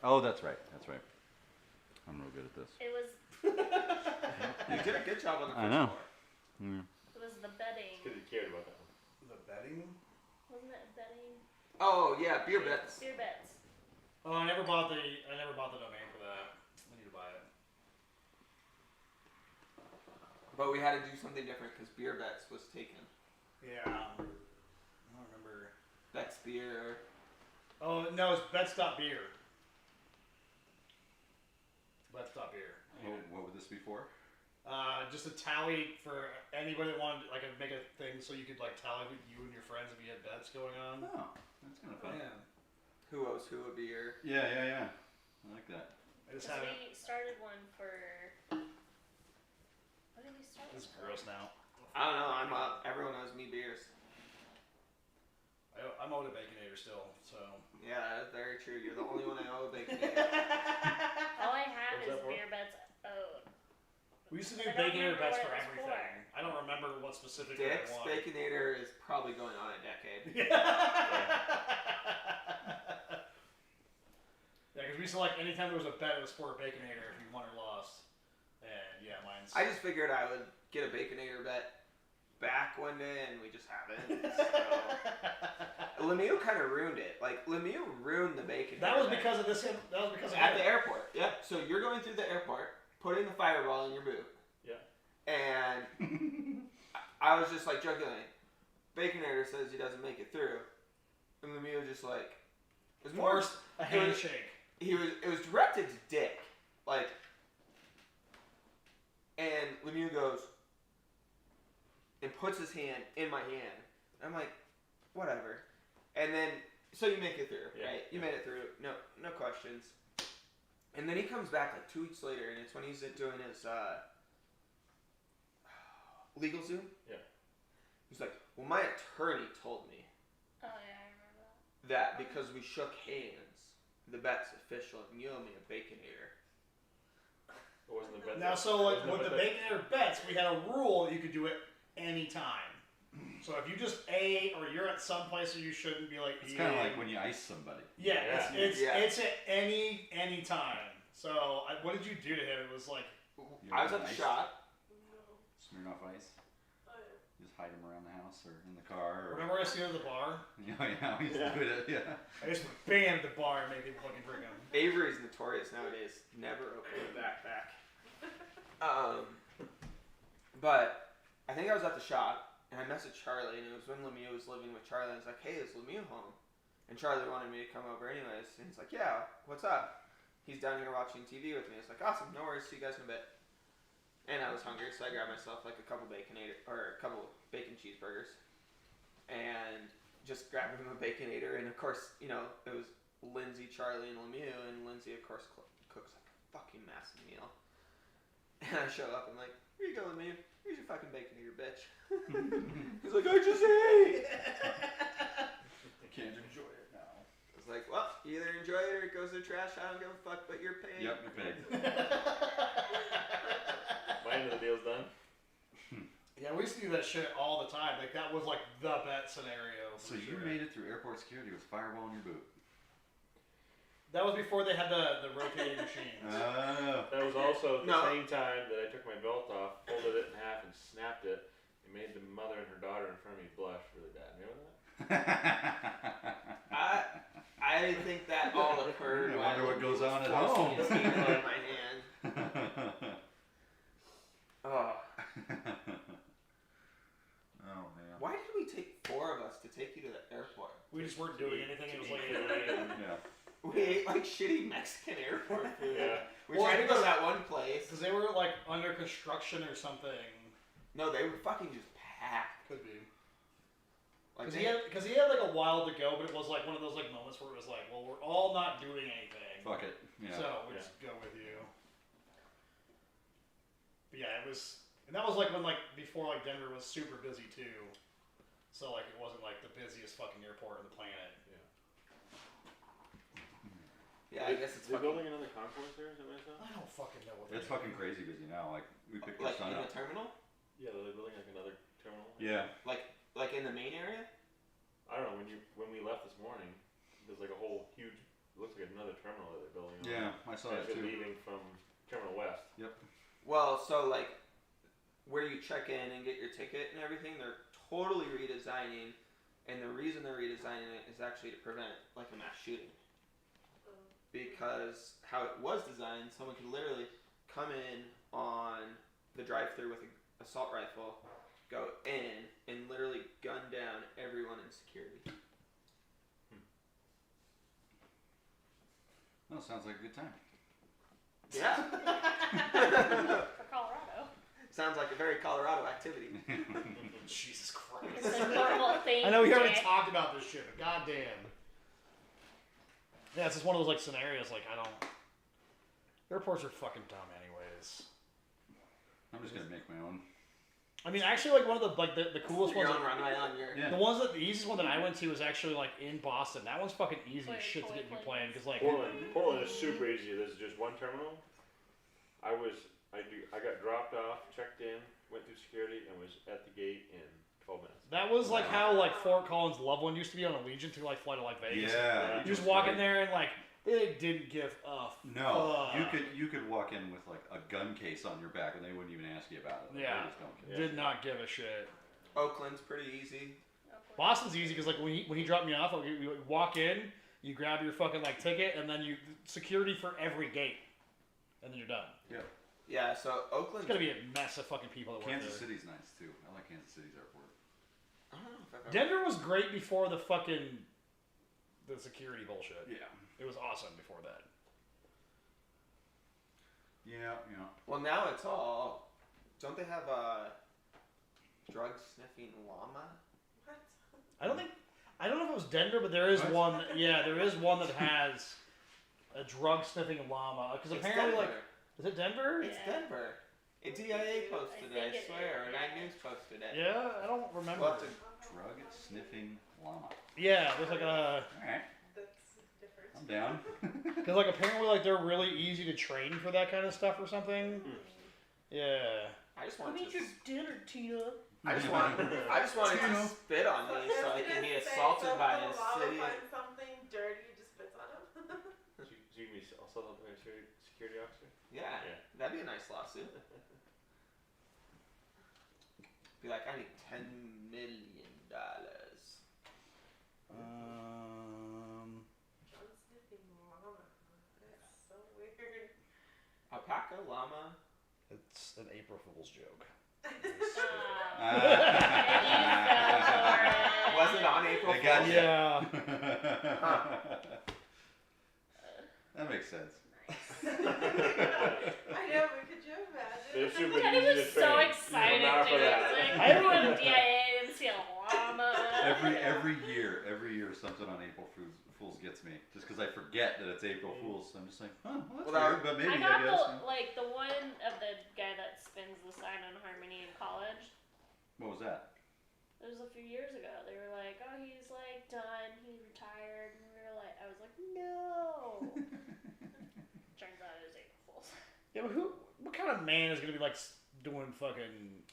Oh, that's right. That's right. I'm real good at this. It was You did a good job on the I first know. floor. Mm. it was the bedding. Because he cared about that one. The betting? Wasn't it bedding? Oh yeah, beer bets. Beer bets. Oh, I never bought the domain for that. I need to buy it. But we had to do something different because beer bets was taken. Yeah. I don't remember. Bets beer. Oh no, it's bets.beer. Bets.beer. What would this be for? Just a tally for anybody that wanted, like, make a thing so you could like tally with you and your friends if you had bets going on. Oh, that's kind of fun. Yeah. Who owes who a beer? Yeah. I like that. I just Because haven't. we started one for. What did we start This is with? gross now. I don't know. I'm up. Everyone owes me beers. I'm owed a Baconator still, so. Yeah, that's very true. You're the only one I owe a bacon. All I have What's is that for? beer bets owed. We used to do I don't Baconator remember bets what for it was everything. I don't remember what specifically Dick's I won. Baconator is probably going on a decade. Yeah, because we used to, like, anytime there was a bet, it was for a Baconator if you won or lost. And yeah, mine's. I just figured I would get a Baconator bet back one day, and we just haven't. So. Lemieux kind of ruined it. Like, Lemieux ruined the Baconator. That was bet. because of this. That was because of At him. the airport. Yep. So you're going through the airport, putting the fireball in your boot. Yeah. And I was just like jokingly, Baconator says he doesn't make it through, and Lemieux just like, it was more. Forced a handshake. It was directed to Dick, like, and Lemieux goes and puts his hand in my hand. I'm like, whatever. And then, so you make it through, Yeah. right? You made it through, no questions. And then he comes back like 2 weeks later, and it's when he's doing his legal Zoom. Yeah. He's like, well, my attorney told me Oh yeah, I remember that. that because we shook hands, the bet's official, and you owe me a Baconator. It wasn't the bet. Now, so like wasn't with the bet that- Baconator bets, we had a rule that you could do it anytime. So if you just ate or you're at some place where you shouldn't be like It's eating. kind of like when you ice somebody. Yeah, it's Yeah. it's at any time. So what did you do to him? It was like I was at the Ice? shop. Smearing off ice. Just hide him around the house or in the car. Or, remember I see him at the bar? yeah, he's Yeah. good at yeah. I just bam at the bar and make people fucking drink him. Avery's notorious nowadays. Never open the backpack. But I think I was at the shop and I messaged Charlie, and it was when Lemieux was living with Charlie. I was like, "Hey, is Lemieux home?" And Charlie wanted me to come over anyways, and he's like, "Yeah, what's up?" He's down here watching TV with me. I was like, "Awesome, no worries. See you guys in a bit." And I was hungry, so I grabbed myself like a couple bacon cheeseburgers, and just grabbed him a Baconator. And of course, you know, it was Lindsay, Charlie, and Lemieux, and Lindsay, of course, cooks like a fucking massive meal. And I show up, and I'm like, "Here you go, Lemieux. Here's your fucking Baconator, bitch." He's like, "I just ate." I can't enjoy it now. I was like, "Well, you either enjoy it or it goes in the trash. I don't give a fuck, but you're paid." Yep, you're paid. My end of the deal's done. Yeah, we used to do that shit all the time. Like that was like the bet scenario. So for you sure. made it through airport security with fireball in your boot. That was before they had the rotating machines. Oh. That was also at the No. same time that I took my belt off, folded it in half, and snapped it. It made the mother and her daughter in front of me blush really bad. Remember that? I think that all occurred. I while wonder what goes on at forcing home. his hand out of my hand. Oh, Oh man. why did we take 4 of us to take you to the airport? We just weren't doing anything. It was like Yeah. We ate like shitty Mexican airport food. Yeah. We Well, tried to go to because- that one place. because they were like under construction or something. No, they were fucking just packed. Could be. Like Because he had like a while to go, but it was like one of those like moments where it was like, well, we're all not doing anything. Fuck it. Yeah. So we'll just go with you. But yeah, it was, and that was like when like before like Denver was super busy too. So like it wasn't like the busiest fucking airport on the planet. Yeah, I guess it's They're fucking, building another concourse there, is that what I saw? I don't fucking know what. It's fucking crazy busy now. Like we picked our like son in up. the terminal, Yeah, they're building like another terminal. Yeah. like in the main area. I don't know, when we left this morning, there's like a whole huge, looks like another terminal that they're building on. Yeah, I saw that They're too. leaving from Terminal West. Well, so like where you check in and get your ticket and everything, they're totally redesigning, and the reason they're redesigning it is actually to prevent like a mass shooting. Because how it was designed, someone could literally come in on the drive-thru with an assault rifle, go in, and literally gun down everyone in security. No, sounds like a good time. Yeah. For Colorado. Sounds like a very Colorado activity. Jesus It's Christ. a normal thing. I know we already Jay. talked about this shit, but goddamn. Yeah, it's just one of those like scenarios. Like I don't. Airports are fucking dumb, anyways. I'm just gonna make my own. I mean, actually, like one of the coolest Your ones. own runway on your. Yeah. The easiest one that I went to was actually like in Boston. That one's fucking easy as Wait, shit to toy get in your planes? plane because like. Portland is super easy. There's just one terminal. I got dropped off, checked in, went through security, and was at the gate in 12 minutes. That was like how like Fort Collins Loveland used to be on Allegiant to like fly to like Vegas. Yeah. You just walk in there and like they didn't give a No, fuck. you could walk in with like a gun case on your back and they wouldn't even ask you about it. Like, Yeah. They just don't care. Did not give a shit. Oakland's pretty easy. Boston's easy because like when he dropped me off, like, you walk in, you grab your fucking like ticket, and then you security for every gate, and then you're done. Yeah, so It's Oakland's. gonna be a mess of fucking people that work Kansas there. City's nice too. I like Kansas City's airport. I don't know if I've ever. Denver was great before the security bullshit. Yeah. It was awesome before that. Yeah. Well, now it's all. Don't they have a drug sniffing llama? What? I don't know if it was Denver, but there is What? one. Yeah, there is one that has a drug sniffing llama. Because It's apparently, Denver. like, is it Denver? It's Yeah. Denver. A DIA posted it, I think it swear, or is, 9 yeah. News posted it. Yeah, I don't remember. We'll have to- Drug sniffing llama. Yeah, there's like a. Alright, That's different. I'm down. Because like apparently like they're really easy to train for that kind of stuff or something. Yeah. I just want to. dinner, Tina. I just want it to spit on me so I can be assaulted by a city. Find something dirty, you just spits on him. So you mean also by a security officer? Yeah, Yeah. that'd be a nice lawsuit. Be like, I need $10 million. John sniffing llama. That's so weird. Alpaca, llama. It's an April Fool's joke. Was it on April They got Fool's? ya. Yeah. That makes sense. I know, but could you imagine? They're super Teddy easy was to so train. excited, I'm out for dude. that. Like, everyone in DIA didn't see a llama. Every year something on April Fools gets me. Just because I forget that it's April Fools, I'm just like, huh, well, that's Well, weird, but maybe I I got guess. the one of the guy that spins the sign on Harmony in college. What was that? It was a few years ago. They were like, oh, he's like done, he retired, and we were like, I was like, no. Turns out it was April Fool's. Yeah, but what kind of man is gonna be like doing fucking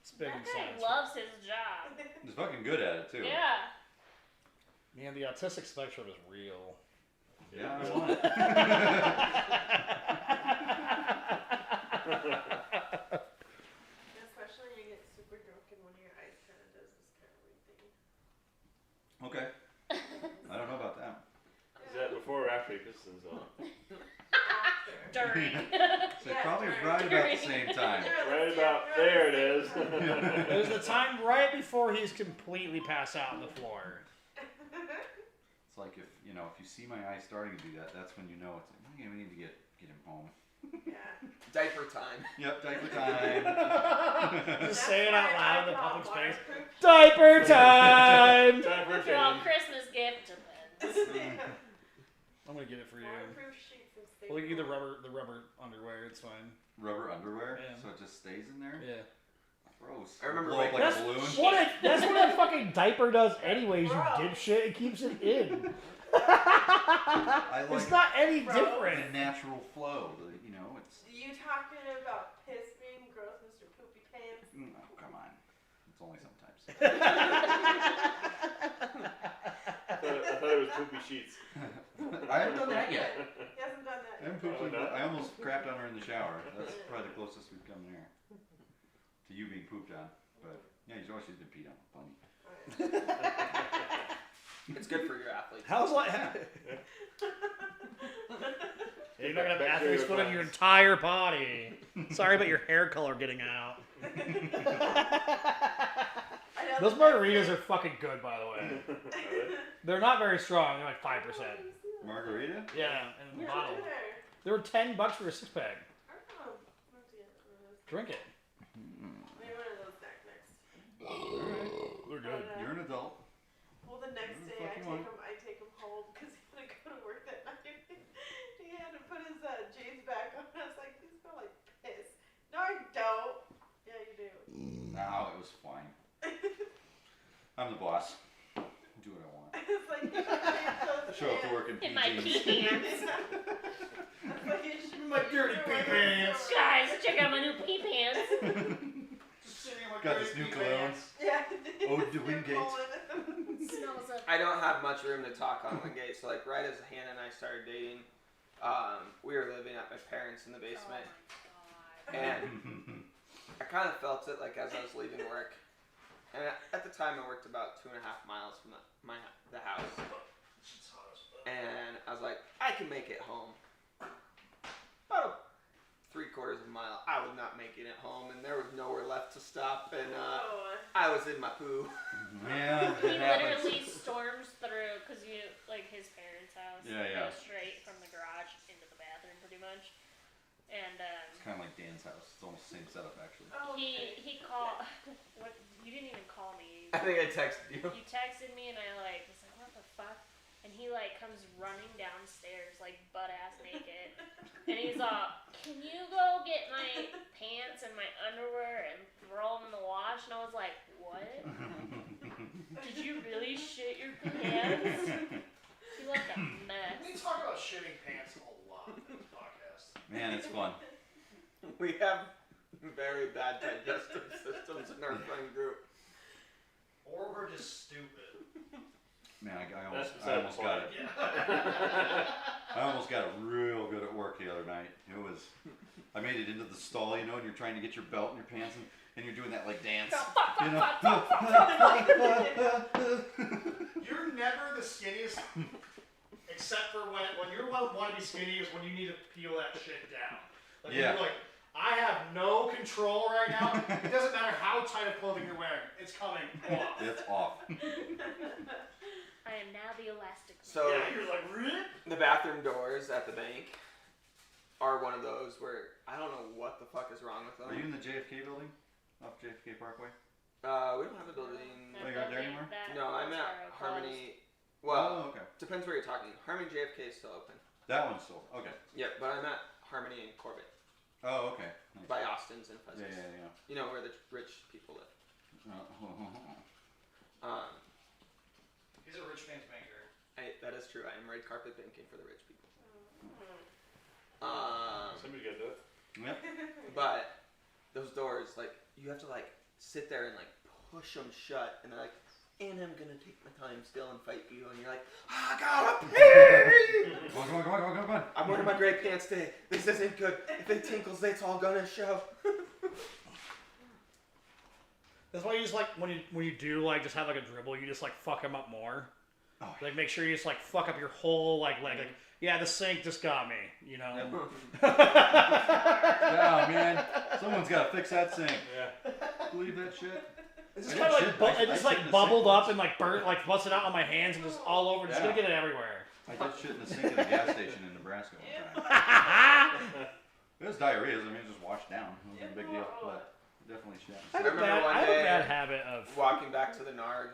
spinning That guy signs? loves his job. He's fucking good at it too. Yeah. Man, the autistic spectrum is real. Yeah, I want it. Especially when you get super drunk and one of your eyes kind of does this kind of weird thing. Okay. I don't know about that. Is that before or after he pisses on? After. During. So Yeah, probably during- right about the same time. Right about there it is. There's the time right before he's completely passed out on the floor. It's like if you see my eye starting to do that, that's when you know it's like, okay, we need to get him home. Yeah. Diaper time. Yep, diaper time. Just say it out loud in the public space. Waterproof Diaper time! Time for Well, change. Christmas gift depends. I'm gonna get it for you. Waterproof sheets and stay Well, you get the warm. rubber underwear. It's fine. Rubber underwear, Yeah. so it just stays in there. Yeah. Gross. I remember Blow up like like a balloon. That's what a fucking diaper does, anyways. You Gross. dipshit. It keeps it in. I like It's not any Bro. different. the natural flow. You know, it's. You talking about piss being gross, Mr. Poopy Pants? Oh, come on. It's only sometimes. I thought it was poopy sheets. I haven't done that yet. He hasn't done that I haven't yet. pooped Oh, no? I almost crapped on her in the shower. That's probably the closest we've come there. To you being pooped on. But yeah, she's always been peed on. Funny. It's good for your athletes. How's like? You're not gonna have Bacteria athlete's foot on your glands. entire body. Sorry about your hair color getting out. I know Those the margaritas next are fucking good, by the way. day- They're not very strong. They're like 5%. Margarita? Yeah, in the Yeah, bottle. look at her. They were $10 for a 6-pack. I don't know. I'm gonna get one of those. Drink it. Maybe one of those next. They're good. You're an adult. Well, the next day Fuck you want. I take him home because he had to go to work that night. He had to put his jeans back on. I was like, you smell like piss. No, I don't. Yeah, you do. No, it was fine. I'm the boss. Do what I want. It's like you should change those Show up to work in In my PJs. pee pants. It's like you should My change dirty your pee work pants. so- Guys, check out my new pee pants. Just sitting in my Got this new cologne. Yeah. Oh, the Wingate. Smells up. I don't have much room to talk on Wingate, so like right as Hannah and I started dating, we were living at my parents in the basement, Oh and I kind of felt it like as I was leaving work. And at the time, I worked about 2.5 miles from the house, and I was like, I can make it home. About 3/4 of a mile, I was not making it home, and there was nowhere left to stop, and I was in my poo. Yeah, He it happens. literally storms through because you like his parents' house. Yeah, He yeah. goes straight from the garage into the bathroom, pretty much. And It's kind of like Dan's house. It's almost the same setup, actually. Oh, okay. he called. What? You didn't even call me. I think I texted you. You texted me and I was like, what the fuck? And he like comes running downstairs like butt ass naked, and he's all, can you go get my pants and my underwear and throw them in the wash? And I was like, what? Did you really shit your pants? He looked a mess. We talk about shitting pants a lot in this podcast. Man, it's fun. We have very bad digestive systems in our friend group. Or we're just stupid. Man, I That's almost got it. Yeah. I almost got it real good at work the other night. I made it into the stall, you know, and you're trying to get your belt in your pants, and you're doing that like dance. You know? You're never the skinniest, except for when you want to be skinny is when you need to peel that shit down. Like Yeah. you're like, I have no control right now. It doesn't matter how tight of clothing you're wearing. It's coming off. It's off. I am now the elastic man. So Yeah, you're like, "Rip." the bathroom doors at the bank are one of those where I don't know what the fuck is wrong with them. Are you in the JFK building? Off JFK Parkway? We don't have a building. That Oh, you're out there building, anymore? that No, I'm Wells at Fargo Harmony. Well, Oh, okay. depends where you're talking. Harmony JFK is still open. That one's sold. Okay. Yeah, but I'm at Harmony and Corbett Oh, okay. Nice. by Austin's and Yeah, Fuzzies. yeah, You know where the rich people live. yeah. He's a rich man's banker. That is true. I am red carpet banking for the rich people. Somebody got that. Yep. But those doors, like, you have to like sit there and like push them shut, and they're like, and I'm gonna take my time still and fight you, and you're like, I gotta pee! Come on. I'm wearing my gray pants today. This isn't good. If it tinkles, it's all gonna show. That's why you just like when you do like just have like a dribble, you just like fuck him up more. Oh, Like make sure you just like fuck up your whole like yeah, the sink just got me, you know. Yeah, man. Someone's got to fix that sink. Yeah. Believe that shit? It's I just got kind of shit- like I it just shit like in the bubbled sink up once. and like burnt like busted out on my hands and just all over. Just Yeah. gonna get it everywhere. I did shit in the sink at a gas station in Nebraska one time. It was diarrhea. I mean, it just washed down. It wasn't a big deal, but definitely shit. I I remember one have a day bad habit of. walking back to the Narg.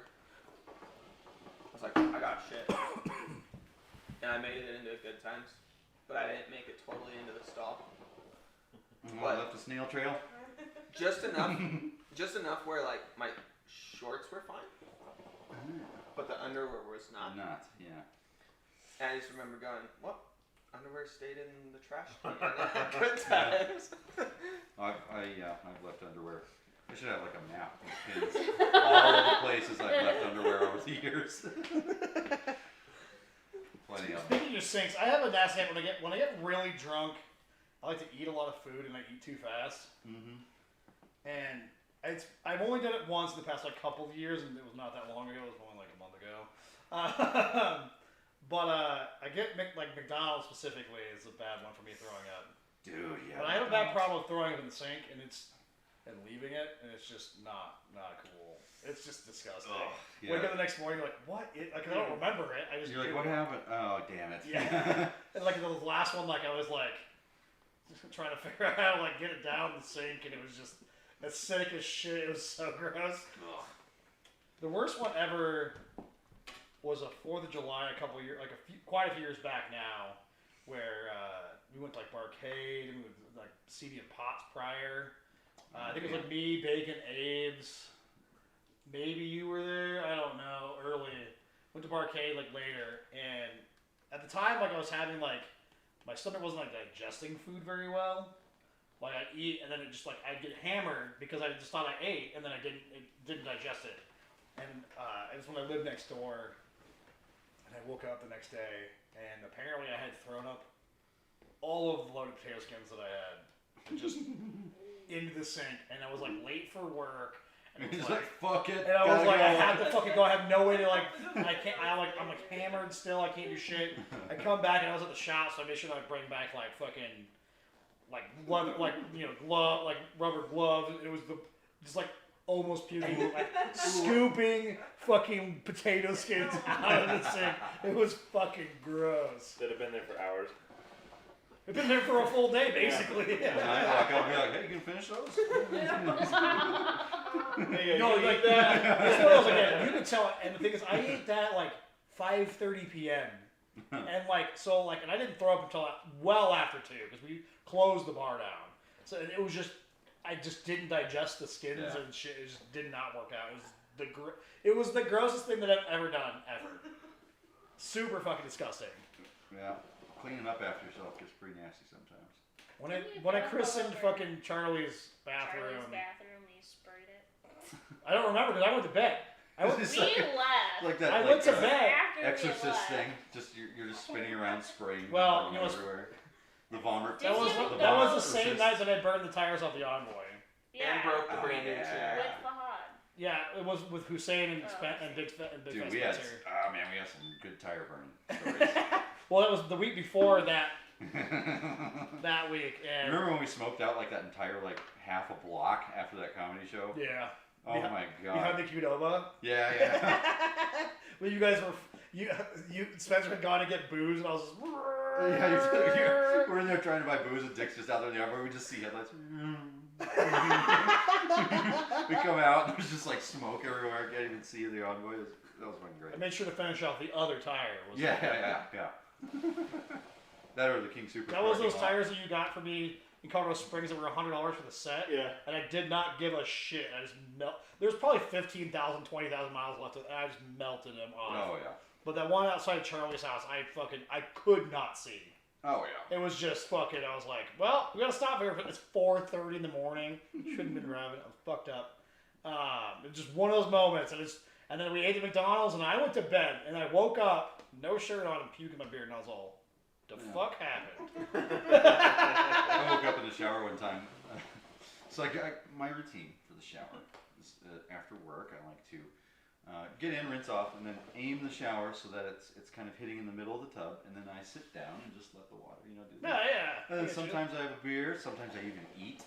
I was like, I got shit. And I made it into good times. But I didn't make it totally into the stall. I left a snail trail. Just enough where like my shorts were fine, but the underwear was not. Yeah. And I just remember going, what? Underwear stayed in the trash can. Good times. I've left underwear. I should have like a map with pins. All of the places I've left underwear over the years. Plenty of them. Speaking of sinks, I have a nasty habit when I get really drunk. I like to eat a lot of food and I eat too fast. Mm-hmm. And I've only done it once in the past like couple of years, and it was not that long ago. It was only like a month ago. But I get McDonald's specifically is a bad one for me throwing up. Dude, yeah. But I have a bad problem with throwing up in the sink and leaving it, and it's just not cool. It's just disgusting. Oh, yeah. Wake up the next morning, you're like, what? I don't remember it. I just You're like, what happened? Oh, damn it. Yeah. And like the last one, like I was like trying to figure out how to like get it down the sink, and it was just acidic as shit. It was so gross. Ugh. The worst one ever was a 4th of July quite a few years back now, where we went to like Barcade and we went to, like CD and Potts prior. I think it was like me, Bacon, Abe's. Maybe you were there. I don't know. Early. Went to Barcade like later, and at the time, like I was having like my stomach wasn't like digesting food very well. Like I'd eat and then it just like I'd get hammered because I just thought I ate and then it didn't digest it. And it was when I lived next door, and I woke up the next day and apparently I had thrown up all of the loaded potato skins that I had just into the sink, and I was like late for work. And He's like, fuck it. and I was like, go. I have to fucking go. I have no way to like. I'm like hammered still. I can't do shit. I come back and I was at the shop, so I made sure that I bring back like fucking, like leather, like glove, like rubber gloves. It was just like almost puking, like scooping fucking potato skins out of the sink. It was fucking gross. That have been there for hours. It's been there for a full day, basically. And I'll be like, hey, you can finish those? No, like that. That's what I was like. You could tell, and the thing is, I ate that at like 5:30 p.m. and like so like, and I didn't throw up until well after 2 because we closed the bar down. So it was just, I just didn't digest the skins and shit. It just did not work out. It was the grossest thing that I've ever done ever. Super fucking disgusting. Yeah. Cleaning up after yourself gets pretty nasty sometimes. When I christened fucking Charlie's bathroom, you sprayed it. I don't remember because I went to bed. We left. Like that. I like went to the bed. After we Exorcist left. thing. Just you're just spinning around, spraying. Well, you know, everywhere. The vomit. That was the same night that I burned the tires off the Envoy. Yeah. And broke the brand new yeah. chair. With Fahad. Yeah, it was with Hussein and, and Big Dude, Fat we had Spencer. we had some good tire burning stories. Well, that was the week before that week. And Remember when we smoked out like that entire like half a block after that comedy show? yeah. Oh my god. Behind the Qdoba. Yeah. When you guys were, Spencer had gone to get booze, and I was just. We're in there trying to buy booze, and Dick's just out there in the arbor. We just see headlights. We come out, and there's just like smoke everywhere. I can't even see the Envoy. That was fucking great. I made sure to finish off the other tire. Yeah. That or the King Super. That was those tires that you got for me in Colorado Springs that were $100 for the set. Yeah. And I did not give a shit. I just There's probably 15,000, 20,000 miles left, and I just melted them off. Oh yeah. But that one outside Charlie's house, I could not see. Oh yeah. It was just fucking. I was like, well, we gotta stop here. It's 4:30 in the morning. Shouldn't have been driving. I was fucked up. It was just one of those moments, and then we ate at McDonald's, and I went to bed, and I woke up, no shirt on, and puking my beard, and I was all, the fuck happened? I woke up in the shower one time. So my routine for the shower is after work, I like to get in, rinse off, and then aim the shower so that it's kind of hitting in the middle of the tub, and then I sit down and just let the water, do that. Yeah. And then sometimes I have a beer, sometimes I even eat.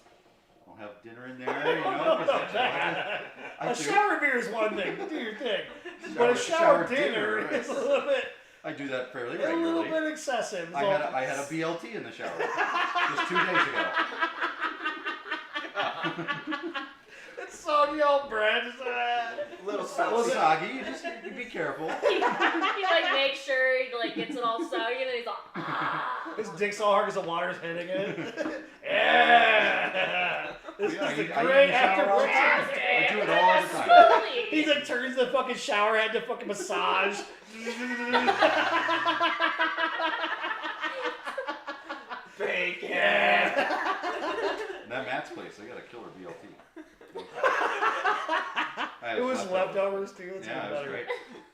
I'll have dinner in there, 'cause I a do. shower beer is one thing. Do your thing. But Shower- a shower shower dinner dinner, is a little bit. I do that fairly A little regularly. bit excessive. I had a BLT in the shower just 2 days ago. It's soggy old bread. Little Was sauce. soggy. You be careful. He like makes sure he like gets it all soggy and then he's all ah. His dick's all hard because the water's hitting it. Yeah. This Yeah, is the I great use the shower all the time. after. I do it all the time. He like turns the fucking shower head to fucking massage. Bacon. Yeah. And that Matt's place, they got a killer BLT. It was leftovers too. It's Yeah, even it was better. great.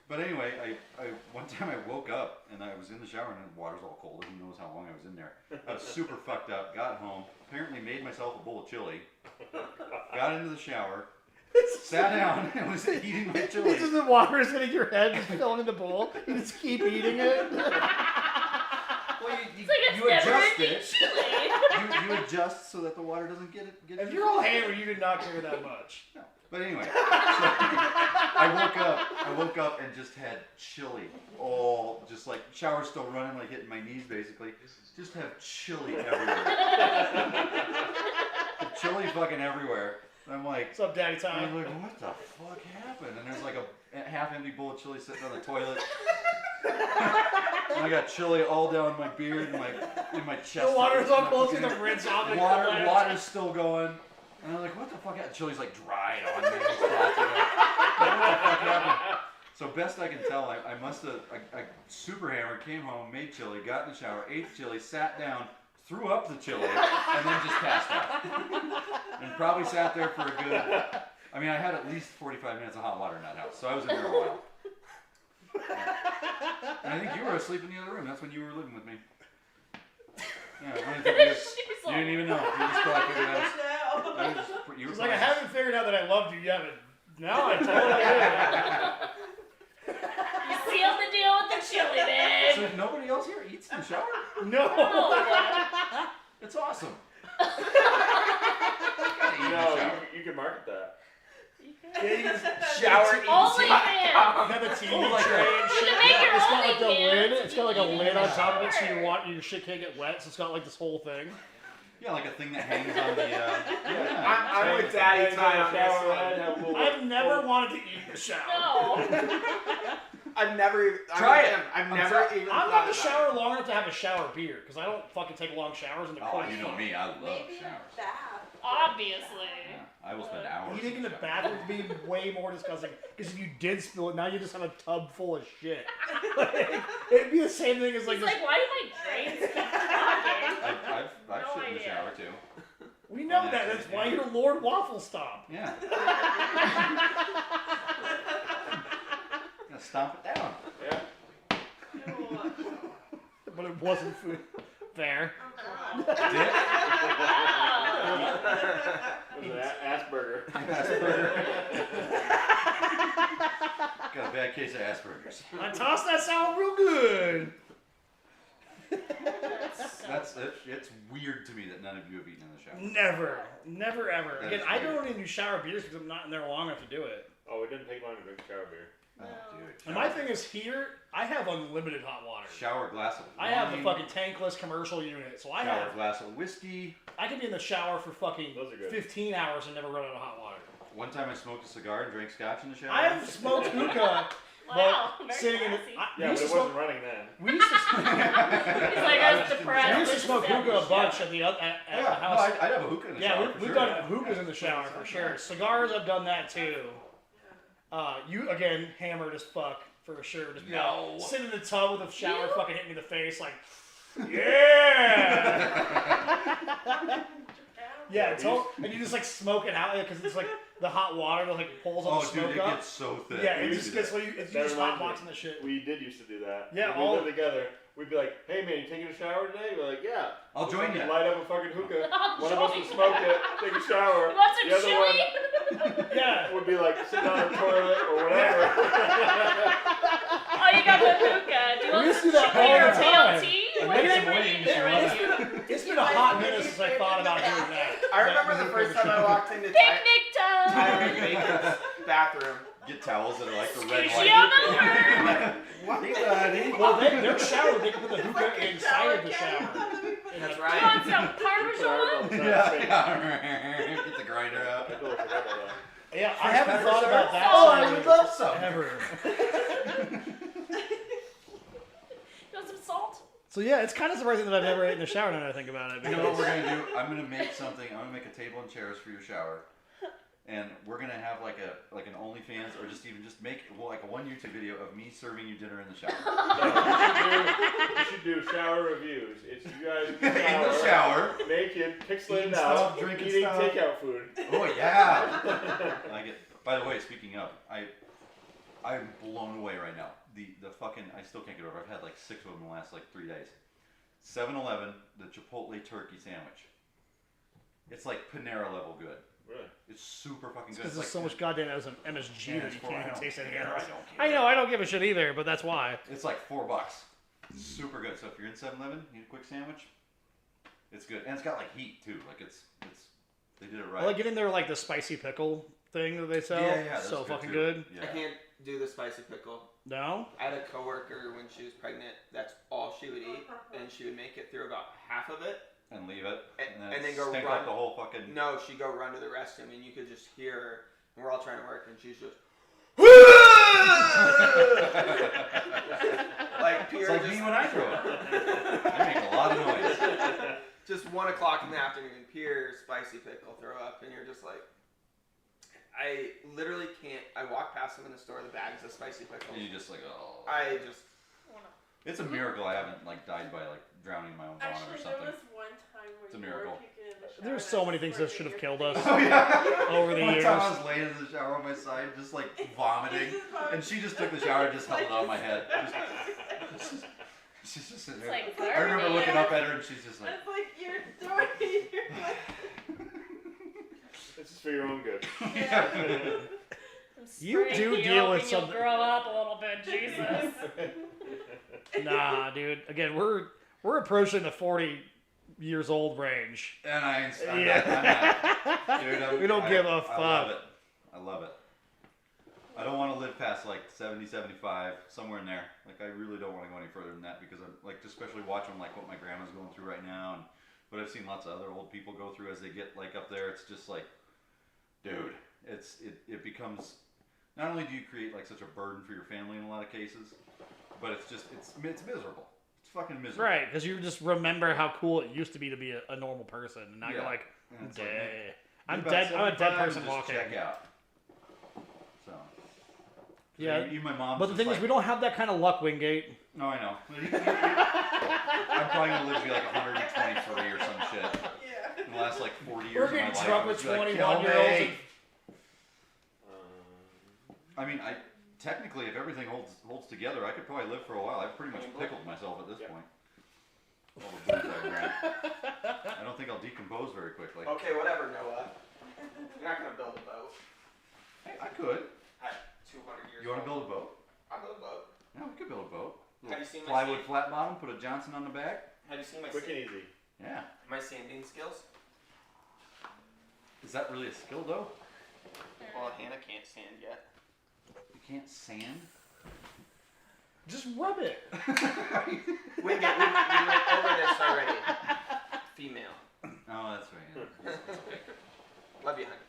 But anyway, I one time I woke up and I was in the shower and the water's all cold. Who knows how long I was in there? I was super fucked up. Got home, apparently made myself a bowl of chili. Got into the shower, sat down, and was eating my chili. It's just the water is hitting your head, just filling in the bowl. You just keep eating it. Well, It's like it's you never adjust ending it. chili. You adjust so that the water doesn't get If you're all hammered, you did not care that much. No. But anyway, so I woke up and just had chili. All just like shower still running, like hitting my knees basically. Just have chili everywhere. Chili fucking everywhere. And I'm like, What's up, Daddy I'm Time? like, what the fuck happened? And there's like a half-empty bowl of chili sitting on the toilet. And I got chili all down my beard and in my chest. The water's all My close to fucking- the rinse off. and Water's still going. And I'm like, what the fuck happened? Chili's like dried on me. It's what the fuck happened? So best I can tell, I must have, I super hammered, came home, made chili, got in the shower, ate the chili, sat down, threw up the chili, and then just passed out. And probably sat there for a good, I mean, I had at least 45 minutes of hot water in that house, so I was in there a while. And I think you were asleep in the other room. That's when you were living with me. Yeah, I think you didn't even know. You just thought figured out. You were It's like, I fine. haven't figured out that I loved you yet, but now I totally do. You sealed the deal with the chili, babe. So nobody else here eats in the shower? No. Oh, It's awesome. You Gotta eat in the know, shower. you can market that. Yeah, you can just Shower only eats. man. You got the TV Oh, like tray and You shit. can make your It's got like the OnlyFans lid. It's got like a TV lid on top of it, so shower. your shit can't get wet. So it's got like this whole thing. Yeah, like a thing that hangs on the. I'm with Daddy Time on Shower this head, one. have a little- I've never wanted to eat in the shower. No. I've never. Try I'm it. with him. I've I'm never even. I'm thought not in the about shower long enough to have a shower beer because I don't fucking take long showers in the Oh, cold. you know me. I love Maybe a showers. bath. Obviously. Yeah, I will spend hours. Eating in the bathroom would be way more disgusting because if you did spill it, now you just have a tub full of shit. Like, it'd be the same thing as like He's just, like, why do my drains keep clogging? I've No shit in the idea. shower too. we know that. That's why you're Lord Waffle Stop. Yeah. Gonna stomp it down. Yeah. But it wasn't food. Fair. Dick. It was an Asperger. Got a bad case of Asperger's. I tossed that salad real good. That's it. It's weird to me that none of you have eaten in the shower. Never ever. That Again, is I weird. don't even do shower beers because I'm not in there long enough to do it. Oh, it didn't take long to drink shower beer. Oh, dude. And my thing is here, I have unlimited hot water. Shower glass of I have the wine, fucking tankless commercial unit, so I shower have. glass of whiskey. I could be in the shower for fucking Those are good. 15 hours and never run out of hot water. One time I smoked a cigar and drank scotch in the shower. I have smoked hookah. Wow, very sitting in the. classy. Yeah, but it wasn't running then. We used to smoke. He's like, I was We depressed. used to smoke hookah a bunch at the at Yeah, the no, house. I'd have a hookah in the Yeah, shower. for we've sure. done hookahs in the shower for sure. Cigars, I've done that too. You again, hammered as fuck for sure. Just No. sit in the tub with a shower You? fucking hitting me in the face like, yeah, yeah. And you just like smoke it out because it's like the hot water that like pulls all Oh, the dude, smoke it up. gets so thick. Yeah, We it used just to do gets that. like it's That just reminds hot me. boxing the shit. We did used to do that. Yeah, when all- we lived together. We'd be like, hey man, you taking a shower today? We're like, yeah. I'll join Fucking you. Light up a fucking hookah. I'll One of us join would you. smoke it, take a shower. You want some The other chili? Yeah. Would be like sitting on the toilet or whatever. Oh, you got the hookah. Do you We want used to some do that chili all or the time. BLT? I What made are some you wings, ready? It's been a hot minute since I thought about doing that. I remember the first time I walked into Picnic time! Tyler Bacon's bathroom. get towels that are like the red Sushi light. on the Hey, buddy. Well, their shower, they can put the hookah inside of the shower. That's You right. want some Parmesan? Yeah. Get the grinder out. I totally forgot about that. Yeah, I haven't thought about that. Oh, I would love some. Ever. You want some salt? So yeah, it's kind of surprising that I've never ate in the shower now that I think about it. You know what we're gonna do? I'm gonna make something. I'm gonna make a table and chairs for your shower, and we're gonna have like an OnlyFans or just make like a one YouTube video of me serving you dinner in the shower. You should do shower reviews. It's you guys In the shower. naked, pixelated Eating out, stuff, drinking eating stuff. takeout food. Oh yeah. I get. By the way, speaking of, I'm blown away right now. The fucking I still can't get over. I've had like 6 of them in the last like 3 days. 7-Eleven, the Chipotle turkey sandwich. It's like Panera level good. Really? It's super fucking good. Because It's there's like, so much goddamn MSG Yeah, that it's you for- can't I even don't taste anything care, else. I don't care. I know, I don't give a shit either, but that's why. It's like $4. Super good. So if you're in 7-Eleven, you need a quick sandwich. It's good, and it's got like heat too. Like it's they did it right. I like getting their like the spicy pickle thing that they sell. yeah, that's so fucking too. good. Yeah. I can't do the spicy pickle. No? I had a coworker when she was pregnant. That's all she would eat, and she would make it through about half of it. And leave it, And then go stink run. up the whole fucking. No, she'd go run to the restroom, and you could just hear her. And we're all trying to work, and she's just like pure. It's like just, me when I throw it. I make a lot of noise. just 1 o'clock in the afternoon, pure spicy pickle throw up, and you're just like, I literally can't. I walk past them in the store, the bags of spicy pickles. And you just like, oh. I just. It's a miracle I haven't like died by like drowning in my own vomit or Actually, something. there was one time where It's a you miracle. were kicking in the shower. There's and so I many things swear that to should have your killed us face. Oh yeah. over the One years. time I was laying in the shower on my side, just like vomiting, He's just vomiting. and she just took the shower and just held it on my head. She's just sitting It's there. like I remember looking up at her and she's just like. It's like you're doing. You're like, This is for your own good. Yeah. You do Spraying deal you with and you'll something- grow up a little bit, Jesus. Nah, dude. Again, we're approaching the 40 years old range. And I'm Yeah. not. Dude, We don't give a I love fuck. it. I love it. I don't want to live past like 70, 75, somewhere in there. Like I really don't want to go any further than that because I'm like, especially watching like what my grandma's going through right now and what I've seen lots of other old people go through as they get like up there. It's just like, dude, it becomes. Not only do you create like such a burden for your family in a lot of cases, but it's miserable. It's fucking miserable. Right, because you just remember how cool it used to be a normal person, and now you're Yeah. like, And it's "Dang. like, I'm about dead. I'm a dead 75 person and just walking." Check out. So. Yeah, Even my mom. but the thing is, we don't have that kind of luck, Wingate. No, I know. I'm probably gonna live to be like 123 or some shit. yeah. In the last like 40 years We're of my getting life, drunk I'm with just like, 21-year-olds. "Kill me." I mean, technically, if everything holds together, I could probably live for a while. I've pretty much pickled myself at this point. All the booze I drank. I don't think I'll decompose very quickly. Okay, whatever, Noah. You're not gonna build a boat. Hey, I could. At 200 years You want to old. build a boat? I'll build a boat. Yeah, we could build a boat. Have you seen my Plywood flat bottom, put a Johnson on the back. Have you seen my Quick and easy. Yeah. my sanding skills? Is that really a skill though? Well, Hannah can't sand yet. You can't sand? Just rub it. We went over this already. Female. Oh, that's right. Yeah. Love you, honey.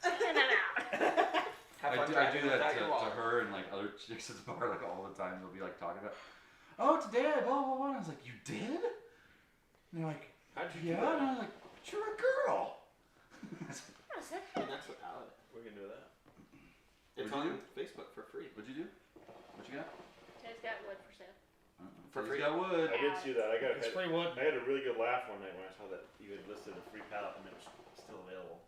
In and out. Have I fun do driving that without your to wallet. her and like other chicks at the bar like all the time. They'll be like talking about, oh, today I blah blah blah. And I was like, you did? And they're like, How'd you yeah. do that? And I was like, but you're a girl. And that's without it. We're gonna do that. It's What'd on you Facebook for free. What'd you do? What you got? Guys got wood for sale. For He's free. got wood. I did see that. It's free wood. I had a really good laugh one night when I saw that you had listed a free pallet and it was still available.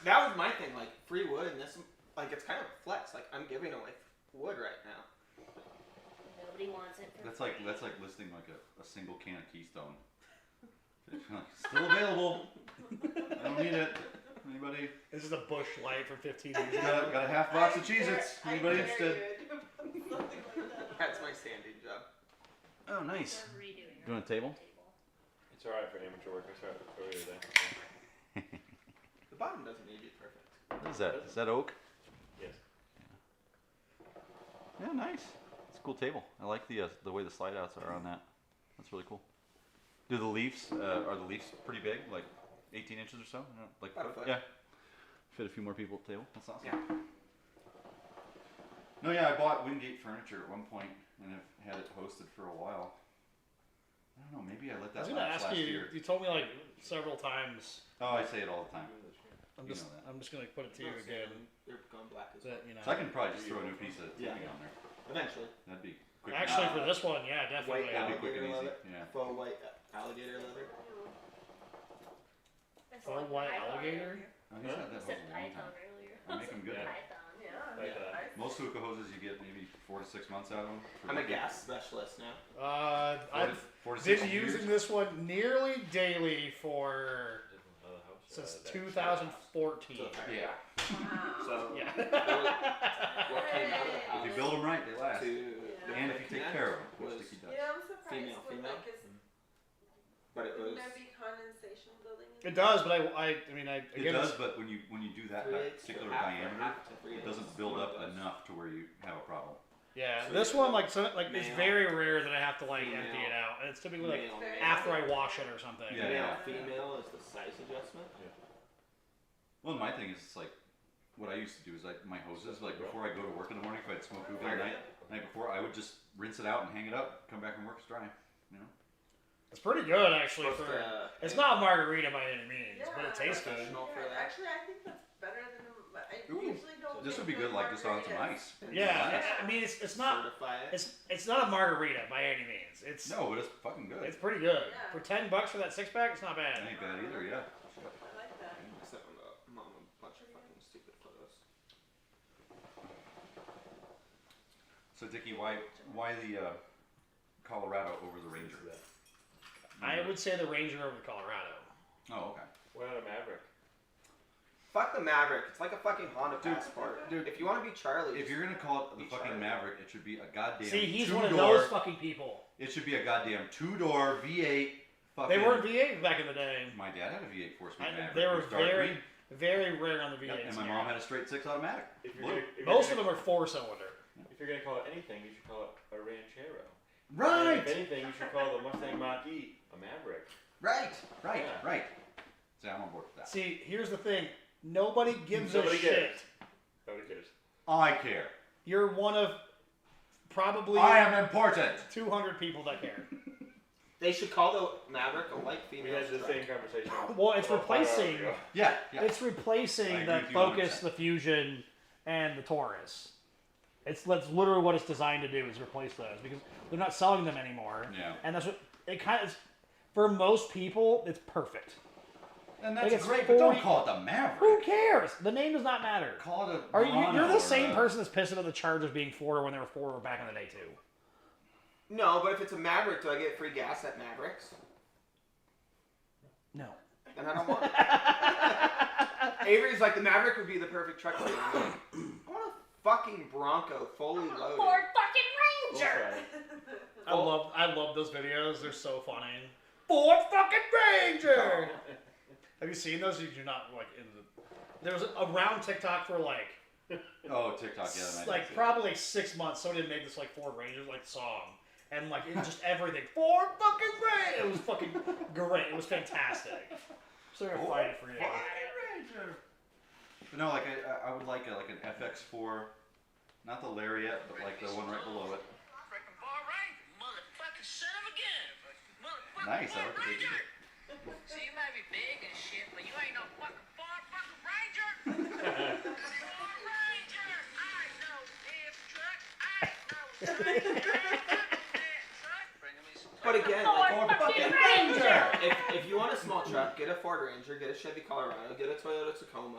That was my thing, like free wood, and this, like, it's kind of a flex. Like, I'm giving away wood right now. Nobody wants it. That's like listing like a single can of Keystone. Still available. I don't need it. Anybody? This is a bush light for 15 years. Got a half box of Cheez-Its. Anybody interested? That's my sanding job. Oh, nice. We're redoing You want a table? It's alright for amateur work. I started earlier today. What is that? Is that oak? Yes. Yeah, nice. It's a cool table. I like the way the slide outs are on that. That's really cool. Do the leaves are the leaves pretty big, like 18 inches or so? Like About a foot. Yeah. Fit a few more people at the table. That's awesome. Yeah. No, yeah, I bought Wingate furniture at one point and have had it hosted for a while. I don't know, maybe I let I was that gonna lapse ask last you. year. You told me like several times. Oh, I say it all the time. I'm You just. know that. I'm just gonna put it to you again. They're going black as well. That you know. So I can probably just throw a new piece of Yeah. thing on there. Eventually. That'd be quick. Actually, and for this one, yeah, definitely. White that'd be quick and alligator easy. leather. Yeah. Faux white alligator leather. It's Full like white python alligator? earlier. Oh, he's had that You hose said a long python time. earlier. I make them good. Yeah. Python. Yeah. Like that. Nice. Most hookah hoses you get maybe 4 to 6 months out of them. I'm a gas specialist now. I've 4 to 6 been years. using this one nearly daily for since That 2014. Yeah. Wow. So Yeah. what came out of the If house you build them right, they last. to Yeah. And if you take care of them, which was Sticky does. You know, I'm surprised Female, with female? like, but it was wouldn't there be condensation building in It does, but I mean, It again, does, but when you do that 3/8 to particular half or diameter, half to 3/8 it doesn't is build what up it does. enough to where you have a problem. yeah, So this you one have like it's male, very rare that I have to like female, empty it out, and it's typically like male, Very after I wash it or something. Yeah. male, female is the size adjustment. Well, my thing is it's like what I used to do is like my hoses, like before I go to work in the morning, if I'd smoke hookah at night before, I would just rinse it out and hang it up, come back from work, it's dry. You know? It's pretty good actually Supposed for. to, It's not a margarita by any means, Yeah. but it tastes good. Professional for Yeah, that. actually, I think that's better than I Ooh. usually don't. This would think be good, of like just on some margaritas. ice. Yeah, I mean it's not certify it. it's not a margarita by any means. It's No, but it's fucking good. it's pretty good Yeah. for $10 for that 6-pack. It's not bad. That ain't bad either, yeah. I like that. I sent mom a bunch of fucking stupid photos. So Dickie, why the Colorado over the Ranger? I would say the Ranger over the Colorado. Oh, okay. Why not a Maverick? Fuck the Maverick. It's like a fucking Honda Dude, Passport. dude, if you want to be Charlie, If you're gonna call it the Be fucking Charlie. Maverick, it should be a goddamn See, he's two-door. one of those fucking people. It should be a goddamn 2-door V8. Fucking. They weren't V8 back in the day. My dad had a V8 4-speed And Maverick. they It were was dark very, green. very rare on the V8s. Yep, and my mom had a straight 6 automatic. If you're Blue. gonna, if Most you're of them are 4-cylinder. If you're gonna call it anything, you should call it a Ranchero. And Right. if anything, you should call the Mustang Mach-E a Maverick. Right. Yeah. Right. See, I'm on board with that. See, here's the thing. Nobody gives Nobody a shit. cares. Nobody cares. I care. You're one of probably I am important. 200 people that care. they should call the Maverick a white We female. had the same conversation. Well, it's about 5 hours replacing. ago. Yeah. It's I replacing agree the with you Focus, 100%. the Fusion, and the Taurus. That's literally what it's designed to do is replace those because they're not selling them anymore. Yeah. And that's what it kind of is. For most people, it's perfect. And Like, that's it's great, but don't 40 call it the Maverick. Who cares? The name does not matter. Call it a. Are you? Verano You're the or same a- person that's pissed about the Chargers being 4 when they were 4 back in the day too. No, but if it's a Maverick, do I get free gas at Mavericks? No. Then I don't want it. Avery's like, the Maverick would be the perfect truck for me. I'm like, I want a fucking Bronco fully loaded. Ford fucking Bull Ranger. crap. I love those videos. They're so funny. Ford fucking Ranger. Have you seen those? You're not like in the. There's around TikTok for like Oh, TikTok, yeah. that might like be it. probably 6 months. Somebody made this like Ford Ranger like song, and like it just everything Ford fucking Ranger. It was fucking great. It was fantastic. So I'm gonna find it for you. But no, like I would like an FX4, not the Lariat, but like the one right below it. Nice, I like the big. So you might be big and shit, but you ain't no fucking Ford fucking Ranger. Ford Ranger, I know this truck, I know truck. Bringing me some But again, Ford like, fucking Ranger. if you want a small truck, get a Ford Ranger, get a Chevy Colorado, get a Toyota Tacoma,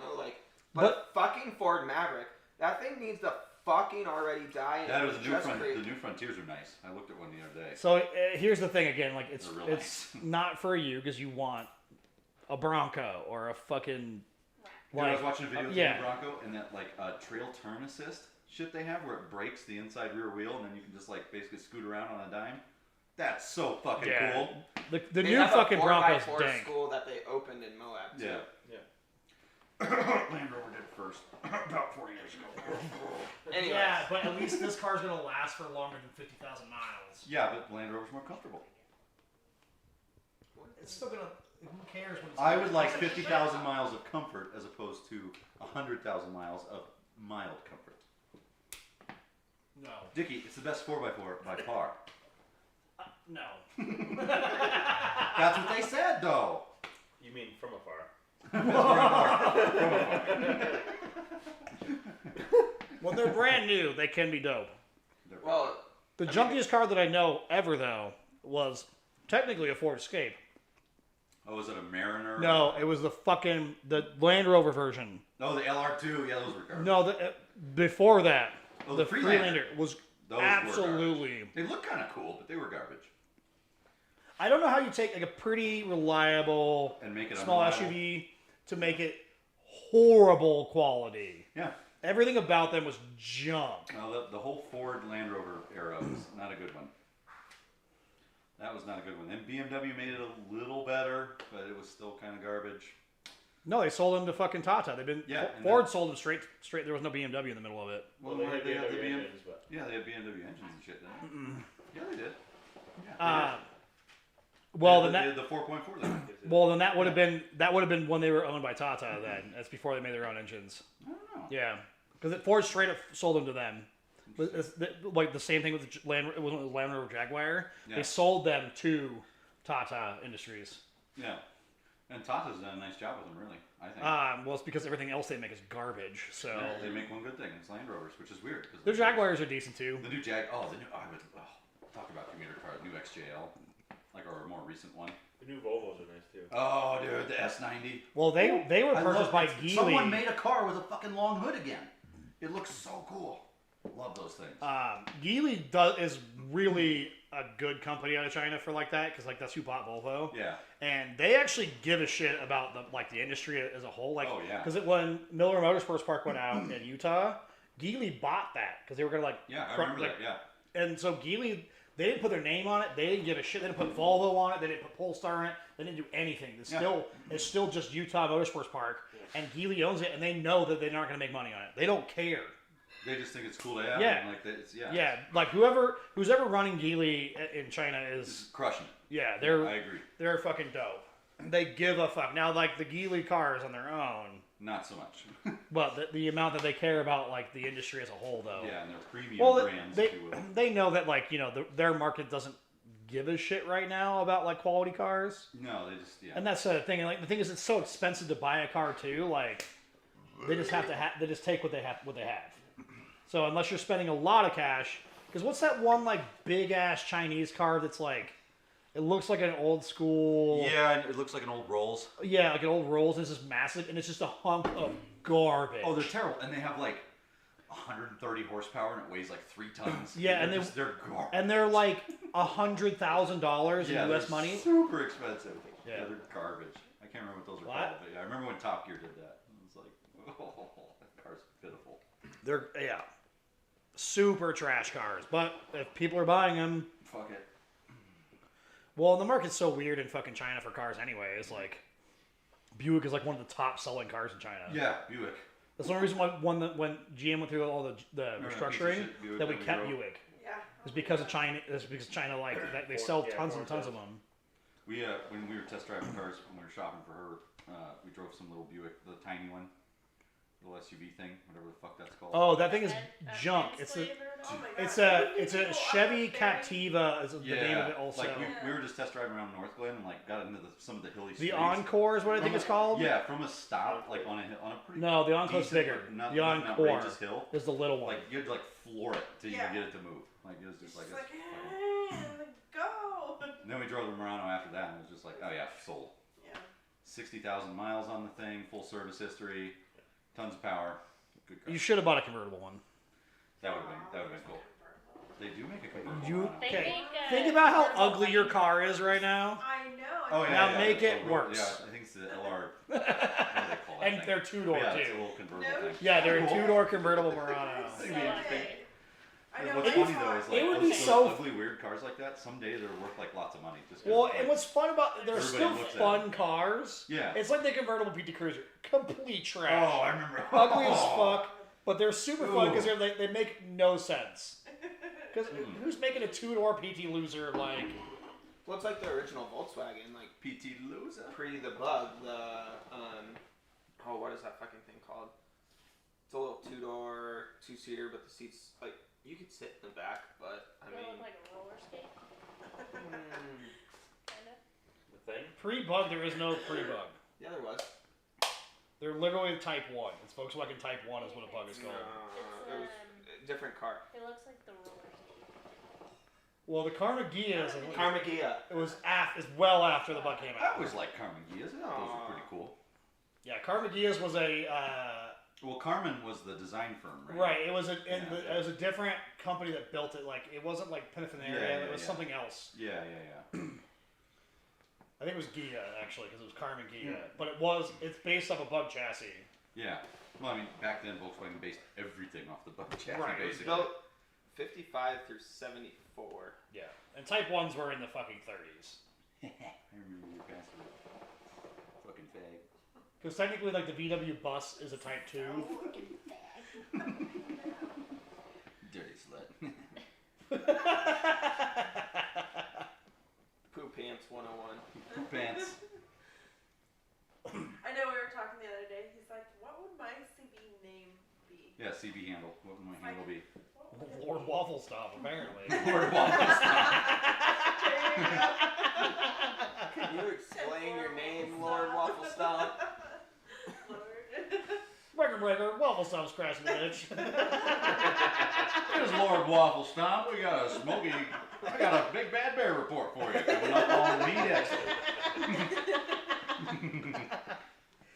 but fucking Ford Maverick, that thing needs to fucking already die. And That was the new just front. create- The new Frontiers are nice. I looked at one the other day. So here's the thing again. Like it's They're real not for you because you want a Bronco or a fucking. Dude, I was Like, watching a video of yeah. the Bronco and that like trail turn assist shit they have where it breaks the inside rear wheel and then you can just like basically scoot around on a dime. That's so fucking Yeah. cool. The They new have fucking a 4x4 Bronco's dank. school that they opened in Moab too. Yeah. Yeah. Land Rover did first about 40 years ago. Anyways. Yeah, but at least this car's gonna last for longer than 50,000 miles. Yeah, but Land Rover's more comfortable. It's still gonna. Who cares when it's? I would like 50,000 miles of comfort as opposed to 100,000 miles of mild comfort. No. Dickie, it's the best 4x4 by far. No. That's what they said, though. You mean from afar? From afar. When they're brand new, they can be dope. Well, The junkiest car that I know ever, though, was technically a Ford Escape. Oh, was it a Mariner? No, it was the Land Rover version. Oh, the LR2. Yeah, those were garbage. No, before that, Oh, the the Freelander. Freelander was Those absolutely. were garbage. They look kind of cool, but they were garbage. I don't know how you take like a pretty reliable And make it small unreliable. SUV to make it horrible quality. Yeah. Everything about them was junk. No, the whole Ford Land Rover era was not a good one. That was not a good one. Then BMW made it a little better, but it was still kind of garbage. No, they sold them to fucking Tata. Yeah, and Ford sold them straight. There was no BMW in the middle of it. Well, they why had did they have the BMW BMW? engines, but Yeah, they had BMW engines and shit. Didn't they? Yeah, they did. Yeah, Well, they then did that. the 4.4 then. Well, then that would have been when they were owned by Tata. Then that's before they made their own engines. I don't know. Yeah, because Ford straight up sold them to them. But like the same thing with the Land Rover Jaguar. Yeah. They sold them to Tata Industries. Yeah. And Tata's done a nice job with them, really, I think. Well, it's because everything else they make is garbage. So Yeah, they make one good thing. It's Land Rovers, which is weird. their Jaguars are decent too. The new talk about commuter car, new XJL, like our more recent one. the new Volvos are nice too. Oh, dude, the S90. Well, they were I purchased love- by Geely. Someone made a car with a fucking long hood again. It looks so cool. Love those things. Geely is really a good company out of China for like that because like that's who bought Volvo. Yeah. And they actually give a shit about the industry as a whole. Like, Oh, yeah. Because when Miller Motorsports Park went out in Utah, Geely bought that because they were gonna like. Yeah, I remember that, yeah. And so Geely, they didn't put their name on it. They didn't give a shit. They didn't put Volvo on it. They didn't put Polestar on it. They didn't do anything. It's still just Utah Motorsports Park, and Geely owns it, and they know that they're not gonna make money on it. They don't care. They just think it's cool to have. Yeah. And like it's, yeah. Yeah, like who's ever running Geely in China is It's crushing it. yeah, I agree. they're fucking dope. They give a fuck. Now like the Geely cars on their own, Not so much. but the amount that they care about like the industry as a whole though. Yeah, and they're premium Well, brands, if you will. they know that like their market doesn't give a shit right now about like quality cars, No, they just, yeah. and that's the thing. And like the thing is, it's so expensive to buy a car too. Like they just have to they just take what they have. So unless you're spending a lot of cash, because what's that one like big ass Chinese car that's like, it looks like an old school. Yeah, it looks like an old Rolls. Yeah, like an old Rolls. It's just massive, and it's just a hunk of garbage. Oh, they're terrible. And they have like 130 horsepower and it weighs like 3 tons. Yeah, and they're garbage. and they're like $100,000 in yeah, U.S. they're money. super expensive. Yeah. They're garbage. I can't remember what those are What? called, but yeah, I remember when Top Gear did that. It was like, oh, that car's pitiful. They're super trash cars. But if people are buying them, Fuck it. well, the market's so weird in fucking China for cars anyway. It's like Buick is like one of the top selling cars in China. Yeah, Buick. That's the only reason why when GM went through all the Remember that piece of restructuring shit Buick that we that we kept drove? Buick. Yeah. It's because of China. It's because China like they sell tons and tons of them. We when we were test driving cars when we were shopping for her, we drove some little Buick, the tiny one, little SUV thing, whatever the fuck that's called. Oh, that thing is And- junk. and It's a Slave or Oh not? my it's God. a it's a Chevy Captiva is the name of it also. Like we were just test driving around North Glen and like got into some of the hilly The streets. Encore is what I think it's called. Yeah, from a stop like on a hill, on a pretty. No, the Encore's decent, bigger. like, not, The not an Encore outrageous hill. is the little one. Like you had to like floor it to Yeah. even get it to move. Like it was just like. It's like, it's fucking- go. And then we drove the Murano after that, and it was just like, oh yeah, sold. Yeah. 60,000 miles on the thing, full service history, tons of power, good car. You should have bought a convertible one. That would have been cool. They do make a convertible. You They okay? make, Think about how ugly your car is right now. I know. Oh yeah. Now yeah, make it's it a real- worse. Yeah, I think it's the LR. What do they call that And thing? they're two-door Yeah, it's a too. little convertible No thing. Yeah, they're a Cool. two-door convertible Murano. So Maybe interesting. they- I know. What's it's funny hard. though is like It would those be so- ugly weird cars like that. Someday they're worth like lots of money. Just 'cause, Well, like, and what's fun about they're everybody still looks at fun cars. yeah. It's like the convertible PT Cruiser, complete Oh, trash, I remember. ugly as fuck. But they're super fun Ooh. because they make no sense. Because Mm. who's making a two-door PT Loser like? Well, it's like the original Volkswagen, like PT Loser. pre the bug. What is that fucking thing called? It's a little two-door, two-seater, but the seats like you could sit in the back, but I They mean. look like a roller skate, kind of. The thing? Pre-bug, there is no pre-bug. Yeah, there was. They're literally Type 1. It's Volkswagen Type 1 is what a bug is called. It was a different car. It looks like the roller skate. Well, the Carmagia is Carmagia. it was well after the bug came I out. always liked Carmagias. I thought those were pretty cool. Yeah, Carmagia's was a Well, Carmen was the design firm, right? right. It was it Yeah. was a different company that built it. Like it wasn't like Pininfarina. Yeah, it was yeah. something else. Yeah. I think it was Gia actually because it was Carmen Gia. Hmm. But it's based off a bug chassis. Yeah. Well, I mean, back then Volkswagen based everything off the bug chassis, Right. It was basically. built 55 through 74. Yeah, and Type 1s were in the fucking 30s. I remember your password. Fucking fag. Because technically, like the VW bus is a Type 2. Dirty slut. Poo Pants 101. Pants. I know we were talking the other day. He's like, "What would my CB name be?" Yeah, CB handle. What would my handle be? What would it Lord be? Waffle Stop, apparently. Lord Waffle Can you explain your name, Lord Waffle Stomp? Record breaker, Waffle Stop's crashing the bitch. Here's Lord Waffle Stomp. We got I got a big bad bear report for you coming up on Meat Exit.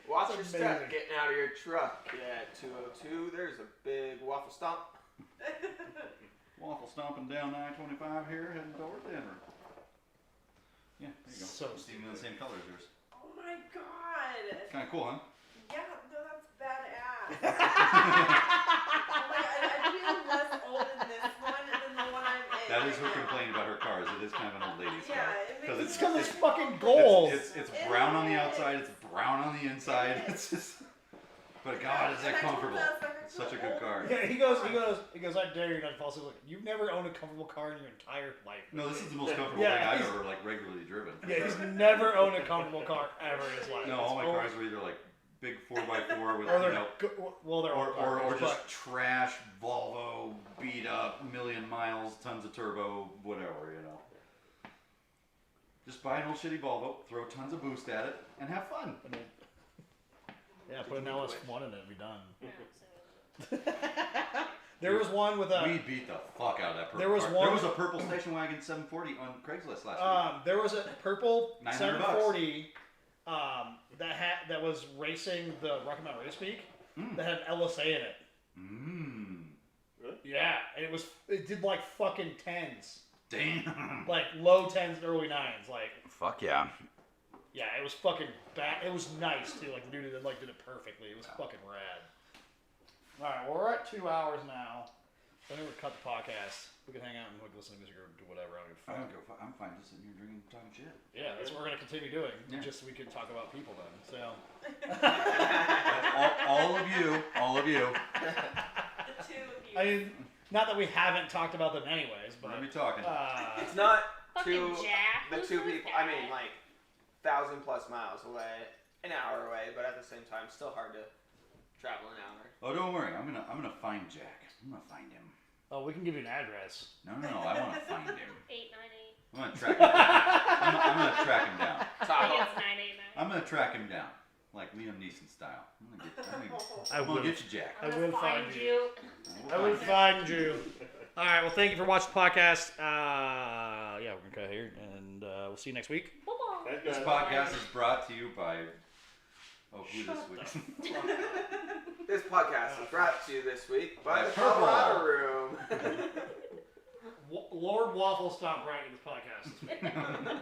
Watch That's your step amazing. getting out of your truck. Yeah, 202, there's a big Waffle Stomp. Waffle stomping down I-25 here, heading toward Denver. Yeah, there you go. So It's even in the same color as yours. Oh my god! Kind of cool, huh? Yeah, no, that's badass. Oh my god, I feel less old in this one than the one I'm in. That is her right now. complaint about her cars. It is kind of an old lady's Yeah, car. it Because makes It's because me- it's fucking gold. It's brown on the outside. It's brown on the inside. It's just. But God, is And that I told comfortable? him, I was like, I It's such a feel good old. car. Yeah, he goes, I dare you not to fall asleep. Like, you've never owned a comfortable car in your entire life. No, this is the most comfortable Yeah, thing I've he's- ever like regularly driven. for Yeah, sure. he's never owned a comfortable car ever in his life. No, all my It's cars were either like big 4x4 with Or you they're, know, well, they're all or garbage, just trash Volvo, beat up, million miles, tons of turbo, whatever, you know. Just buy an old shitty Volvo, throw tons of boost at it, and have fun. but- yeah, put an LS1 in it and be done. Yeah, so There was one with a. We beat the fuck out of that purple There was car. one- There was a purple station wagon 740 on Craigslist last There was a purple $900 740 that was racing the Rocky Mountain Race Week Mm. that had LSA in it. week. Mmm. Yeah, and it did like fucking tens, Damn. like low tens, early nines, like. Fuck yeah. Yeah, it was fucking bad. It was nice too. Like the dude that did it perfectly. It was fucking rad. All right, well, we're at 2 hours now. So I think we'll cut the podcast. We can hang out and like, listen to music or do whatever. I don't give a I fuck. don't go. I'm fine just sitting here drinking, talking shit. Yeah, that's what we're gonna continue doing. Yeah. Just so we can talk about people then. So. all of you. The two of you. I mean, not that we haven't talked about them anyways, We're but gonna be talking. It's not fucking two, Jack. the Who's two this people, guy? I mean, like, 1,000+ miles away, an hour away, but at the same time, still hard to travel an hour. Oh, don't worry. I'm gonna find Jack. I'm gonna find him. oh, we can give you an address. No. I want to find him. 898. I'm gonna track him. I'm gonna track him down. I Tahoe. think it's 989. I'm gonna track him down, like Liam Neeson style. I'm gonna get you, Jack. I I'm will gonna find find you. you. I will find you. All right. Well, thank you for watching the podcast. Yeah, we're gonna cut here, and we'll see you next week. Bye-bye. This podcast is brought to you by. Oh, who this week? This podcast is brought to you this week by By the Purple. Colorado Room. Lord Waffle Stomp writing this podcast.